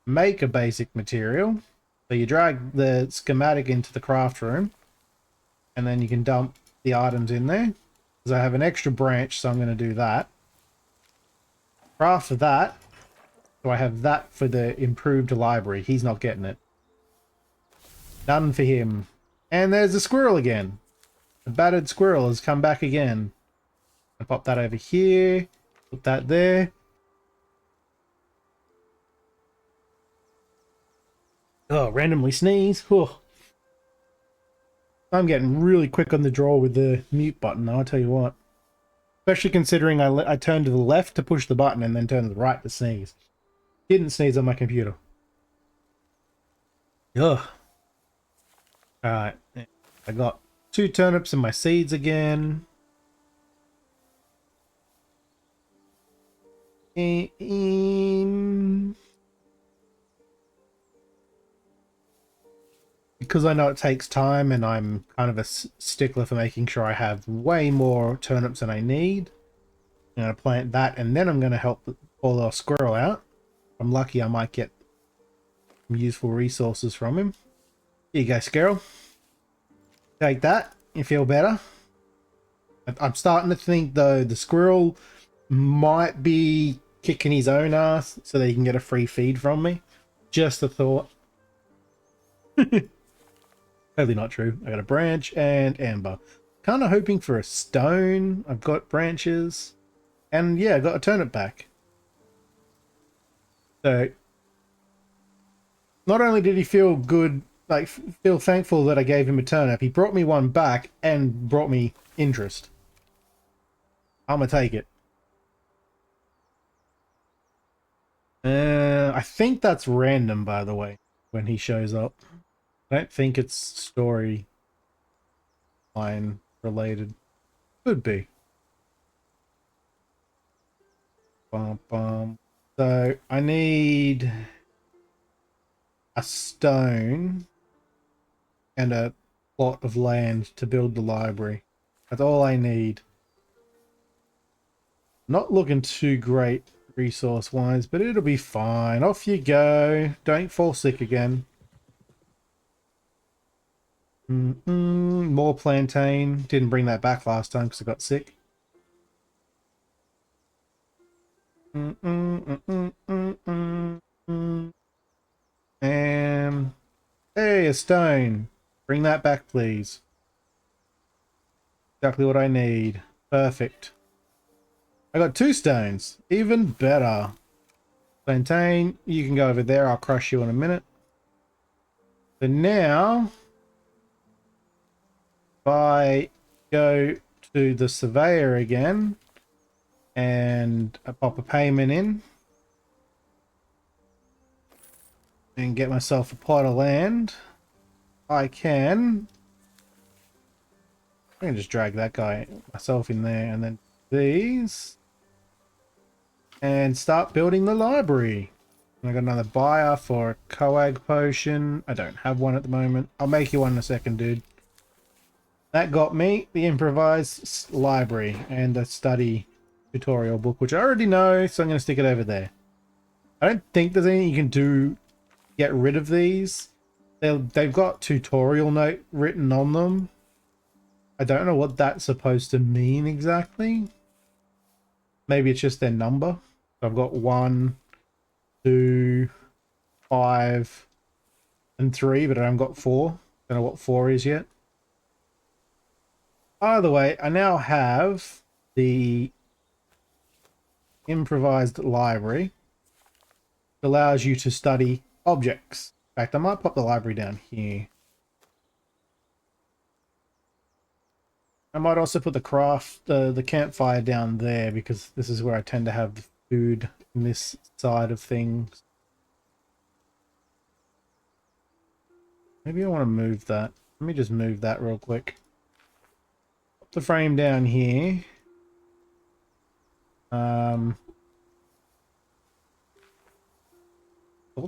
make a basic material. So you drag the schematic into the craft room, and then you can dump the items in there. Because I have an extra branch, so I'm going to do that. Craft that. So I have that for the improved library. He's not getting it. None for him. And there's the squirrel again. The battered squirrel has come back again. I pop that over here. Put that there. Oh, randomly sneeze. Oh. I'm getting really quick on the draw with the mute button, I'll tell you what. Especially considering I turned to the left to push the button and then turned to the right to sneeze. Didn't sneeze on my computer. Ugh. Alright. I got 2 turnips in my seeds again. Because I know it takes time and I'm kind of a stickler for making sure I have way more turnips than I need. I'm going to plant that, and then I'm going to help pull our squirrel out. If I'm lucky, I might get some useful resources from him. Here you go, squirrel. Take that. You feel better? I'm starting to think, though, the squirrel might be kicking his own ass so that he can get a free feed from me. Just a thought. Totally not true. I got a branch and amber. Kind of hoping for a stone. I've got branches. And yeah, I got a turnip back. So, not only did he feel good, like, feel thankful that I gave him a turnip, he brought me one back and brought me interest. I'm gonna take it. I think that's random, by the way, when he shows up. I don't think it's story line related. Could be. Bum, bum. So I need a stone and a plot of land to build the library. That's all I need. Not looking too great resource wise, but it'll be fine. Off you go. Don't fall sick again. More plantain. Didn't bring that back last time because I got sick. And hey, a stone. Bring that back, please. Exactly what I need. Perfect. I got 2 stones. Even better. Plantain, you can go over there. I'll crush you in a minute. So now, if I go to the surveyor again and I pop a payment in and get myself a plot of land, I can just drag that guy myself in there and then these and start building the library. I got another buyer for a coag potion. I don't have one at the moment. I'll make you one in a second, dude. That got me the improvised library and the study tutorial book, which I already know, so I'm going to stick it over there. I don't think there's anything you can do to get rid of these. They've got tutorial note written on them. I don't know what that's supposed to mean exactly. Maybe it's just their number. So I've got 1, 2, 5, and 3, but I haven't got 4. Don't know what 4 is yet. Either way, I now have the improvised library. It allows you to study objects. In fact, I might pop the library down here. I might also put the campfire down there because this is where I tend to have the food in this side of things. Maybe I want to move that. Let me just move that real quick. Put the frame down here. Thought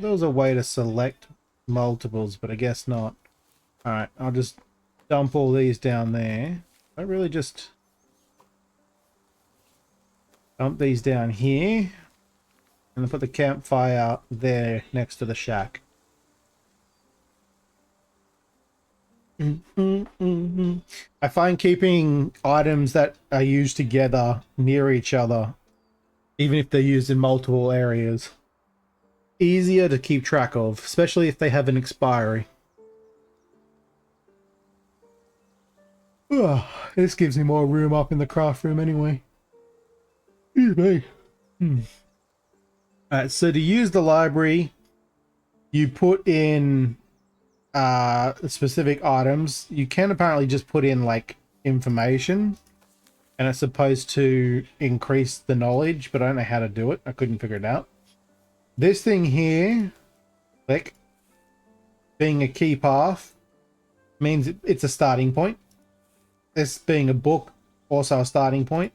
there was a way to select multiples, but I guess not. Alright, I'll just dump all these down there. I really just dump these down here and then put the campfire there next to the shack. I find keeping items that are used together near each other, even if they're used in multiple areas, easier to keep track of, especially if they have an expiry. Oh, this gives me more room up in the craft room anyway. Excuse me. Alright, so to use the library, you put in specific items. You can apparently just put in like information and it's supposed to increase the knowledge, but I don't know how to do it. I couldn't figure it out. This thing here, like being a key path, means it's a starting point. This being a book, also a starting point.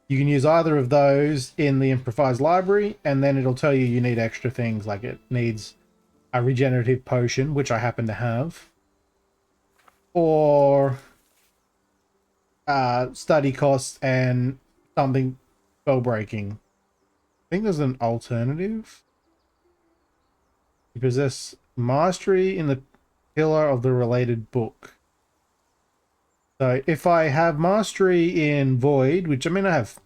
You can use either of those in the improvised library, and then it'll tell you need extra things, like it needs a regenerative potion, which I happen to have, or study costs and something spell breaking. I think there's an alternative. You possess mastery in the pillar of the related book. So if I have mastery in void, which I mean I have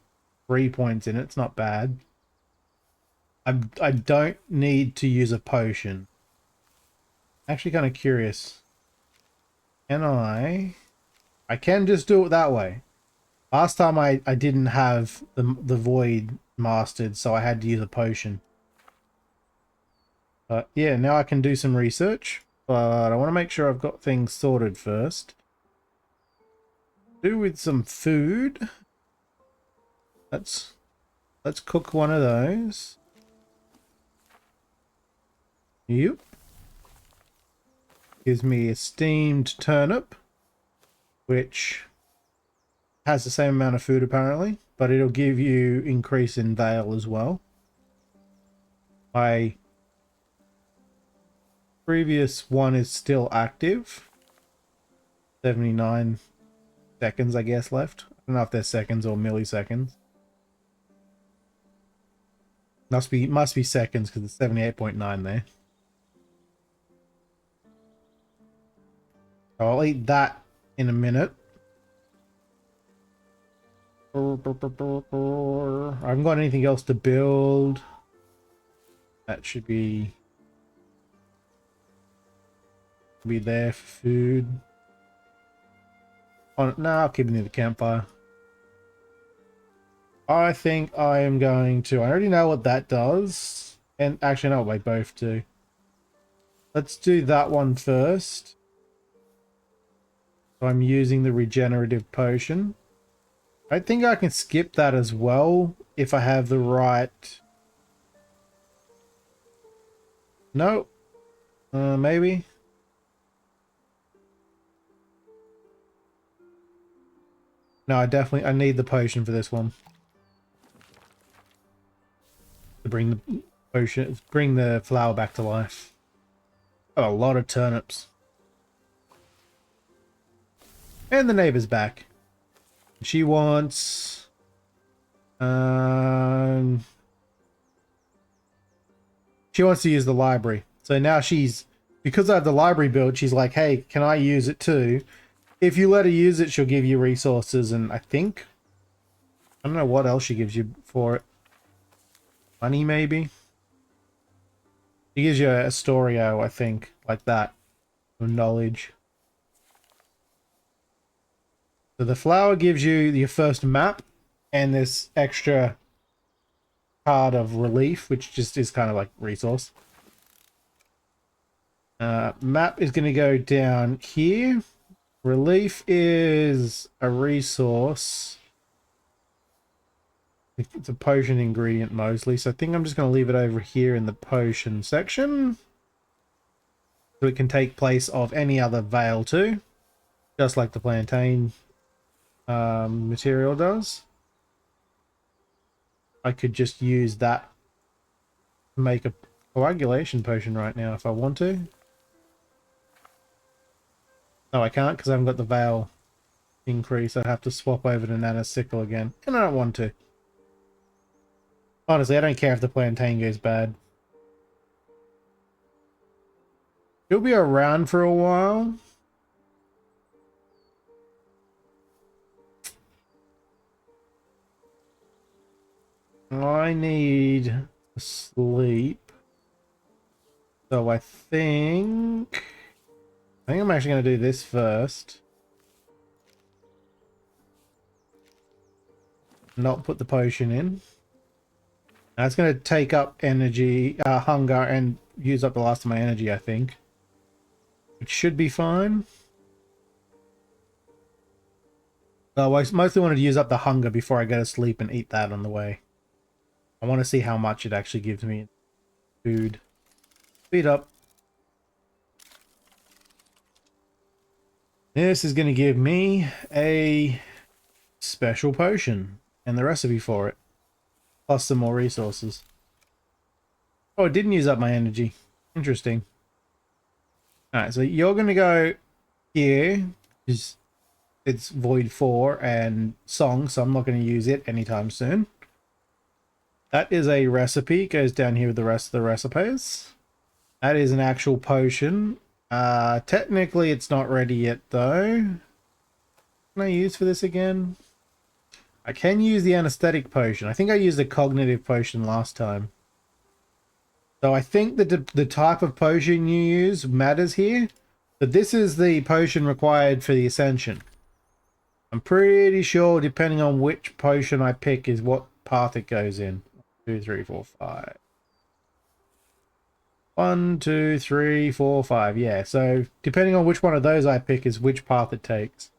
3 points in it, it's not bad. I don't need to use a potion. Actually kind of curious. Can I can just do it that way. Last time I didn't have the void mastered, so I had to use a potion. But yeah, now I can do some research, but I want to make sure I've got things sorted first. Do with some food. Let's cook one of those. Yep. Gives me a steamed turnip, which has the same amount of food apparently. but it'll give you increase in Veil as well. My previous one is still active. 79 seconds, I guess, left. I don't know if they're seconds or milliseconds. Must be seconds because it's 78.9 there. So I'll eat that in a minute. I haven't got anything else to build. That should be there for food. Oh, no, I'll keep it near the campfire. I think I am going to... I already know what that does. And actually, no, they both do. Let's do that one first. So I'm using the regenerative potion. I think I can skip that as well if I have the right... No. Maybe. No, I need the potion for this one. To bring the potion, bring the flower back to life. Oh, a lot of turnips. And the neighbor's back. She wants... she wants to use the library. So now she's... Because I have the library built, she's like, hey, can I use it too? If you let her use it, she'll give you resources and I think... I don't know what else she gives you for it. Money, maybe? She gives you a Astorio, I think. Like that. Or knowledge. So the flower gives you your first map and this extra card of relief, which just is kind of like resource. Map is going to go down here. Relief is a resource. It's a potion ingredient mostly, so I think I'm just going to leave it over here in the potion section. So it can take place of any other veil too. Just like the plantain material does. I could just use that to make a coagulation potion right now if I want to. No, I can't because I haven't got the veil increase. I'd have to swap over to Nana's sickle again. And I don't want to. Honestly, I don't care if the plantain goes bad. She'll be around for a while. I need sleep. So I think I'm actually going to do this first. Not put the potion in. That's going to take up energy, hunger, and use up the last of my energy, I think. It should be fine. So I mostly wanted to use up the hunger before I go to sleep and eat that on the way. I want to see how much it actually gives me. Food. Speed up. This is going to give me a special potion and the recipe for it. Plus some more resources. Oh, it didn't use up my energy. Interesting. Alright, so you're going to go here. It's Void 4 and Song, so I'm not going to use it anytime soon. That is a recipe. It goes down here with the rest of the recipes. That is an actual potion. Technically it's not ready yet though. Can I use for this again? I can use the anesthetic potion. I think I used the cognitive potion last time. So I think that the type of potion you use matters here. But this is the potion required for the ascension. I'm pretty sure depending on which potion I pick is what path it goes in. 2, 3, 4, 5. 1, 2, 3, 4, 5. Yeah, so depending on which one of those I pick is which path it takes.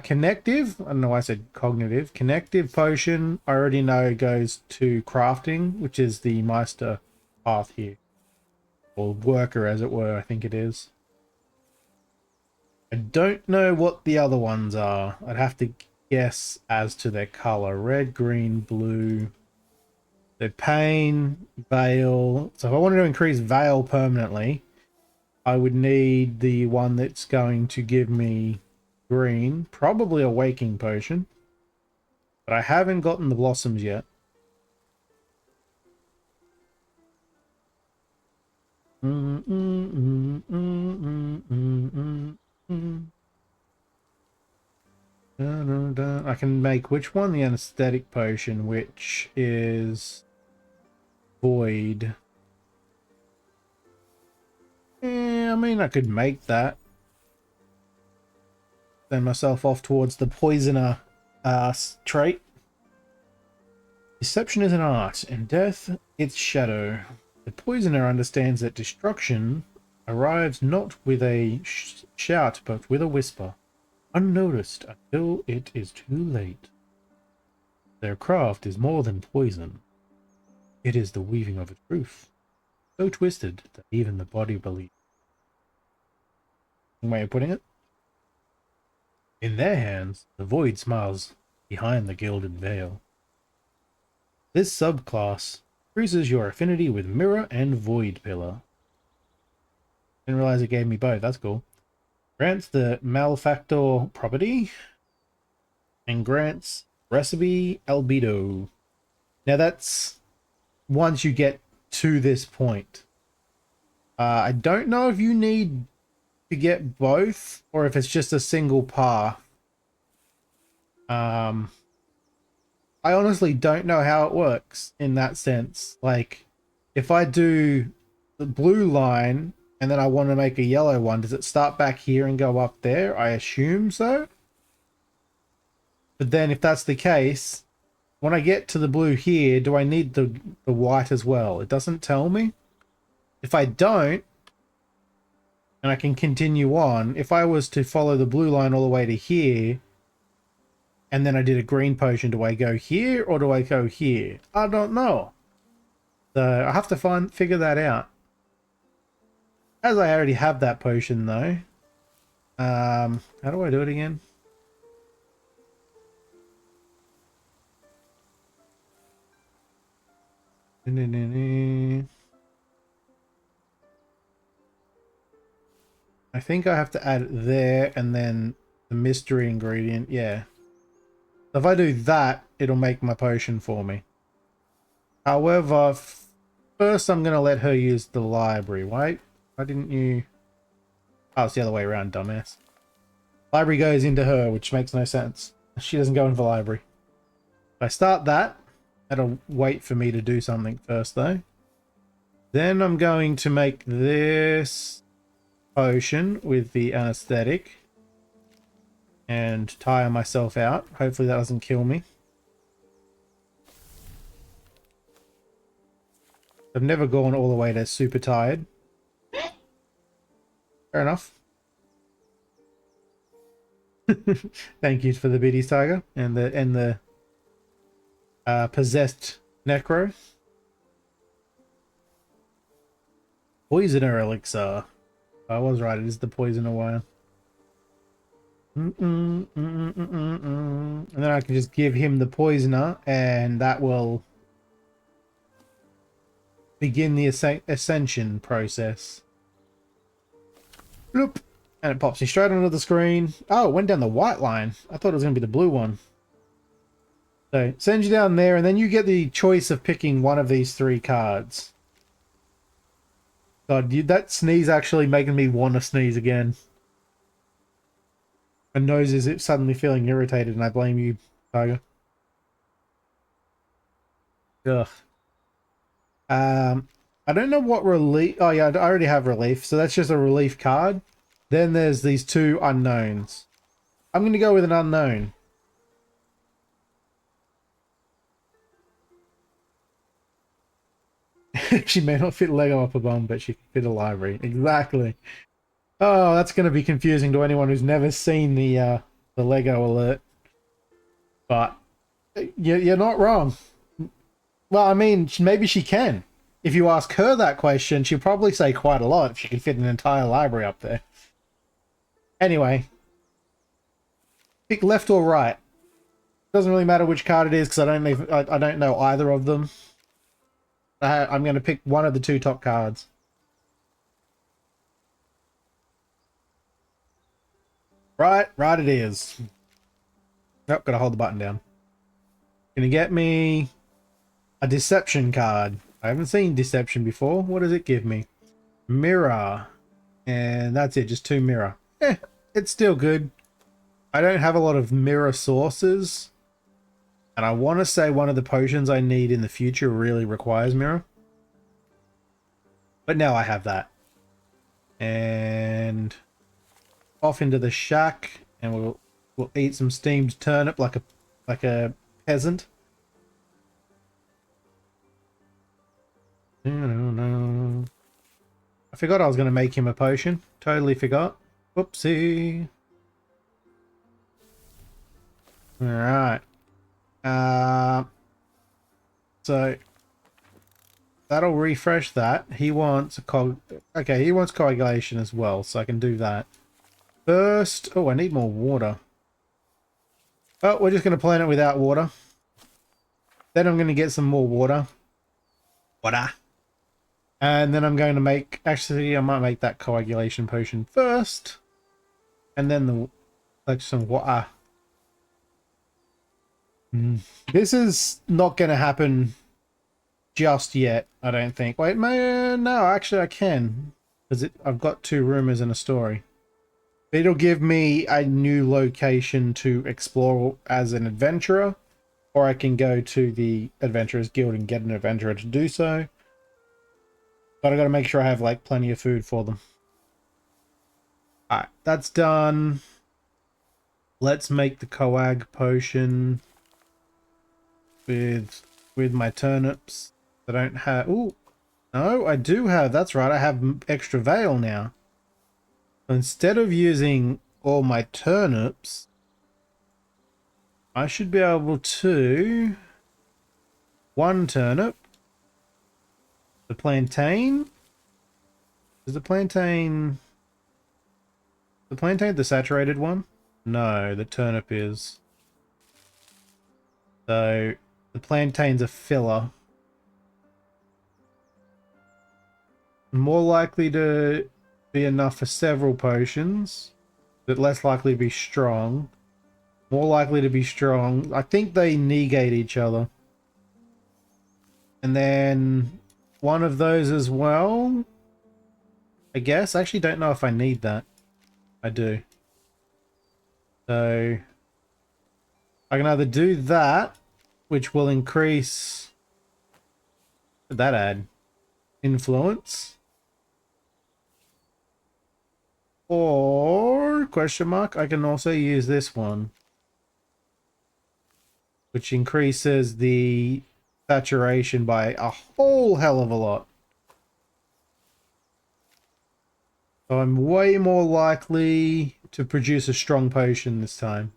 Connective, I don't know why I said cognitive. Connective potion, I already know goes to crafting, which is the Meister path here. Or worker, as it were, I think it is. I don't know what the other ones are. I'd have to guess as to their color. Red, green, blue. The Pain, Veil. So if I wanted to increase Veil permanently, I would need the one that's going to give me green. Probably a Waking Potion. But I haven't gotten the Blossoms yet. I can make which one? The Anesthetic Potion, which is Void. I mean, I could make that. Send myself off towards the Poisoner trait. Deception is an art, and death its shadow. The Poisoner understands that destruction arrives not with a shout, but with a whisper, unnoticed until it is too late. Their craft is more than poison. It is the weaving of a truth, so twisted that even the body believes. Way of putting it. In their hands, the void smiles behind the gilded veil. This subclass increases your affinity with Mirror and Void Pillar. Didn't realize it gave me both. That's cool. Grants the Malefactor property and grants Recipe Albedo. Now that's once you get to this point. I don't know if you need to get both or if it's just a single path. I honestly don't know how it works in that sense. Like, if I do the blue line and then I want to make a yellow one, does it start back here and go up there? I assume so. But then if that's the case, when I get to the blue here, do I need the white as well? It doesn't tell me. If I don't, and I can continue on, if I was to follow the blue line all the way to here, and then I did a green potion, do I go here or do I go here? I don't know. So I have to figure that out. As I already have that potion though. How do I do it again? I think I have to add it there and then the mystery ingredient. Yeah. So if I do that, it'll make my potion for me. However, first I'm going to let her use the library. Wait, why didn't you... Oh, it's the other way around, dumbass. Library goes into her, which makes no sense. She doesn't go into the library. If I start that, that'll wait for me to do something first, though. Then I'm going to make this potion with the anesthetic and tire myself out. Hopefully that doesn't kill me. I've never gone all the way to super tired. Fair enough. Thank you for the biddies, Tiger, and the possessed necro. Poisoner elixir. I was right, it is the poisoner one. And then I can just give him the poisoner, and that will begin the ascension process. Bloop. And it pops me straight onto the screen. Oh, it went down the white line. I thought it was going to be the blue one. So, send you down there, and then you get the choice of picking one of these 3 cards. God, that sneeze actually making me want to sneeze again. My nose is suddenly feeling irritated, and I blame you, Tiger. Ugh. I don't know what relief... Oh, yeah, I already have relief, so that's just a relief card. Then there's these 2 unknowns. I'm going to go with an unknown. She may not fit Lego up a bum, but she can fit a library. Exactly. Oh, that's going to be confusing to anyone who's never seen the Lego alert. But you're not wrong. Well, I mean, maybe she can. If you ask her that question, she'll probably say quite a lot if she can fit an entire library up there. Anyway. Pick left or right. Doesn't really matter which card it is because I don't know either of them. I'm going to pick one of the two top cards. Right it is. Nope, gotta hold the button down. Gonna get me a deception card. I haven't seen deception before. What does it give me? Mirror. And that's it, just 2 mirror. It's still good. I don't have a lot of mirror sources. And I want to say one of the potions I need in the future really requires mirror. But now I have that. And off into the shack, and we'll eat some steamed turnip like a peasant. I forgot I was going to make him a potion. Totally forgot. Whoopsie. Alright. So that'll refresh that. He wants he wants coagulation as well, so I can do that. First, oh, I need more water. Oh, we're just going to plan it without water. Then I'm going to get some more water. Water. And then I'm going to make... Actually, I might make that coagulation potion first. And then some water. This is not going to happen just yet, I don't think. Wait, no, actually I can. Because I've got 2 rumors and a story. It'll give me a new location to explore as an adventurer, or I can go to the Adventurers Guild and get an adventurer to do so. But I gotta make sure I have like plenty of food for them. Alright, that's done. Let's make the coag potion with my turnips. I don't have... Ooh, no, I do have... That's right, I have extra veil now. Instead of using all my turnips, I should be able to... 1 turnip. The plantain? Is the plantain... The plantain the saturated one? No, the turnip is. So, the plantain's a filler. More likely to be enough for several potions, but less likely to be strong. More likely to be strong. I think they negate each other. And then one of those as well, I guess. I actually don't know if I need that. I do. So I can either do that, which will increase... What did that add? Influence. Or, question mark, I can also use this one, which increases the saturation by a whole hell of a lot. So I'm way more likely to produce a strong potion this time.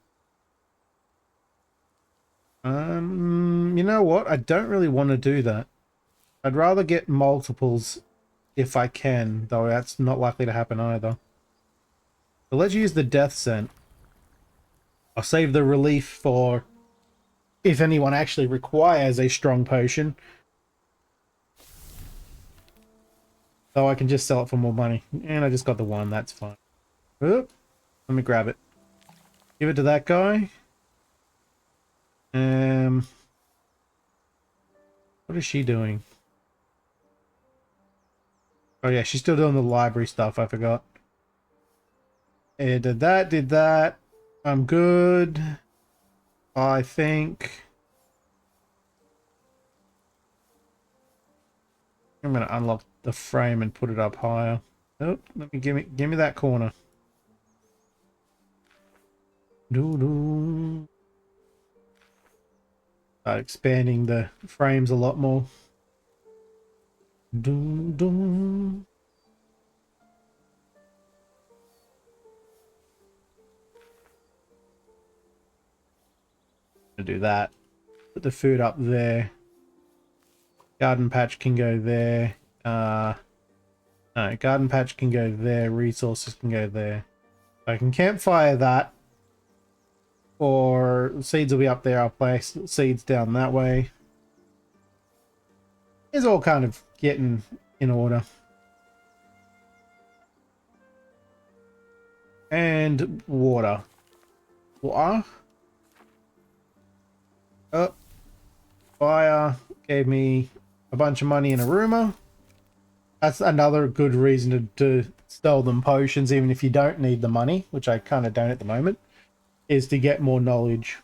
You know what? I don't really want to do that. I'd rather get multiples if I can, though that's not likely to happen either. So let's use the death scent. I'll save the relief for if anyone actually requires a strong potion. So I can just sell it for more money. And I just got the 1, that's fine. Oop. Let me grab it. Give it to that guy. What is she doing? Oh yeah, she's still doing the library stuff, I forgot. It did that. I'm good. I think. I'm gonna unlock the frame and put it up higher. Oh, give me that corner. Doo-doo. Start expanding the frames a lot more. Doo-doo. Do that. Put the food up there. Garden patch can go there. No, garden patch can go there. Resources can go there. I can campfire that. or seeds will be up there. I'll place seeds down that way. It's all kind of getting in order. And water. Water. Oh, fire gave me a bunch of money in a rumor. That's another good reason to sell them potions, even if you don't need the money, which I kind of don't at the moment, is to get more knowledge.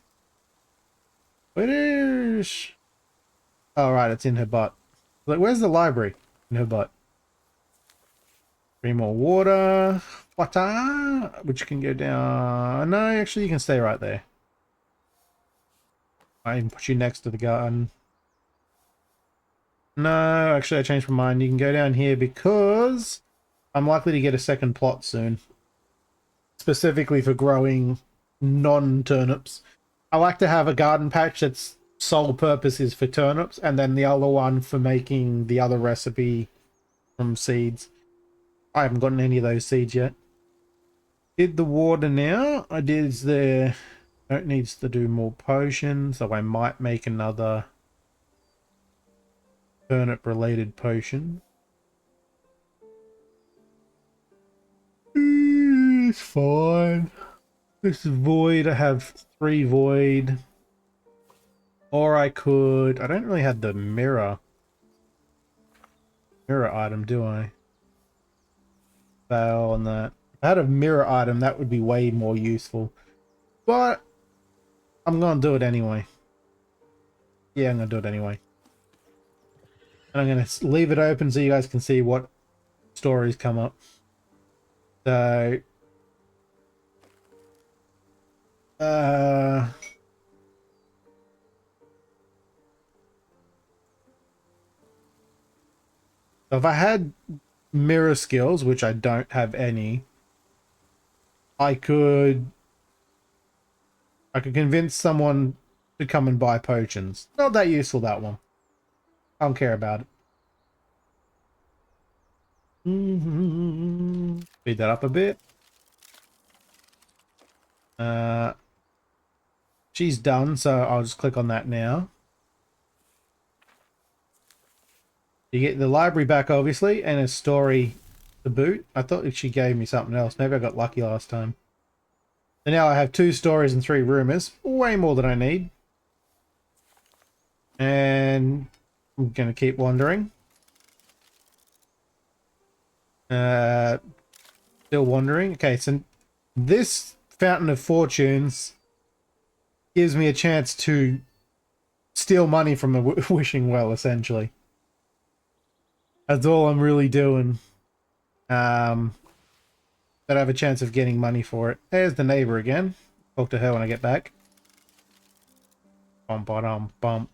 It is. Oh, right, it's in her butt. Like, where's the library? In her butt. 3 more water. Water, which can go down. No, actually, you can stay right there. I can put you next to the garden. No, actually, I changed my mind. You can go down here because I'm likely to get a second plot soon. Specifically for growing non-turnips. I like to have a garden patch that's sole purpose is for turnips, and then the other one for making the other recipe from seeds. I haven't gotten any of those seeds yet. Did the water now. I did the... Don't needs to do more potions, so I might make another turnip related potion. It's fine. This is void. I have 3 void. Or I could... I don't really have the mirror item, do I? Fail on that. If I had a mirror item, that would be way more useful. But I'm gonna do it anyway. Yeah, I'm gonna do it anyway. And I'm gonna leave it open so you guys can see what stories come up. So... if I had mirror skills, which I don't have any, I could convince someone to come and buy potions. Not that useful, that one. I don't care about it. Speed that up a bit. She's done, so I'll just click on that now. You get the library back, obviously, and a story to boot. I thought she gave me something else. Maybe I got lucky last time. So now I have 2 stories and 3 rumors. Way more than I need. And I'm going to keep wandering. Still wandering. Okay, so this Fountain of Fortunes gives me a chance to steal money from a wishing well, essentially. That's all I'm really doing. But I have a chance of getting money for it. There's the neighbor again. Talk to her when I get back. Bum, ba-dum, bum.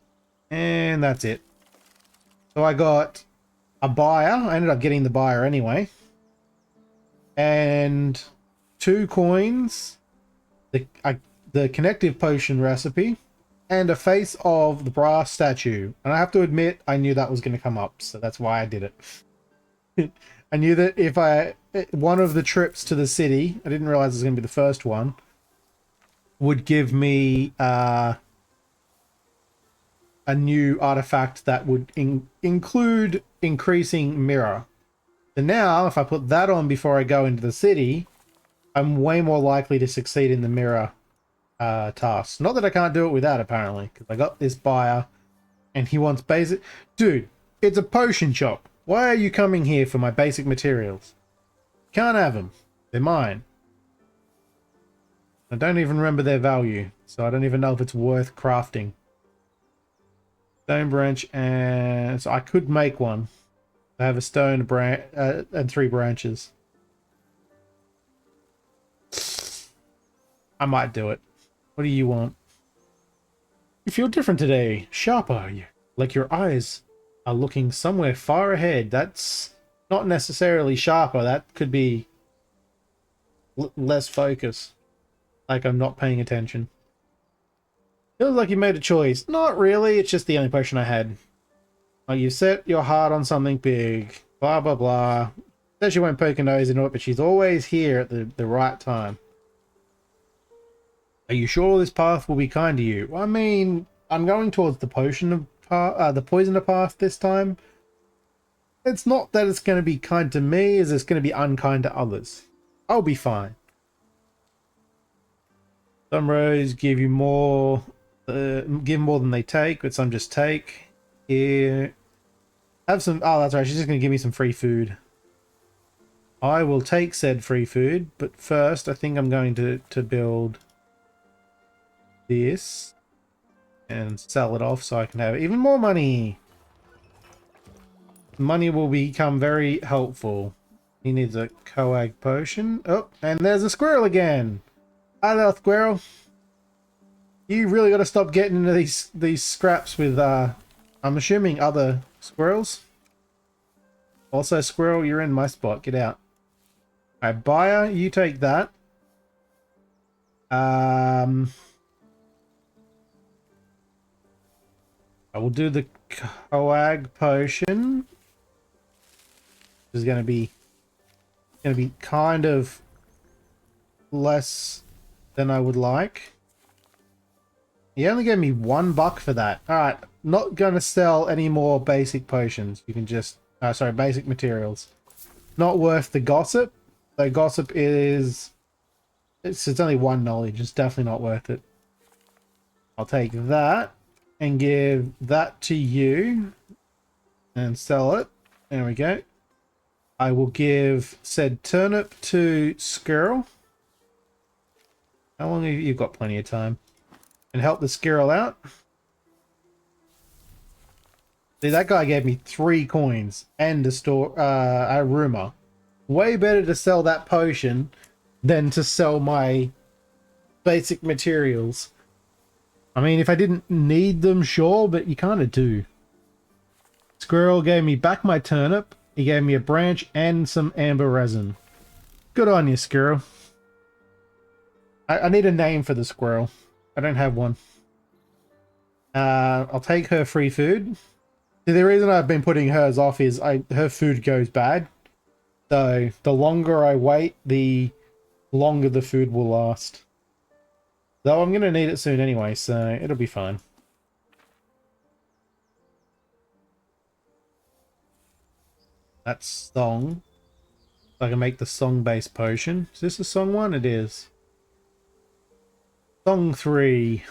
And that's it. So I got a buyer. I ended up getting the buyer anyway. And 2 coins. The connective potion recipe. And a face of the brass statue. And I have to admit, I knew that was going to come up. So that's why I did it. I knew that if one of the trips to the city, I didn't realize it was going to be the first one, would give me a new artifact that would include increasing mirror. So now, if I put that on before I go into the city, I'm way more likely to succeed in the mirror tasks. Not that I can't do it without, apparently, because I got this buyer, and he wants basic... Dude, it's a potion shop. Why are you coming here for my basic materials? Can't have them. They're mine. I don't even remember their value, so I don't even know if it's worth crafting. Stone branch, and so I could make one. I have a stone branch and 3 branches. I might do it. What do you want? You feel different today. Sharper. Like your eyes are looking somewhere far ahead. That's not necessarily sharper. That could be less focus. Like I'm not paying attention. Feels like you made a choice. Not really. It's just the only potion I had. Like you set your heart on something big. Blah, blah, blah. Says she won't poke her nose into it, but she's always here at the right time. Are you sure this path will be kind to you? I mean, I'm going towards the the poisoner path this time. It's not that it's going to be kind to me, as it's going to be unkind to others. I'll be fine. Some roads give you more, give more than they take, but some just take. Here, have some. Oh, that's right. She's just going to give me some free food. I will take said free food, but first I think I'm going to build this and sell it off so I can have even more money. Money will become very helpful. He needs a coag potion. Oh, and there's a squirrel again. Hi there, squirrel. You really got to stop getting into these scraps with I'm assuming other squirrels. Also, squirrel, you're in my spot. Get out. Alright, buyer, you take that. I will do the coag potion. This is gonna be kind of less than I would like. He only gave me $1 for that. Alright, not gonna sell any more basic potions. You can just sorry, basic materials. Not worth the gossip. The gossip is it's only 1 knowledge. It's definitely not worth it. I'll take that and give that to you and sell it. There we go. I will give said turnip to squirrel. How long have you got? Plenty of time. And help the squirrel out. See, that guy gave me 3 coins and a rumor. Way better to sell that potion than to sell my basic materials. I mean, if I didn't need them, sure, but you kind of do. Squirrel gave me back my turnip. He gave me a branch and some amber resin. Good on you, squirrel. I need a name for the squirrel. I don't have one. I'll take her free food. See, the reason I've been putting hers off is her food goes bad. So the longer I wait, the longer the food will last. Though I'm going to need it soon anyway, so it'll be fine. That's song. So I can make the song-based potion. Is this a song one? It is. Song 3.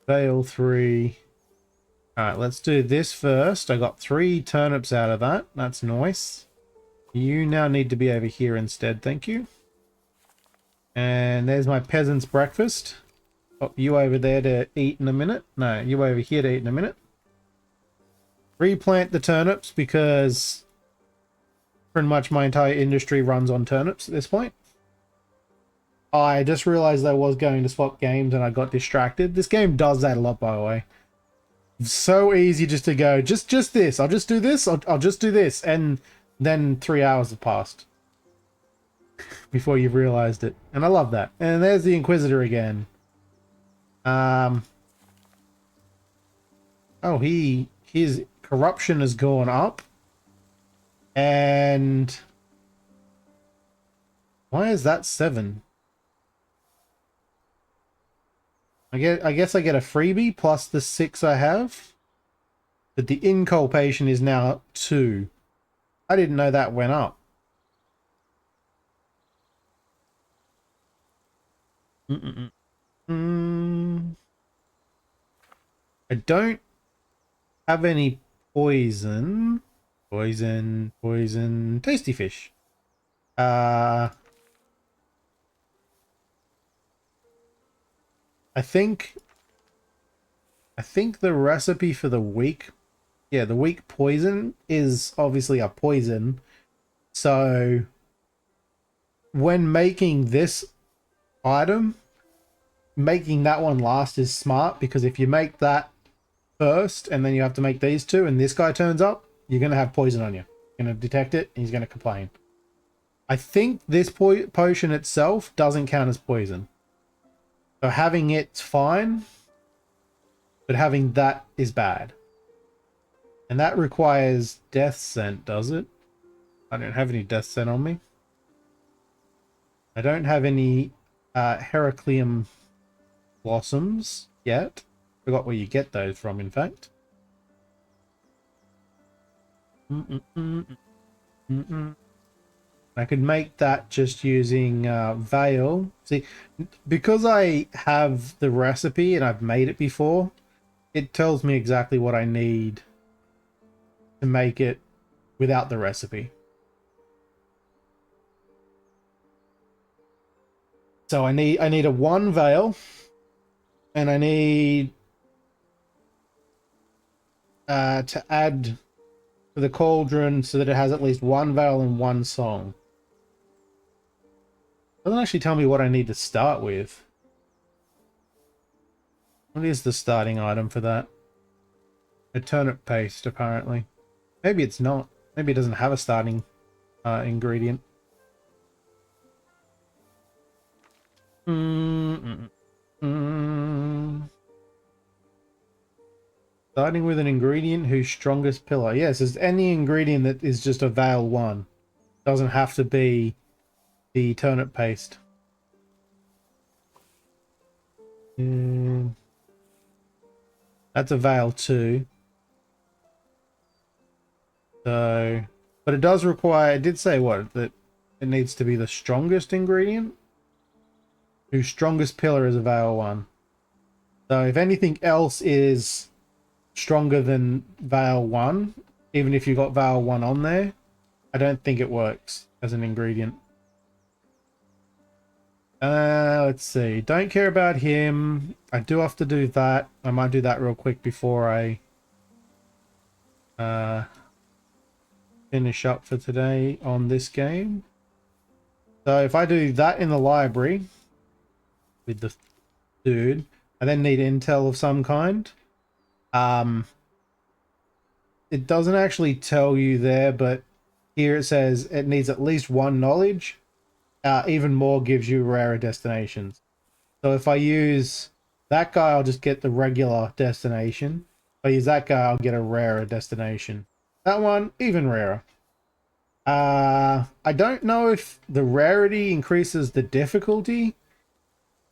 Veil 3. Alright, let's do this first. I got 3 turnips out of that. That's nice. You now need to be over here instead, thank you. And there's my peasant's breakfast. Oh, you over there to eat in a minute. No, you over here to eat in a minute. Replant the turnips because pretty much my entire industry runs on turnips at this point. I just realized I was going to swap games and I got distracted. This game does that a lot, by the way. So easy just to go, just this. I'll just do this. I'll just do this. And then 3 hours have passed before you've realized it. And I love that. And there's the Inquisitor again. Oh, his corruption has gone up. And why is that 7? I guess I get a freebie plus the 6 I have. But the inculpation is now 2. I didn't know that went up. I don't have any poison. Poison. Tasty fish. I think the recipe for the weak, the weak poison is obviously a poison. So when making this item, making that one last is smart, because if you make that first and then you have to make these 2 and this guy turns up, you're going to have poison on you. You're going to detect it and he's going to complain. I think this potion itself doesn't count as poison. So having it's fine, but having that is bad. And that requires death scent, does it? I don't have any death scent on me. I don't have any Heracleum blossoms yet. Forgot where you get those from, in fact. I could make that just using Veil. See, because I have the recipe and I've made it before, it tells me exactly what I need to make it without the recipe. So I need a 1 Veil, and I need to add to the cauldron so that it has at least 1 Veil and 1 song. It doesn't actually tell me what I need to start with. What is the starting item for that? A turnip paste, apparently. Maybe it's not. Maybe it doesn't have a starting ingredient. Starting with an ingredient whose strongest pillar. Yes, it's any ingredient that is just a Veil 1. Doesn't have to be the turnip paste. That's a Veil 2. So, but it does require, it did say what? That it needs to be the strongest ingredient? Whose strongest pillar is a Veil 1. So if anything else is stronger than Veil 1, even if you got Veil 1 on there, I don't think it works as an ingredient. Let's see. Don't care about him. I do have to do that. I might do that real quick before I finish up for today on this game. So if I do that in the library with the dude, I then need intel of some kind. It doesn't actually tell you there, but here it says it needs at least 1 knowledge. Even more gives you rarer destinations. So if I use that guy, I'll just get the regular destination. If I use that guy, I'll get a rarer destination. That one, even rarer. I don't know if the rarity increases the difficulty.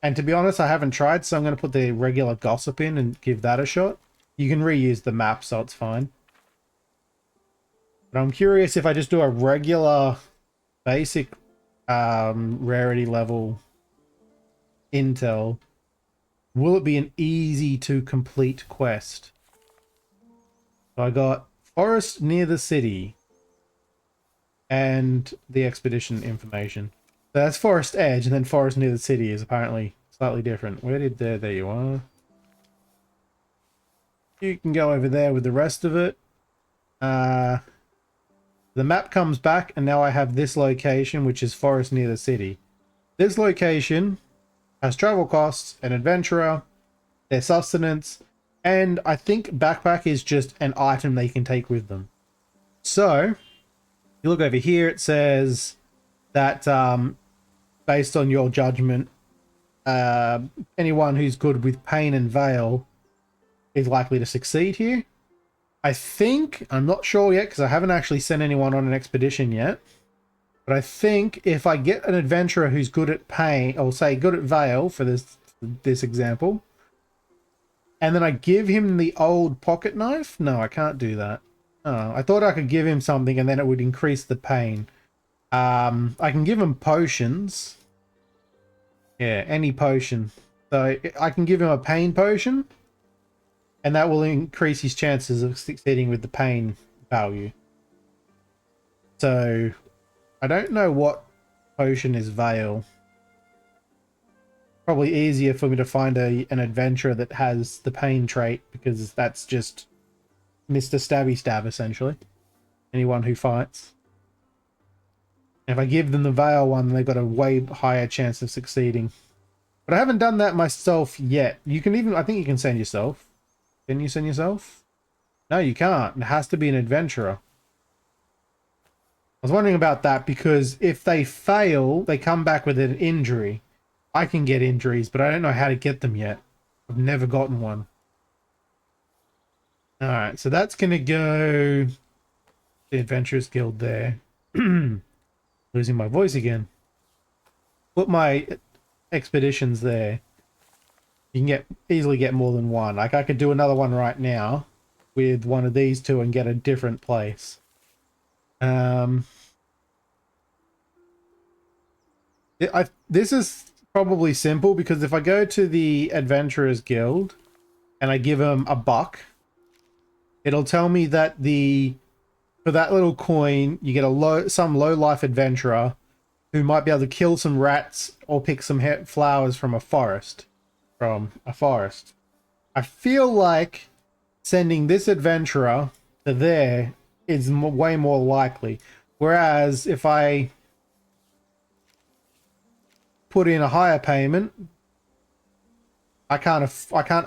And to be honest, I haven't tried, so I'm going to put the regular gossip in and give that a shot. You can reuse the map, so it's fine. But I'm curious if I just do a regular basic rarity level intel, will it be an easy to complete quest? So I got forest near the city and the expedition information. So that's forest edge, and then forest near the city is apparently slightly different. Where did there you are. You can go over there with the rest of it. The map comes back, and now I have this location, which is forest near the city. This location has travel costs, an adventurer, their sustenance, and I think backpack is just an item they can take with them. So, you look over here, it says that based on your judgment, anyone who's good with pain and veil is likely to succeed here. I think, I'm not sure yet because I haven't actually sent anyone on an expedition yet, but I think if I get an adventurer who's good at pain, or say good at veil for this example, and then I give him the old pocket knife. No, I can't do that. Oh, I thought I could give him something and then it would increase the pain. I can give him potions. Yeah, any potion. So I can give him a pain potion, and that will increase his chances of succeeding with the pain value. So I don't know what potion is veil. Probably easier for me to find an adventurer that has the pain trait, because that's just Mr. Stabby Stab, essentially. Anyone who fights. And if I give them the veil one, they've got a way higher chance of succeeding. But I haven't done that myself yet. You can even, I think you can send yourself. Can you send yourself? No, you can't. It has to be an adventurer. I was wondering about that, because if they fail, they come back with an injury. I can get injuries, but I don't know how to get them yet. I've never gotten one. Alright, so that's going to go the Adventurers Guild there. Losing my voice again. Put my expeditions there. You can easily get more than one. Like I could do another one right now with one of these two and get a different place. This is probably simple because if I go to the Adventurers Guild and I give them a buck, it'll tell me that for that little coin you get some low life adventurer who might be able to kill some rats or pick some flowers from a forest. I feel like sending this adventurer to there is way more likely. Whereas if I put in a higher payment, I can't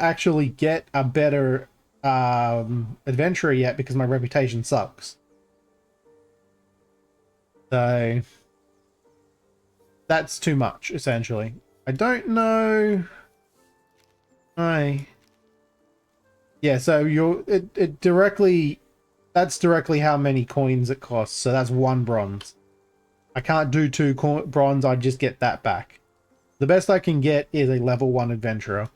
actually get a better adventurer yet because my reputation sucks. So that's too much, essentially. I don't know. Yeah, so that's directly how many coins it costs. So that's 1 bronze. I can't do 2 bronze, I just get that back. The best I can get is a level 1 adventurer.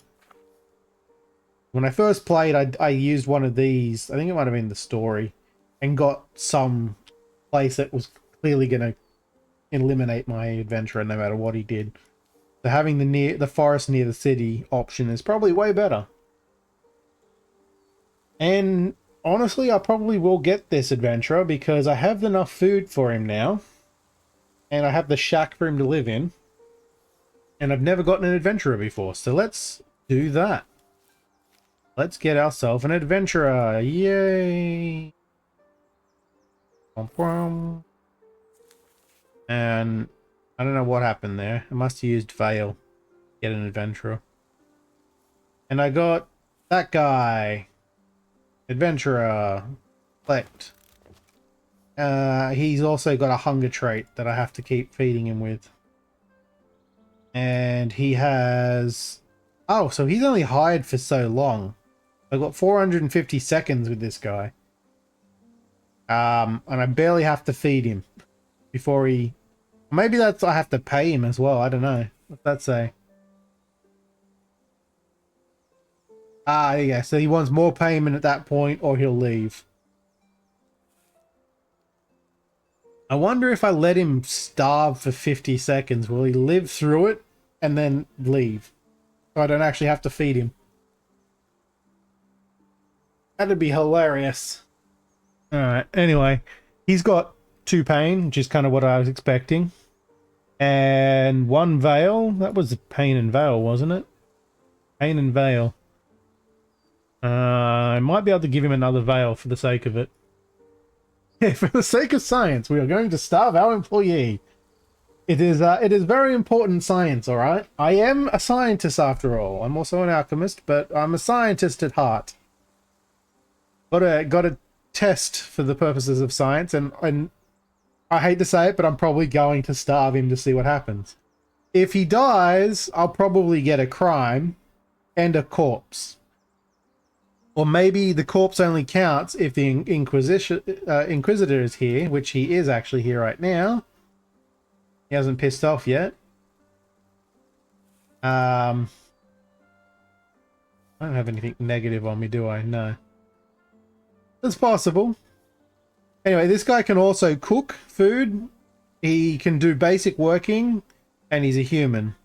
When I first played, I used one of these, I think it might have been the story, and got some place that was clearly going to eliminate my adventurer no matter what he did. So having the forest near the city option is probably way better. And honestly, I probably will get this adventurer because I have enough food for him now. And I have the shack for him to live in. And I've never gotten an adventurer before, so let's do that. Let's get ourselves an adventurer. Yay! And I don't know what happened there. I must have used Veil to get an adventurer. And I got that guy. Adventurer. Collect. He's also got a hunger trait that I have to keep feeding him with. And he has... Oh, so he's only hired for so long. I've got 450 seconds with this guy. And I barely have to feed him before he... Maybe that's... I have to pay him as well. I don't know. What's that say? Ah, yeah. So he wants more payment at that point or he'll leave. I wonder if I let him starve for 50 seconds, will he live through it and then leave? So I don't actually have to feed him. That'd be hilarious. Alright, anyway. He's got 2 pain, which is kind of what I was expecting. And 1 veil. That was pain and veil, wasn't it? Pain and veil. I might be able to give him another veil for the sake of it. Yeah, for the sake of science, we are going to starve our employee. It is very important science, alright? I am a scientist after all. I'm also an alchemist, but I'm a scientist at heart. Gotta test for the purposes of science, and I hate to say it, but I'm probably going to starve him to see what happens. If he dies, I'll probably get a crime and a corpse. Or maybe the corpse only counts if the Inquisitor is here, which he is actually here right now. He hasn't pissed off yet. I don't have anything negative on me, do I? No. It's possible. Anyway, this guy can also cook food. He can do basic working, and he's a human.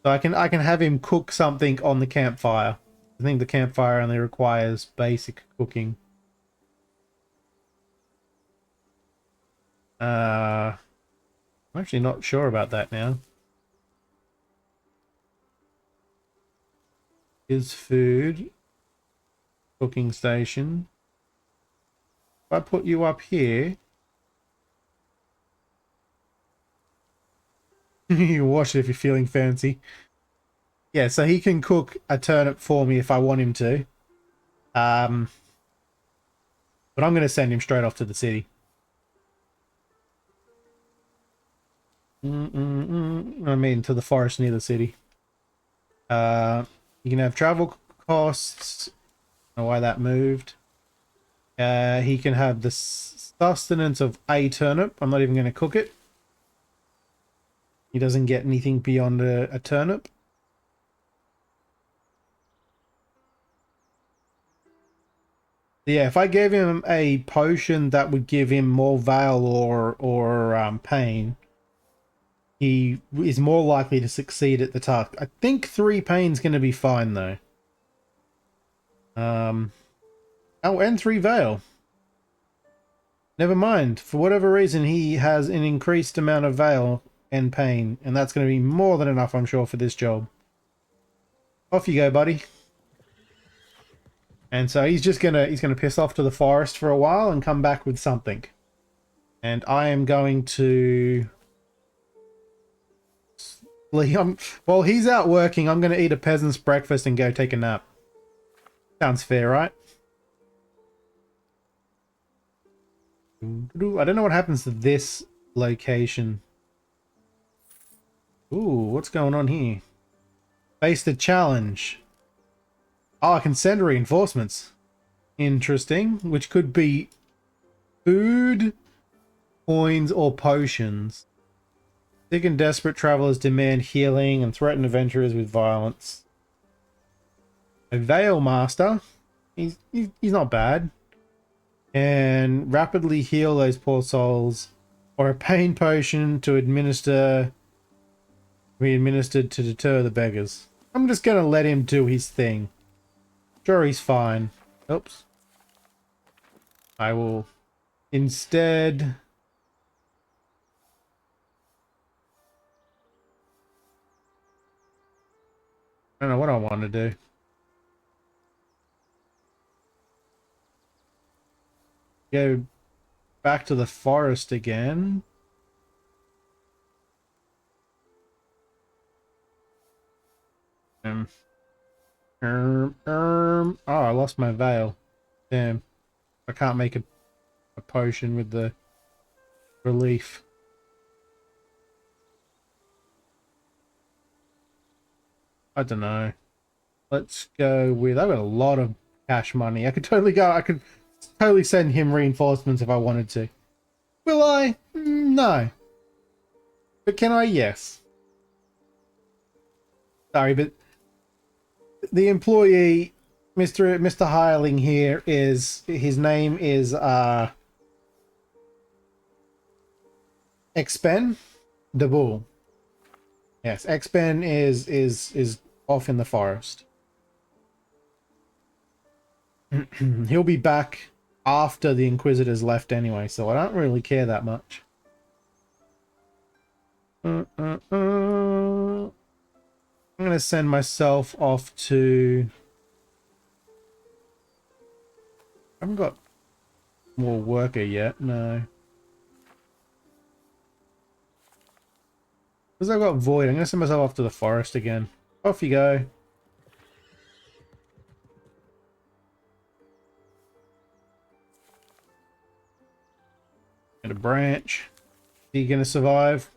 So I can have him cook something on the campfire. I think the campfire only requires basic cooking. I'm actually not sure about that now. Is food cooking station. If I put you up here, you can watch it if you're feeling fancy. Yeah, so he can cook a turnip for me if I want him to. But I'm going to send him straight off to the city. I mean, to the forest near the city. You can have travel costs. I don't know why that moved. He can have the sustenance of a turnip. I'm not even going to cook it. He doesn't get anything beyond a turnip. Yeah, if I gave him a potion that would give him more Veil or pain, he is more likely to succeed at the task. I think 3 pain's going to be fine though. Oh, and 3 Veil. Never mind. For whatever reason, he has an increased amount of Veil and pain, and that's going to be more than enough, I'm sure, for this job. Off you go, buddy. And so he's gonna piss off to the forest for a while and come back with something. And I am going to while he's out working, I'm gonna eat a peasant's breakfast and go take a nap. Sounds fair, right? I don't know what happens to this location. Ooh, what's going on here? Face the challenge. Oh, I can send reinforcements. Interesting. Which could be food, coins, or potions. Sick and desperate travelers demand healing and threaten adventurers with violence. A Veil Master. He's not bad. And rapidly heal those poor souls. Or a pain potion to be administered to deter the beggars. I'm just gonna let him do his thing. Sure, he's fine. Oops. I will instead... I don't know what I want to do. Go back to the forest again. Oh, I lost my veil. Damn. I can't make a potion with the relief. I don't know. Let's go with... I've got a lot of cash money. I could totally send him reinforcements if I wanted to. Will I? No. But can I? Yes. Sorry, but the employee, Mr. Hireling here, his name is Expen the Bull. Yes, Expen is off in the forest. He'll be back after the Inquisitors left anyway, so I don't really care that much. I'm gonna send myself off to... I haven't got more worker yet, no. Because I've got Void, I'm gonna send myself off to the forest again. Off you go. And a branch. Are you gonna survive?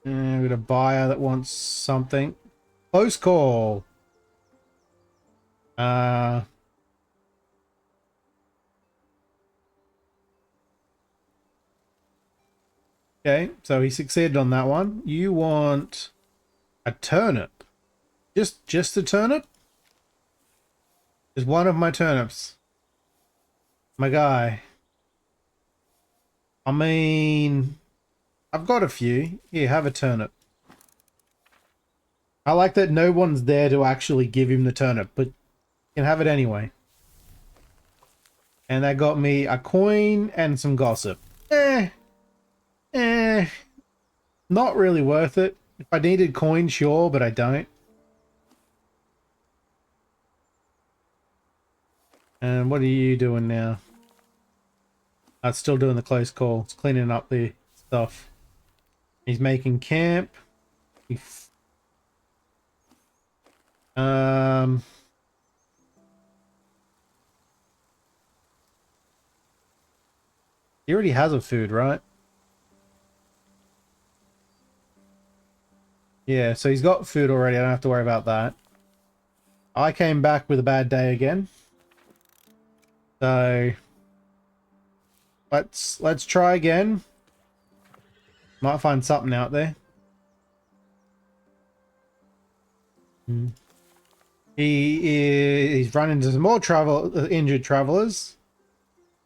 And we've got a buyer that wants something. Close call. Okay, so he succeeded on that one. You want a turnip. Just a turnip? Just one of my turnips. My guy. I mean, I've got a few. Here, have a turnip. I like that no one's there to actually give him the turnip, but you can have it anyway. And that got me a coin and some gossip. Not really worth it. If I needed coin, sure, but I don't. And what are you doing now? It's still doing the close call. It's cleaning up the stuff. He's making camp. He already has a food, right? Yeah, so he's got food already. I don't have to worry about that. I came back with a bad day again. So let's try again. Might find something out there. He's run into some more injured travelers.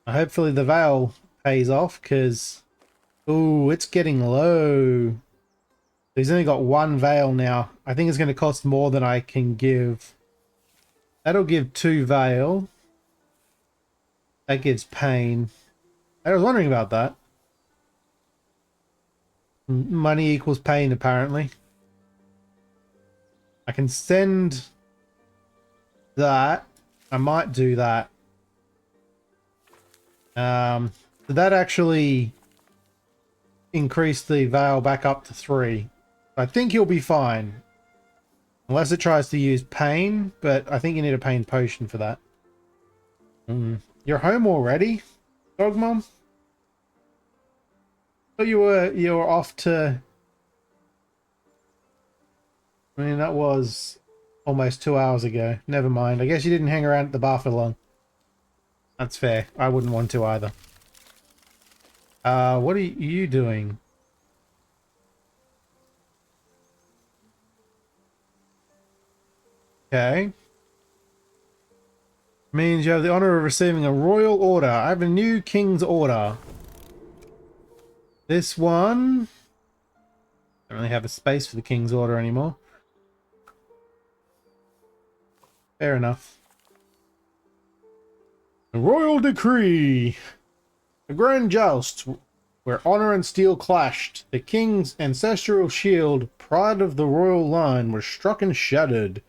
Hopefully the veil pays off, because ooh, it's getting low. He's only got one veil now. I think it's going to cost more than I can give. That'll give 2 veil. That gives pain. I was wondering about that. Money equals pain, apparently. I can send that. I might do that. Did that actually increase the veil back up to 3? I think you'll be fine. Unless it tries to use pain, but I think you need a pain potion for that. You're home already, Dog Mom? So you were off to... I mean, that was almost 2 hours ago. Never mind. I guess you didn't hang around at the bar for long. That's fair. I wouldn't want to either. What are you doing? Okay. Means you have the honor of receiving a royal order. I have a new king's order. This one... I don't really have a space for the king's order anymore. Fair enough. The royal decree. A grand joust where honor and steel clashed. The king's ancestral shield, pride of the royal line, was struck and shattered.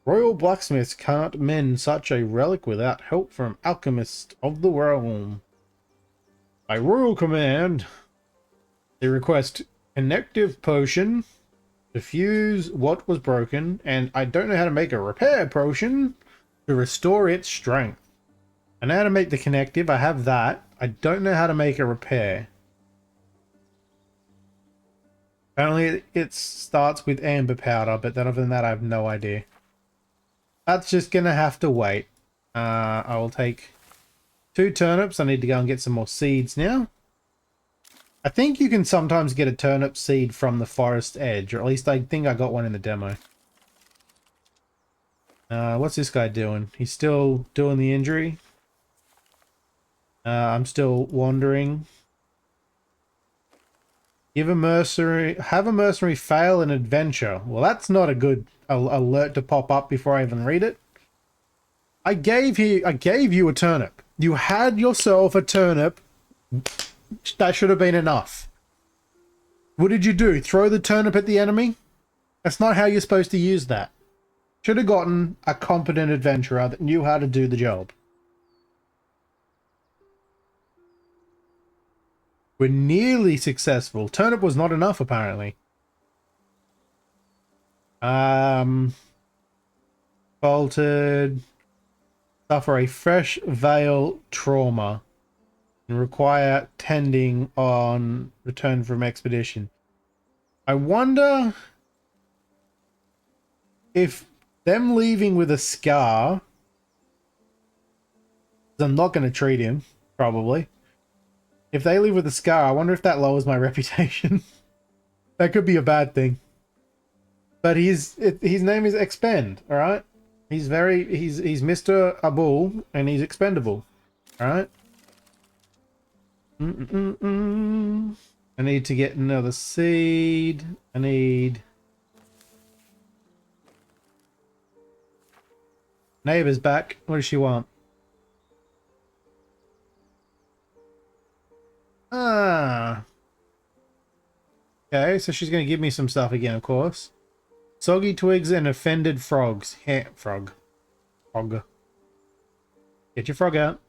Royal blacksmiths can't mend such a relic without help from alchemists of the realm. By royal command, they request connective potion to fuse what was broken, and I don't know how to make a repair potion to restore its strength. I know how to make the connective, I have that. I don't know how to make a repair. Apparently it starts with amber powder, but then other than that I have no idea. That's just gonna have to wait. I will take 2 turnips. I need to go and get some more seeds now. I think you can sometimes get a turnip seed from the forest edge, or at least I think I got one in the demo. What's this guy doing? He's still doing the injury. I'm still wandering. Have a mercenary fail an adventure. Well, that's not a good alert to pop up before I even read it. I gave you a turnip. You had yourself a turnip. That should have been enough. What did you do? Throw the turnip at the enemy? That's not how you're supposed to use that. Should have gotten a competent adventurer that knew how to do the job. We're nearly successful. Turnip was not enough, apparently. Bolted. Suffer a fresh veil trauma. And require tending on return from expedition. I wonder if them leaving with a scar... I'm not going to treat him, probably. If they leave with a scar, I wonder if that lowers my reputation. That could be a bad thing. But his name is Expend, alright? He's Mr. Abul, and he's expendable. Alright? I need to get another seed. I need... Neighbor's back. What does she want? Ah. Okay, so she's going to give me some stuff again, of course. Soggy twigs and offended frogs. Frog. Get your frog out.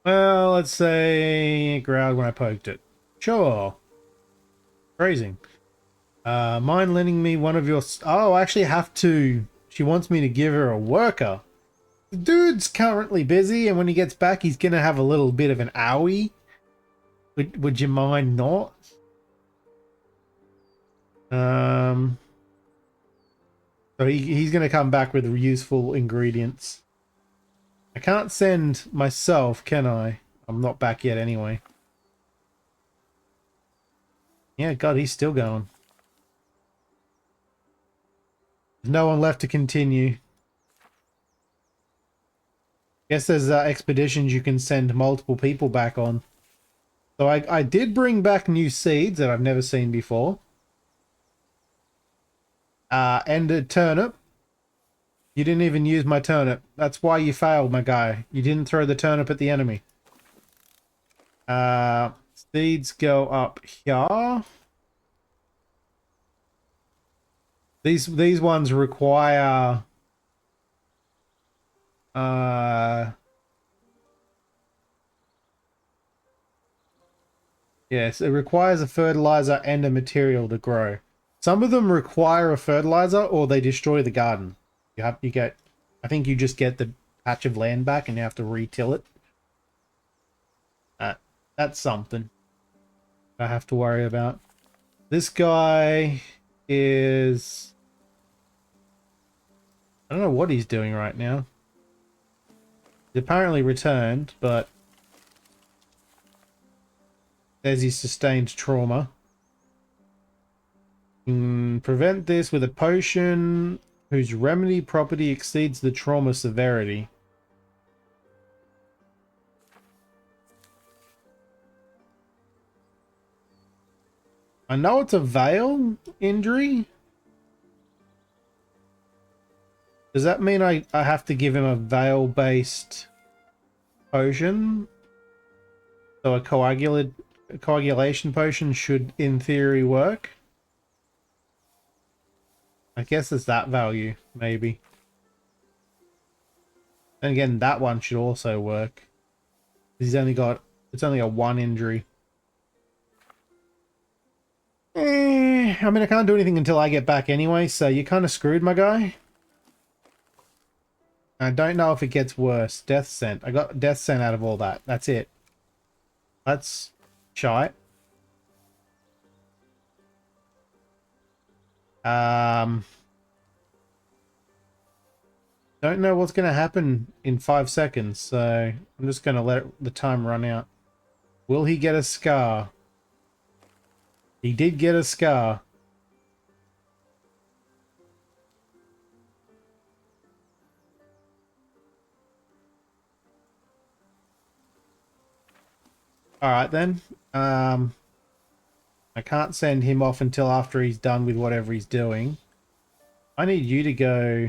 Well, let's say it growled when I poked it. Sure. Phrasing. Mind lending me one of your... Oh, I actually have to... She wants me to give her a worker. The dude's currently busy, and when he gets back, he's going to have a little bit of an owie. Would you mind not? So he's going to come back with useful ingredients. I can't send myself, can I? I'm not back yet anyway. Yeah, God, he's still going. There's no one left to continue. Guess there's expeditions you can send multiple people back on. So I did bring back new seeds that I've never seen before. And a turnip. You didn't even use my turnip. That's why you failed, my guy. You didn't throw the turnip at the enemy. Seeds go up here. These ones require yes, it requires a fertilizer and a material to grow. Some of them require a fertilizer or they destroy the garden. You get, I think you just get the patch of land back and you have to re-till it. That's something I have to worry about. This guy is, I don't know what he's doing right now. He apparently returned, but says he sustained trauma. Prevent this with a potion whose remedy property exceeds the trauma severity. I know it's a veil injury. Does that mean I have to give him a veil-based potion? So a coagulation potion should, in theory, work. I guess it's that value, maybe. And again, that one should also work. He's only got, it's only a 1 injury. I mean, I can't do anything until I get back anyway, so you're kind of screwed, my guy. I don't know if it gets worse. Death Scent. I got Death Scent out of all that. That's it. That's shite. Don't know what's going to happen in 5 seconds, so I'm just going to let the time run out. Will he get a scar? He did get a scar. Alright then. I can't send him off until after he's done with whatever he's doing. I need you to go.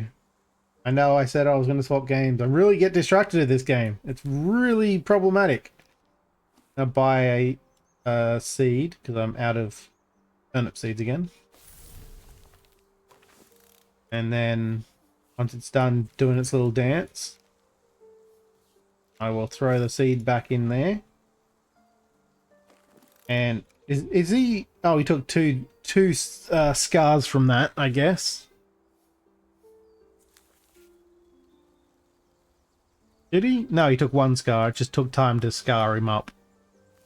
I know I said I was going to swap games. I really get distracted at this game. It's really problematic. I'll buy a seed because I'm out of turnip seeds again. And then once it's done doing its little dance, I will throw the seed back in there. And is he? Oh, he took two scars from that, I guess. Did he? No, he took 1 scar. It just took time to scar him up.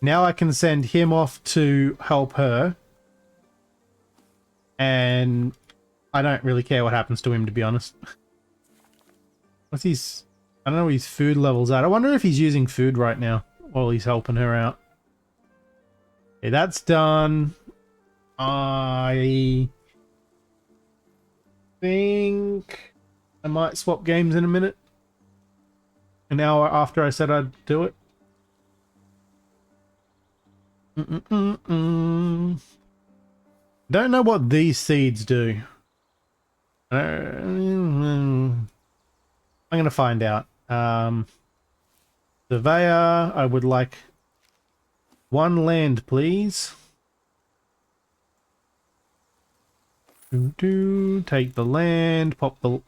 Now I can send him off to help her. And I don't really care what happens to him, to be honest. What's his... I don't know what his food level's at. I wonder if he's using food right now while he's helping her out. Okay, that's done. I think I might swap games in a minute. An hour after I said I'd do it. Don't know what these seeds do. I'm going to find out. Surveyor, I would like 1 land, please. Take the land, pop the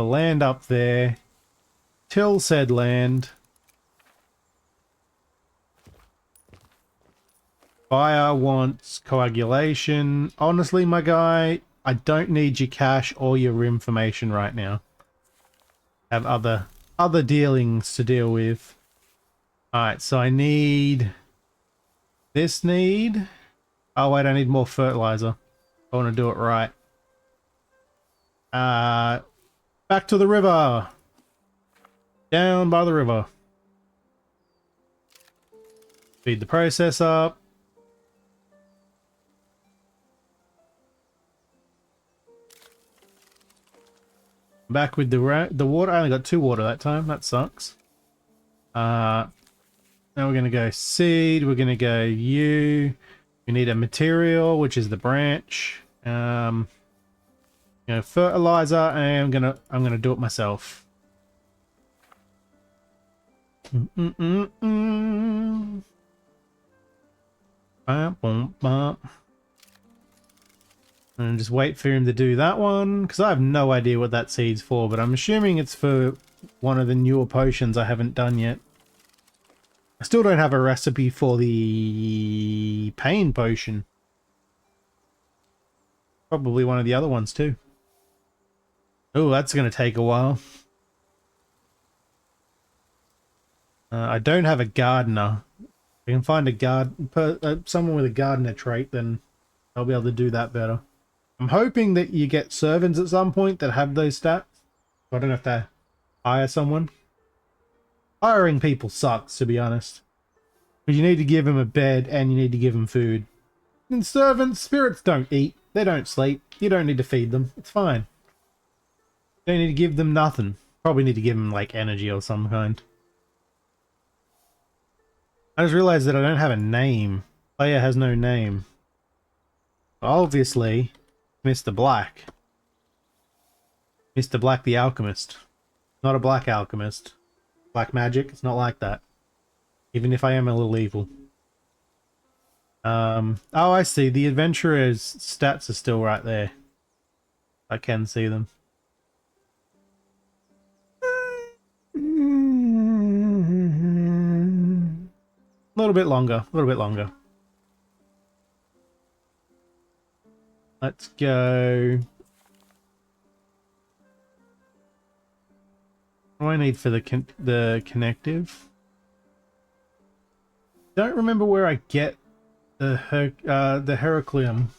land up there. Till said land. Buyer wants coagulation. Honestly, my guy, I don't need your cash or your information right now. Have other dealings to deal with. Alright, so I need this need. Oh wait, I need more fertilizer. I want to do it right. Back to the river. Down by the river. Speed the process up. Back with the water. I only got 2 water that time. That sucks. Now we're going to go seed. We're going to go you. We need a material, which is the branch. Fertilizer, and I'm gonna do it myself. And just wait for him to do that one, because I have no idea what that seed's for, but I'm assuming it's for one of the newer potions I haven't done yet. I still don't have a recipe for the pain potion. Probably one of the other ones too. Oh, that's going to take a while. I don't have a gardener. If I can find someone with a gardener trait, then I'll be able to do that better. I'm hoping that you get servants at some point that have those stats. So I don't have to hire someone. Hiring people sucks, to be honest. Because you need to give them a bed and you need to give them food. And servants, spirits don't eat. They don't sleep. You don't need to feed them. It's fine. You don't need to give them nothing. Probably need to give them, like, energy or some kind. I just realized that I don't have a name. Player has no name. Obviously, Mr. Black. Mr. Black the Alchemist. Not a black alchemist. Black magic, it's not like that. Even if I am a little evil. Oh, I see. The adventurer's stats are still right there. I can see them. A little bit longer. A little bit longer. Let's go. What do I need for the connective? Don't remember where I get the Heracleum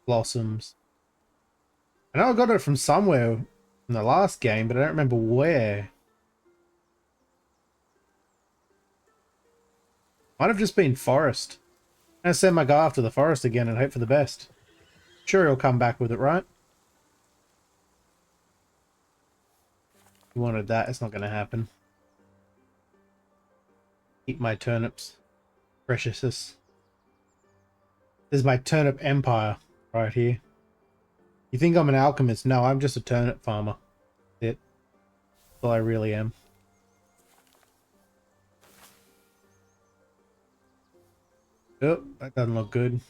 blossoms. I know I got it from somewhere in the last game, but I don't remember where. Might have just been forest. I'm gonna send my guy after the forest again and hope for the best. Sure, he'll come back with it, right? He wanted that. It's not gonna happen. Eat my turnips. Preciousness. This is my turnip empire right here. You think I'm an alchemist? No, I'm just a turnip farmer. That's all I really am. Oh, that doesn't look good.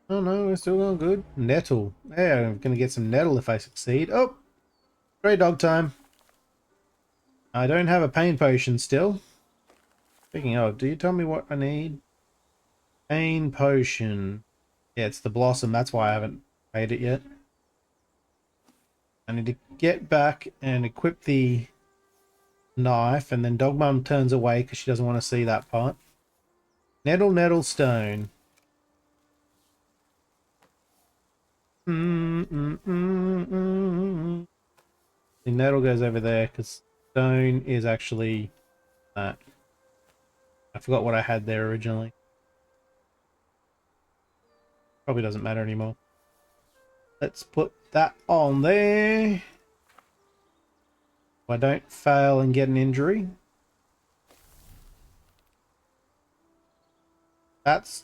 Oh no, we're still going good. Nettle. Yeah, I'm gonna get some nettle if I succeed. Oh! Stray dog time. I don't have a pain potion still. Speaking of, do you tell me what I need? Pain potion. Yeah, it's the blossom. That's why I haven't made it yet. I need to get back and equip the knife, and then Dog Mum turns away because she doesn't want to see that part. Nettle, nettle, stone. The nettle goes over there because stone is actually that. I forgot what I had there originally. Probably doesn't matter anymore. Let's put that on there. I don't fail and get an injury. That's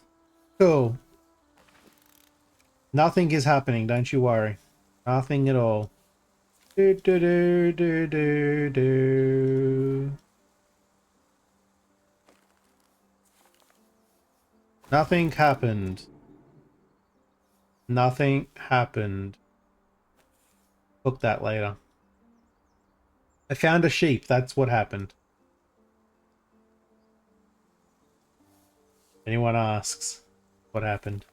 cool. Nothing is happening, don't you worry. Nothing at all. Do, do, do, do, do, do. Nothing happened. Nothing happened. Book that later. I found a sheep, that's what happened. Anyone asks what happened.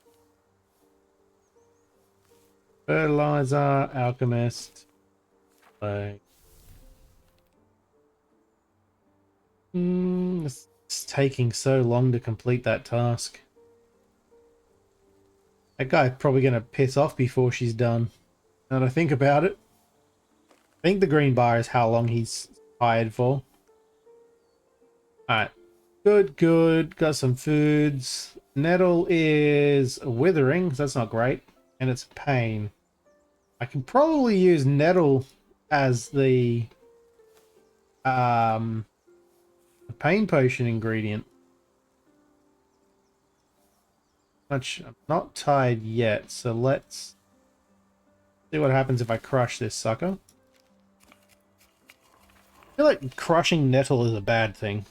Fertilizer, alchemist. Like, it's taking so long to complete that task. That guy's probably going to piss off before she's done. Now that I think about it. I think the green bar is how long he's hired for. Alright. Good, good. Got some foods. Nettle is withering, so that's not great. And it's pain. I can probably use nettle as the pain potion ingredient. I'm not tied yet, so let's see what happens if I crush this sucker. I feel like crushing nettle is a bad thing.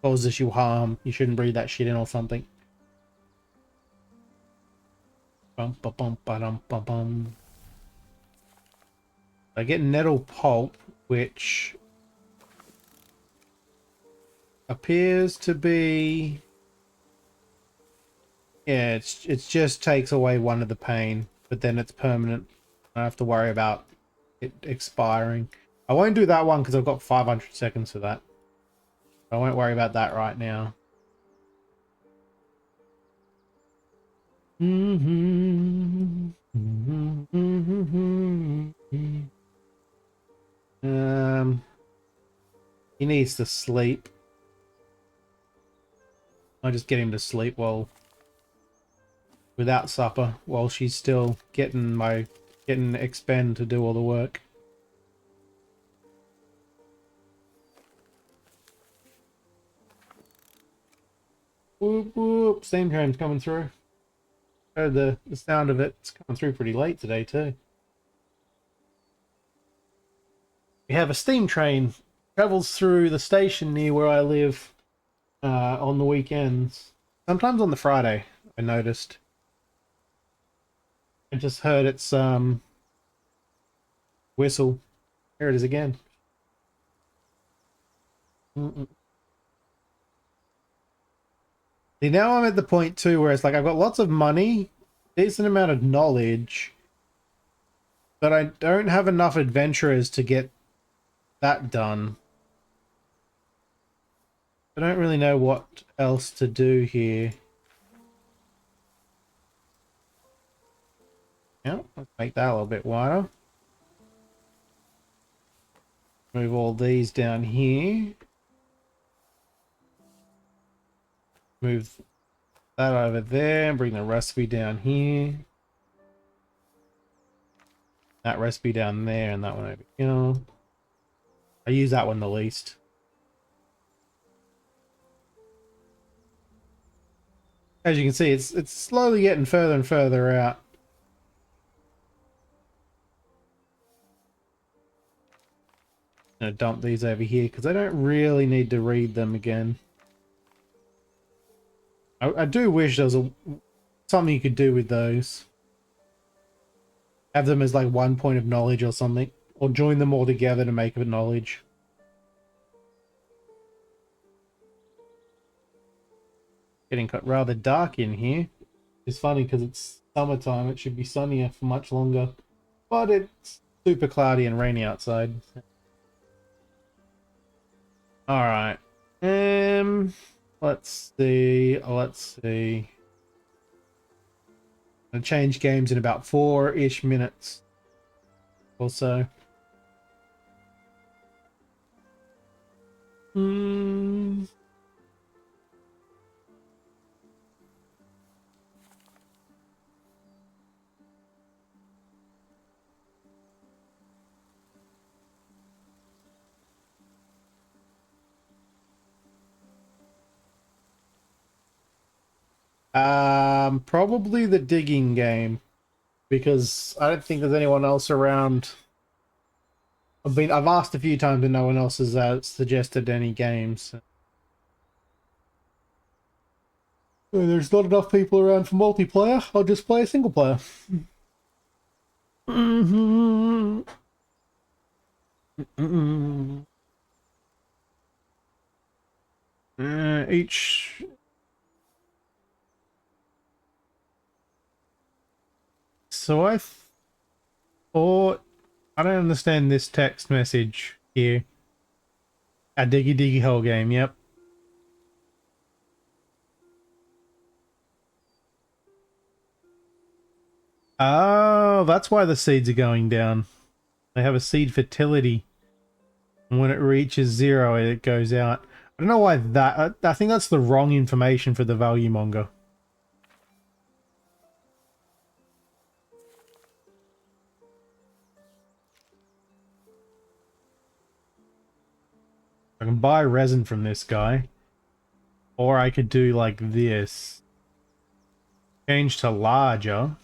Causes you harm. You shouldn't breathe that shit in or something. Bum, ba, bum, ba, dum, ba, bum. I get nettle pulp, which appears to be... Yeah, it just takes away one of the pain, but then it's permanent. I don't have to worry about it expiring. I won't do that one because I've got 500 seconds for that. I won't worry about that right now. He needs to sleep. I'll just get him to sleep without supper while she's still getting expend to do all the work. Whoop whoop, steam train's coming through. Heard the sound of it. It's coming through pretty late today too. We have a steam train travels through the station near where I live on the weekends. Sometimes on the Friday, I noticed. I just heard its whistle. Here it is again. See, now I'm at the point too where it's like I've got lots of money, decent amount of knowledge, but I don't have enough adventurers to get that done. I don't really know what else to do here. Yeah, let's make that a little bit wider. Move all these down here. Move that over there and bring the recipe down here. That recipe down there and that one over here. I use that one the least. As you can see, it's slowly getting further and further out. I'm gonna dump these over here because I don't really need to read them again. I do wish there was something you could do with those. Have them as like one point of knowledge or something. Or join them all together to make a knowledge. Getting rather dark in here. It's funny because it's summertime. It should be sunnier for much longer. But it's super cloudy and rainy outside. Alright. Let's see. I'm gonna change games in about 4-ish minutes or so. Probably the digging game, because I don't think there's anyone else around. I've asked a few times and no one else has suggested any games. There's not enough people around for multiplayer. I'll just play a single player. Each. So I thought, I don't understand this text message here. A diggy diggy hole game, yep. Oh, that's why the seeds are going down. They have a seed fertility. And when it reaches 0, it goes out. I don't know why that... I think that's the wrong information for the value monger. I can buy resin from this guy. Or I could do like this. Change to larger.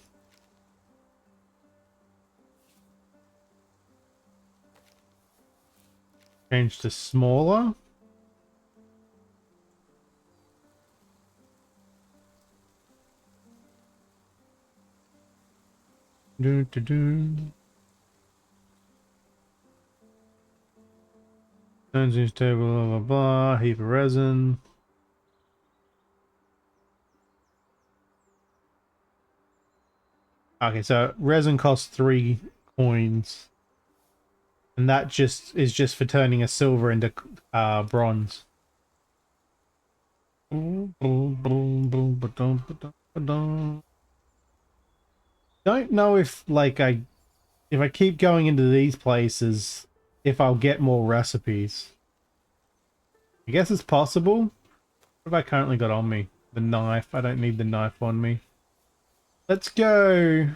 Change to smaller. Do do do. Turns into table, blah blah blah. Heap of resin. Okay, so resin costs 3 coins. And that just is just for turning a silver into bronze. Don't know if like if I keep going into these places, if I'll get more recipes. I guess it's possible. What have I currently got on me? The knife. I don't need the knife on me. Let's go.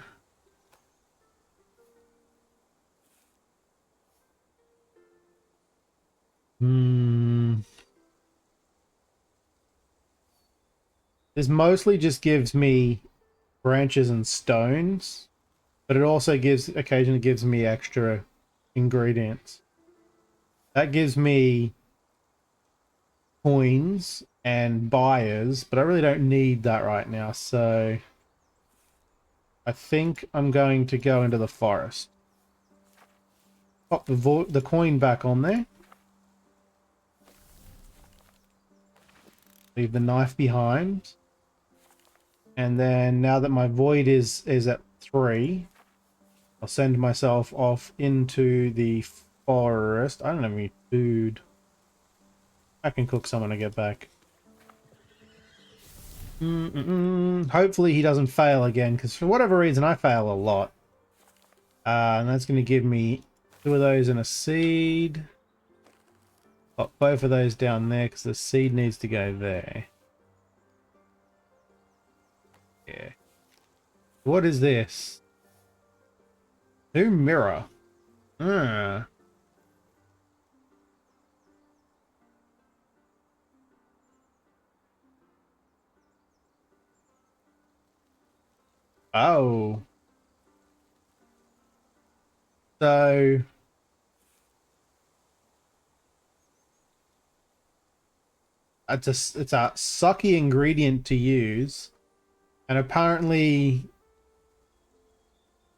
This mostly just gives me branches and stones, but it also occasionally gives me extra ingredients. That gives me coins and buyers, but I really don't need that right now, so I think I'm going to go into the forest. Pop the coin back on there. Leave the knife behind. And then now that my void is at 3, I'll send myself off into the forest. I don't have any food. I can cook some when I get back. Hopefully he doesn't fail again, because for whatever reason I fail a lot. And that's going to give me 2 of those and a seed. Pop both of those down there, because the seed needs to go there. Yeah. What is this? New mirror. Oh. So it's a sucky ingredient to use, and apparently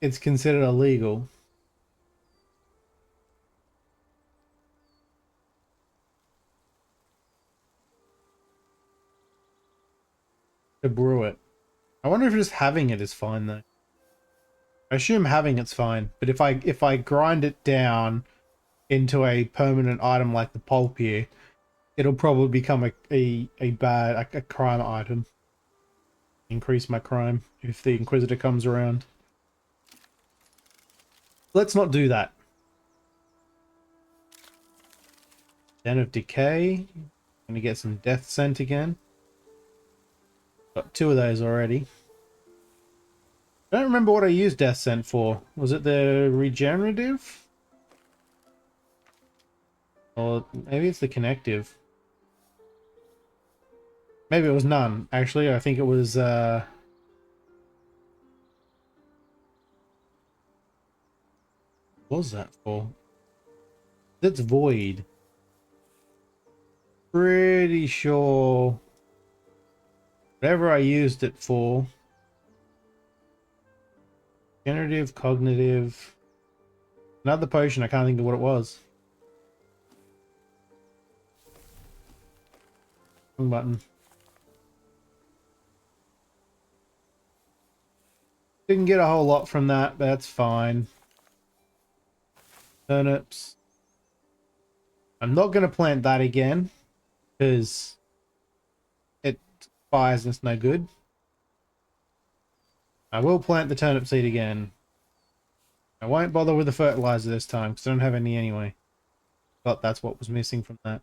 it's considered illegal. To brew it. I wonder if just having it is fine though. I assume having it's fine, but if I grind it down into a permanent item like the pulp here, it'll probably become a crime item. Increase my crime if the Inquisitor comes around. Let's not do that. Den of Decay. Gonna get some death scent again. Got 2 of those already. I don't remember what I used death scent for. Was it the regenerative? Or maybe it's the connective. Maybe it was none. Actually, I think it was what was that for? That's void. Pretty sure whatever I used it for. Generative, cognitive. Another potion, I can't think of what it was. Wrong button. Didn't get a whole lot from that, but that's fine. Turnips. I'm not going to plant that again, because it fires and it's no good. I will plant the turnip seed again. I won't bother with the fertilizer this time, because I don't have any anyway. But that's what was missing from that.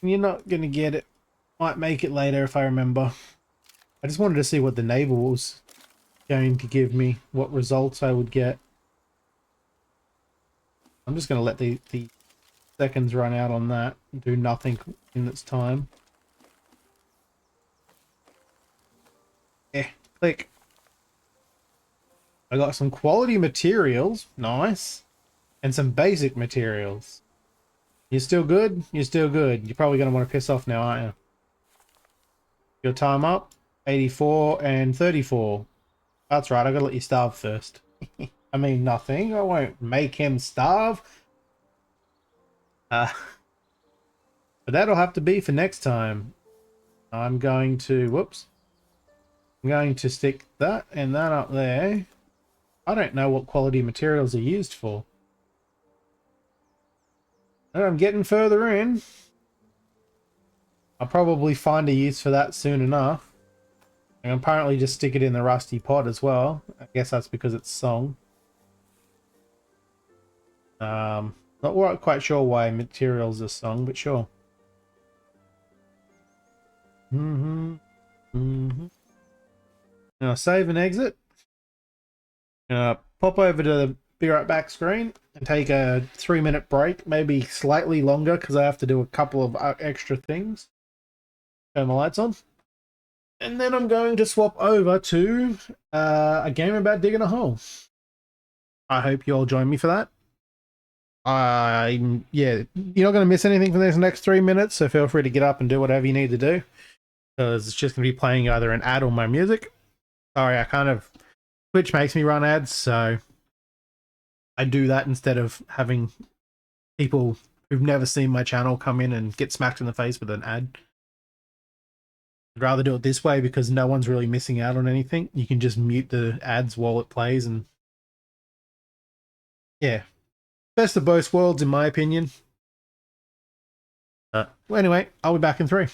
You're not going to get it. Might make it later if I remember. I just wanted to see what the naval was going to give me, what results I would get. I'm just going to let the seconds run out on that. Do nothing in its time. Click. I got some quality materials. Nice. And some basic materials. You're still good? You're still good. You're probably going to want to piss off now, aren't you? Your time up? 84 and 34. That's right, I gotta let you starve first. I mean, nothing. I won't make him starve. But that'll have to be for next time. I'm going to... Whoops. I'm going to stick that and that up there. I don't know what quality materials are used for. I'm getting further in. I'll probably find a use for that soon enough. And apparently just stick it in the rusty pot as well. I guess that's because it's song. Not quite sure why materials are song, but sure. Now save and exit. Pop over to the Be Right Back screen and take a 3-minute break, maybe slightly longer because I have to do a couple of extra things. Turn the lights on. And then I'm going to swap over to a game about digging a hole. I hope you all join me for that. Yeah, you're not going to miss anything for these next 3 minutes, so feel free to get up and do whatever you need to do. Because it's just going to be playing either an ad or my music. Sorry, Twitch makes me run ads, so I do that instead of having people who've never seen my channel come in and get smacked in the face with an ad. I'd rather do it this way because no one's really missing out on anything. You can just mute the ads while it plays and... yeah. Best of both worlds, in my opinion. Well, anyway, I'll be back in 3.